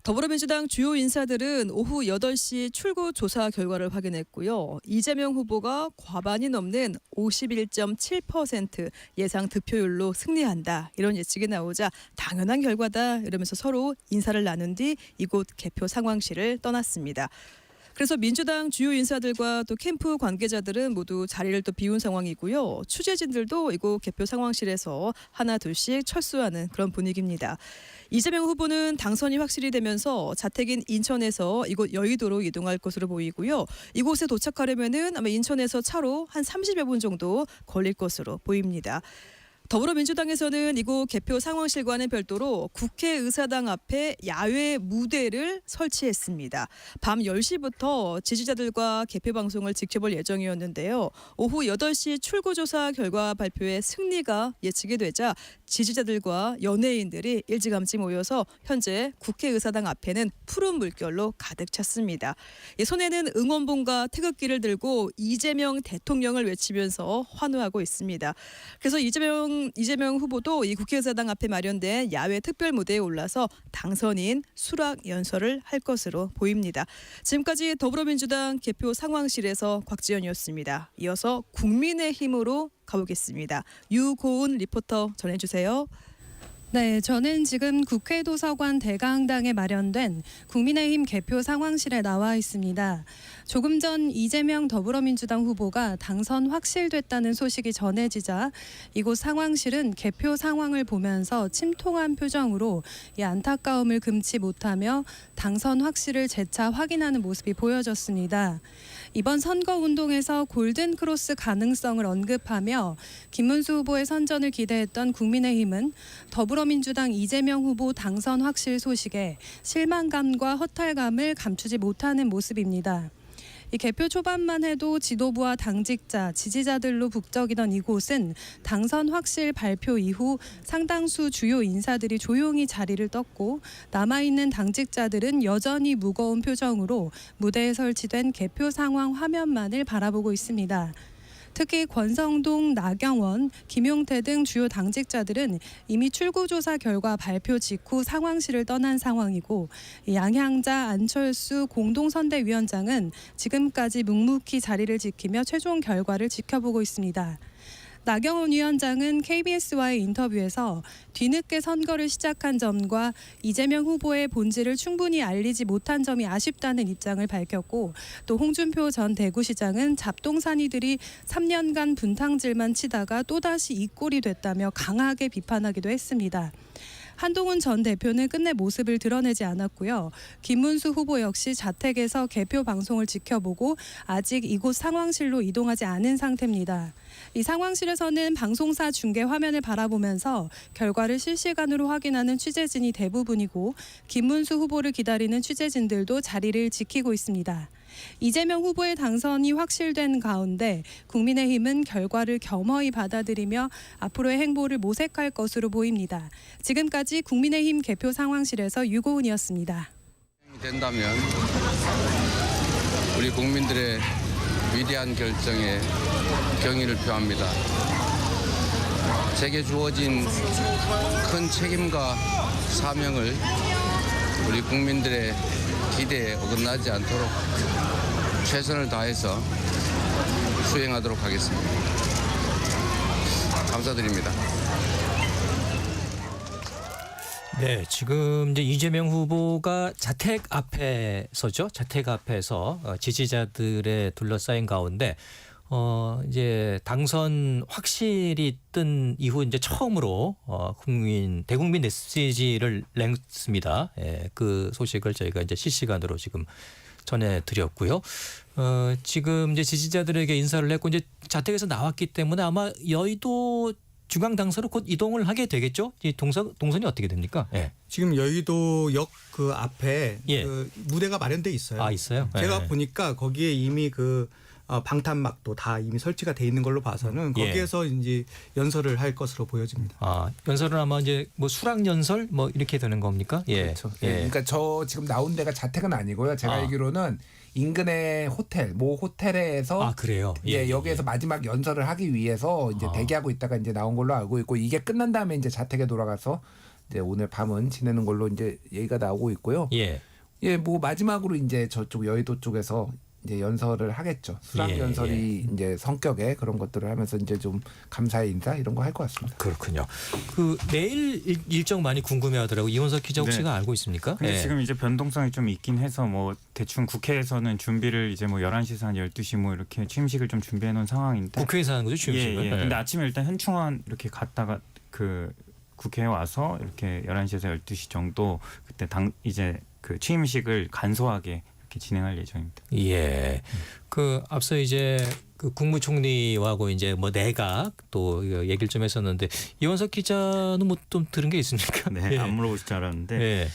더불어민주당 주요 인사들은 오후 8시 출구 조사 결과를 확인했고요. 이재명 후보가 과반이 넘는 51.7% 예상 득표율로 승리한다. 이런 예측이 나오자 당연한 결과다. 이러면서 서로 인사를 나눈 뒤 이곳 개표 상황실을 떠났습니다. 그래서 민주당 주요 인사들과 또 캠프 관계자들은 모두 자리를 또 비운 상황이고요. 취재진들도 이곳 개표 상황실에서 하나 둘씩 철수하는 그런 분위기입니다. 이재명 후보는 당선이 확실히 되면서 자택인 인천에서 이곳 여의도로 이동할 것으로 보이고요. 이곳에 도착하려면은 아마 인천에서 차로 한 30여 분 정도 걸릴 것으로 보입니다. 더불어민주당에서는 이곳 개표 상황실과는 별도로 국회의사당 앞에 야외 무대를 설치했습니다. 밤 10시부터 지지자들과 개표 방송을 지켜볼 예정이었는데요. 오후 8시 출구조사 결과 발표에 승리가 예측이 되자 지지자들과 연예인들이 일찌감치 모여서 현재 국회의사당 앞에는 푸른 물결로 가득 찼습니다. 손에는 응원봉과 태극기를 들고 이재명 대통령을 외치면서 환호하고 있습니다. 그래서 이재명 후보도 이 국회의사당 앞에 마련된 야외 특별 무대에 올라서 당선인 수락 연설을 할 것으로 보입니다. 지금까지 더불어민주당 개표 상황실에서 곽지연이었습니다. 이어서 국민의힘으로 가보겠습니다. 유고은 리포터 전해주세요. 네, 저는 지금 국회 도서관 대강당에 마련된 국민의힘 개표 상황실에 나와 있습니다. 조금 전 이재명 더불어민주당 후보가 당선 확실됐다는 소식이 전해지자 이곳 상황실은 개표 상황을 보면서 침통한 표정으로 이 안타까움을 금치 못하며 당선 확실을 재차 확인하는 모습이 보여졌습니다. 이번 선거운동에서 골든크로스 가능성을 언급하며 김문수 후보의 선전을 기대했던 국민의힘은 더불어민주당 이재명 후보 당선 확실 소식에 실망감과 허탈감을 감추지 못하는 모습입니다. 이 개표 초반만 해도 지도부와 당직자, 지지자들로 북적이던 이곳은 당선 확실 발표 이후 상당수 주요 인사들이 조용히 자리를 떴고 남아있는 당직자들은 여전히 무거운 표정으로 무대에 설치된 개표 상황 화면만을 바라보고 있습니다. 특히 권성동, 나경원, 김용태 등 주요 당직자들은 이미 출구조사 결과 발표 직후 상황실을 떠난 상황이고 양향자, 안철수 공동선대위원장은 지금까지 묵묵히 자리를 지키며 최종 결과를 지켜보고 있습니다. 나경원 위원장은 KBS와의 인터뷰에서 뒤늦게 선거를 시작한 점과 이재명 후보의 본질을 충분히 알리지 못한 점이 아쉽다는 입장을 밝혔고 또 홍준표 전 대구시장은 잡동사니들이 3년간 분탕질만 치다가 또다시 이 꼴이 됐다며 강하게 비판하기도 했습니다. 한동훈 전 대표는 끝내 모습을 드러내지 않았고요. 김문수 후보 역시 자택에서 개표 방송을 지켜보고 아직 이곳 상황실로 이동하지 않은 상태입니다. 이 상황실에서는 방송사 중계 화면을 바라보면서 결과를 실시간으로 확인하는 취재진이 대부분이고 김문수 후보를 기다리는 취재진들도 자리를 지키고 있습니다. 이재명 후보의 당선이 확실된 가운데 국민의힘은 결과를 겸허히 받아들이며 앞으로의 행보를 모색할 것으로 보입니다. 지금까지 국민의힘 개표 상황실에서 유고은이었습니다. 된다면 우리 국민들의 위대한 결정에 경의를 표합니다. 제게 주어진 큰 책임과 사명을 우리 국민들의 기대에 어긋나지 않도록 최선을 다해서 수행하도록 하겠습니다. 감사드립니다. 네, 지금 이제 이재명 후보가 자택 앞에서죠. 자택 앞에서 지지자들의 둘러싸인 가운데 이제 당선 확실히 뜬 이후 이제 처음으로 대국민 메시지를 냈습니다. 예, 그 소식을 저희가 이제 실시간으로 지금 전해드렸고요. 지금 이제 지지자들에게 인사를 했고 이제 자택에서 나왔기 때문에 아마 여의도 중앙 당사로 곧 이동을 하게 되겠죠? 이 동선이 어떻게 됩니까? 예. 지금 여의도역 그 앞에 예. 그 무대가 마련돼 있어요. 아, 있어요? 제가 예. 보니까 거기에 이미 그 방탄막도 다 이미 설치가 돼 있는 걸로 봐서는 거기에서 이제 연설을 할 것으로 보여집니다. 아, 연설은 아마 이제 뭐 수락 연설 뭐 이렇게 되는 겁니까? 예. 그렇죠. 예. 그러니까 저 지금 나온 데가 자택은 아니고요. 제가 알기로는 인근의 모 호텔에서 그래요? 예, 여기에서 마지막 연설을 하기 위해서 이제 대기하고 있다가 이제 나온 걸로 알고 있고 이게 끝난 다음에 이제 자택에 돌아가서 이제 오늘 밤은 지내는 걸로 이제 얘기가 나오고 있고요. 예. 예, 뭐 마지막으로 이제 저쪽 여의도 쪽에서 이제 연설을 하겠죠. 수락 예, 연설이 이제 성격에 그런 것들을 하면서 이제 좀 감사의 인사 이런 거 할 것 같습니다. 그렇군요. 그 내일 일정 많이 궁금해하더라고. 이원석 기자 혹시가 네. 알고 있습니까? 근데 예. 지금 이제 변동성이 좀 있긴 해서 뭐 대충 국회에서는 준비를 이제 뭐 11시에서 한 12시 뭐 이렇게 취임식을 좀 준비해 놓은 상황인데. 국회에서 하는 거죠, 취임식을? 예. 근데 아침에 일단 현충원 이렇게 갔다가 그 국회에 와서 이렇게 11시에서 12시 정도 그때 이제 그 취임식을 간소하게 이렇게 진행할 예정입니다. 예. 그 앞서 이제 그 국무총리하고 이제 뭐 내각 또 얘기를 좀 했었는데 이원석 기자는 뭐 좀 들은 게 있습니까? 네, 예. 안 물어보실 줄 알았는데 예.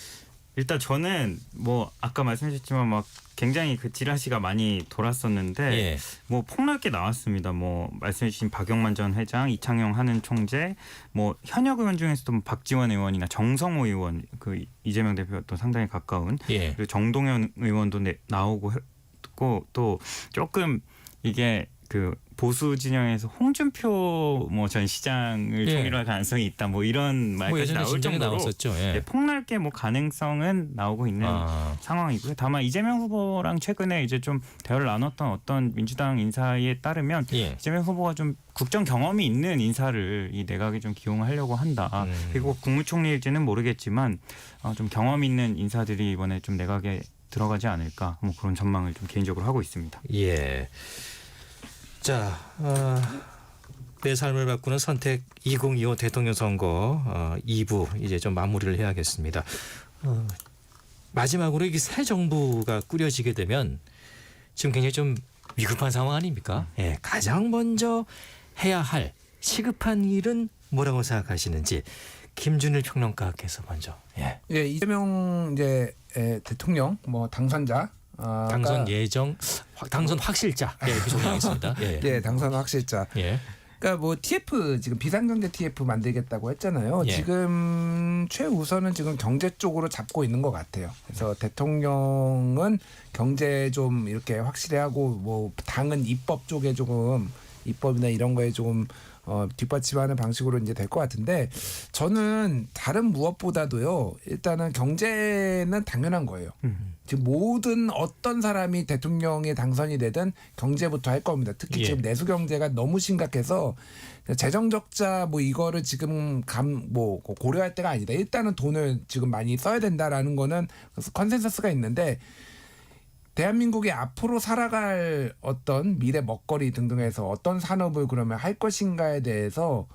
일단 저는 뭐 아까 말씀하셨지만 막 굉장히 그 지라시가 많이 돌았었는데 예. 뭐 폭넓게 나왔습니다. 뭐 말씀해주신 박영만 전 회장, 이창용 한은 총재, 뭐 현역 의원 중에서도 뭐 박지원 의원이나 정성호 의원, 그 이재명 대표가 또 상당히 가까운 예. 그리고 정동현 의원도 나오고 했고 또 조금 이게 그 보수 진영에서 홍준표 뭐 전 시장을 예. 총리로 할 가능성이 있다 뭐 이런 말까지 예전에 나올 진작에 정도로 나왔었죠. 예. 네, 폭넓게 뭐 가능성은 나오고 있는 상황이고요. 다만 이재명 후보랑 최근에 이제 좀 대화를 나눴던 어떤 민주당 인사에 따르면 예. 이재명 후보가 좀 국정 경험이 있는 인사를 이 내각에 좀 기용하려고 한다. 그리고 국무총리일지는 모르겠지만 좀 경험 있는 인사들이 이번에 좀 내각에 들어가지 않을까 뭐 그런 전망을 좀 개인적으로 하고 있습니다. 예. 자, 내 삶을 바꾸는 선택 2025 대통령 선거 2부 이제 좀 마무리를 해야겠습니다. 마지막으로 이게 새 정부가 꾸려지게 되면 지금 굉장히 좀 위급한 상황 아닙니까? 예, 가장 먼저 해야 할 시급한 일은 뭐라고 생각하시는지 김준일 평론가께서 먼저. 예. 예, 이재명 이제 대통령 뭐 당선자. 당선 예정, 당선 확실자. 예, 그 정리하겠습니다. 예. 예, 당선 확실자. 예. 그러니까 뭐 TF 지금 비상경제 TF 만들겠다고 했잖아요. 예. 지금 최우선은 지금 경제 쪽으로 잡고 있는 것 같아요. 그래서 대통령은 경제 좀 이렇게 확실히하고 뭐 당은 입법 쪽에 조금 입법이나 이런 거에 조금 뒷받침하는 방식으로 이제 될 것 같은데 저는 다른 무엇보다도요. 일단은 경제는 당연한 거예요. 지금 모든 어떤 사람이 대통령에 당선이 되든 경제부터 할 겁니다. 특히 지금 내수 경제가 너무 심각해서 재정 적자 뭐 이거를 지금 뭐 고려할 때가 아니다. 일단은 돈을 지금 많이 써야 된다라는 거는 컨센서스가 있는데 대한민국이 앞으로 살아갈 어떤 미래 먹거리 등등에서 어떤 산업을 그러면 할 것인가에 대해서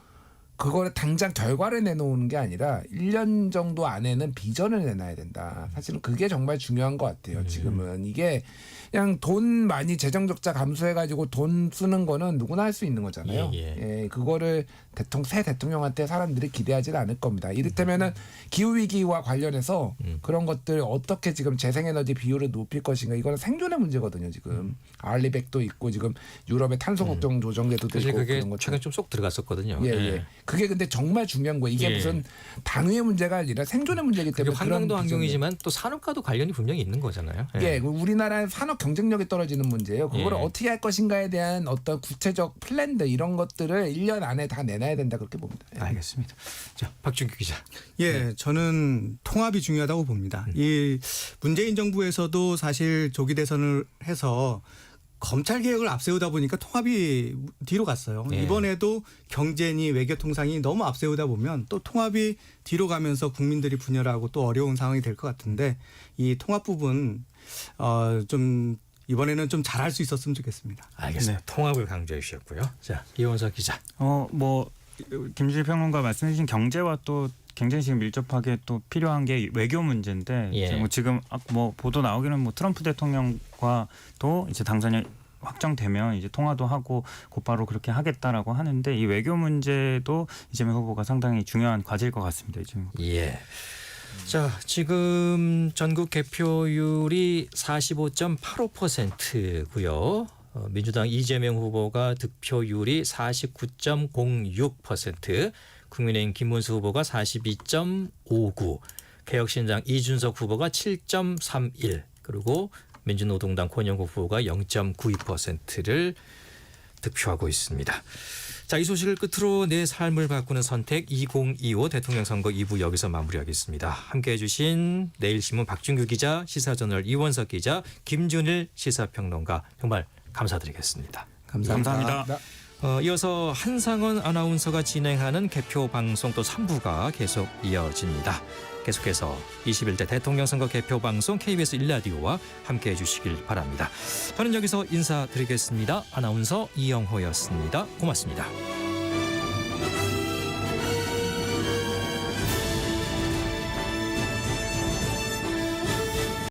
그거를 당장 결과를 내놓는 게 아니라 1년 정도 안에는 비전을 내놔야 된다. 사실은 그게 정말 중요한 것 같아요. 지금은 이게 그냥 돈 많이 재정 적자 감소해가지고 돈 쓰는 거는 누구나 할 수 있는 거잖아요. 예, 그거를 새 대통령한테 사람들이 기대하지는 않을 겁니다. 이를테면은 기후 위기와 관련해서 그런 것들 어떻게 지금 재생에너지 비율을 높일 것인가 이거는 생존의 문제거든요. 지금 알리백도 있고 지금 유럽의 탄소 걱정 조정제도도 사실 있고 그게 그런 것 최근 좀 쏙 들어갔었거든요. 예. 그게 근데 정말 중요한 거예요. 이게 무슨 당위의 문제가 아니라 생존의 문제이기 때문에 환경도 환경이지만 또 산업과도 관련이 분명히 있는 거잖아요. 예, 우리나라의 산업 경쟁력이 떨어지는 문제예요. 그거를 예. 어떻게 할 것인가에 대한 어떤 구체적 플랜들 이런 것들을 1년 안에 다 내놔야 된다 그렇게 봅니다. 예. 알겠습니다. 자, 박준규 기자. 예, 저는 통합이 중요하다고 봅니다. 이 문재인 정부에서도 사실 조기 대선을 해서 검찰 개혁을 앞세우다 보니까 통합이 뒤로 갔어요. 예. 이번에도 경제니 외교통상이 너무 앞세우다 보면 또 통합이 뒤로 가면서 국민들이 분열하고 또 어려운 상황이 될 것 같은데 이 통합 부분 좀 이번에는 좀 잘할 수 있었으면 좋겠습니다. 알겠습니다. 통합을 강조해 주셨고요. 자, 이원석 기자. 뭐 김준일 평론가 말씀해주신 경제와 또 굉장히 지금 밀접하게 또 필요한 게 외교 문제인데 예. 뭐 지금 뭐 보도 나오기는 뭐 트럼프 대통령과도 이제 당선이 확정되면 이제 통화도 하고 곧바로 그렇게 하겠다라고 하는데 이 외교 문제도 이재명 후보가 상당히 중요한 과제일 것 같습니다. 지금. 예. 자, 지금 전국 개표율이 45.85%고요. 민주당 이재명 후보가 득표율이 49.06%, 국민의힘 김문수 후보가 42.59%, 개혁신당 이준석 후보가 7.31%, 그리고 민주노동당 권영국 후보가 0.92%를 득표하고 있습니다. 자, 이 소식을 끝으로 내 삶을 바꾸는 선택 2025 대통령 선거 2부 여기서 마무리하겠습니다. 함께해 주신 내일신문 박준규 기자, 시사저널 이원석 기자, 김준일 시사평론가 정말 감사드리겠습니다. 감사합니다. 이어서 한상원 아나운서가 진행하는 개표 방송 또 3부가 계속 이어집니다. 계속해서 21대 대통령 선거 개표 방송 KBS 1라디오와 함께해 주시길 바랍니다. 저는 여기서 인사드리겠습니다. 아나운서 이영호였습니다. 고맙습니다.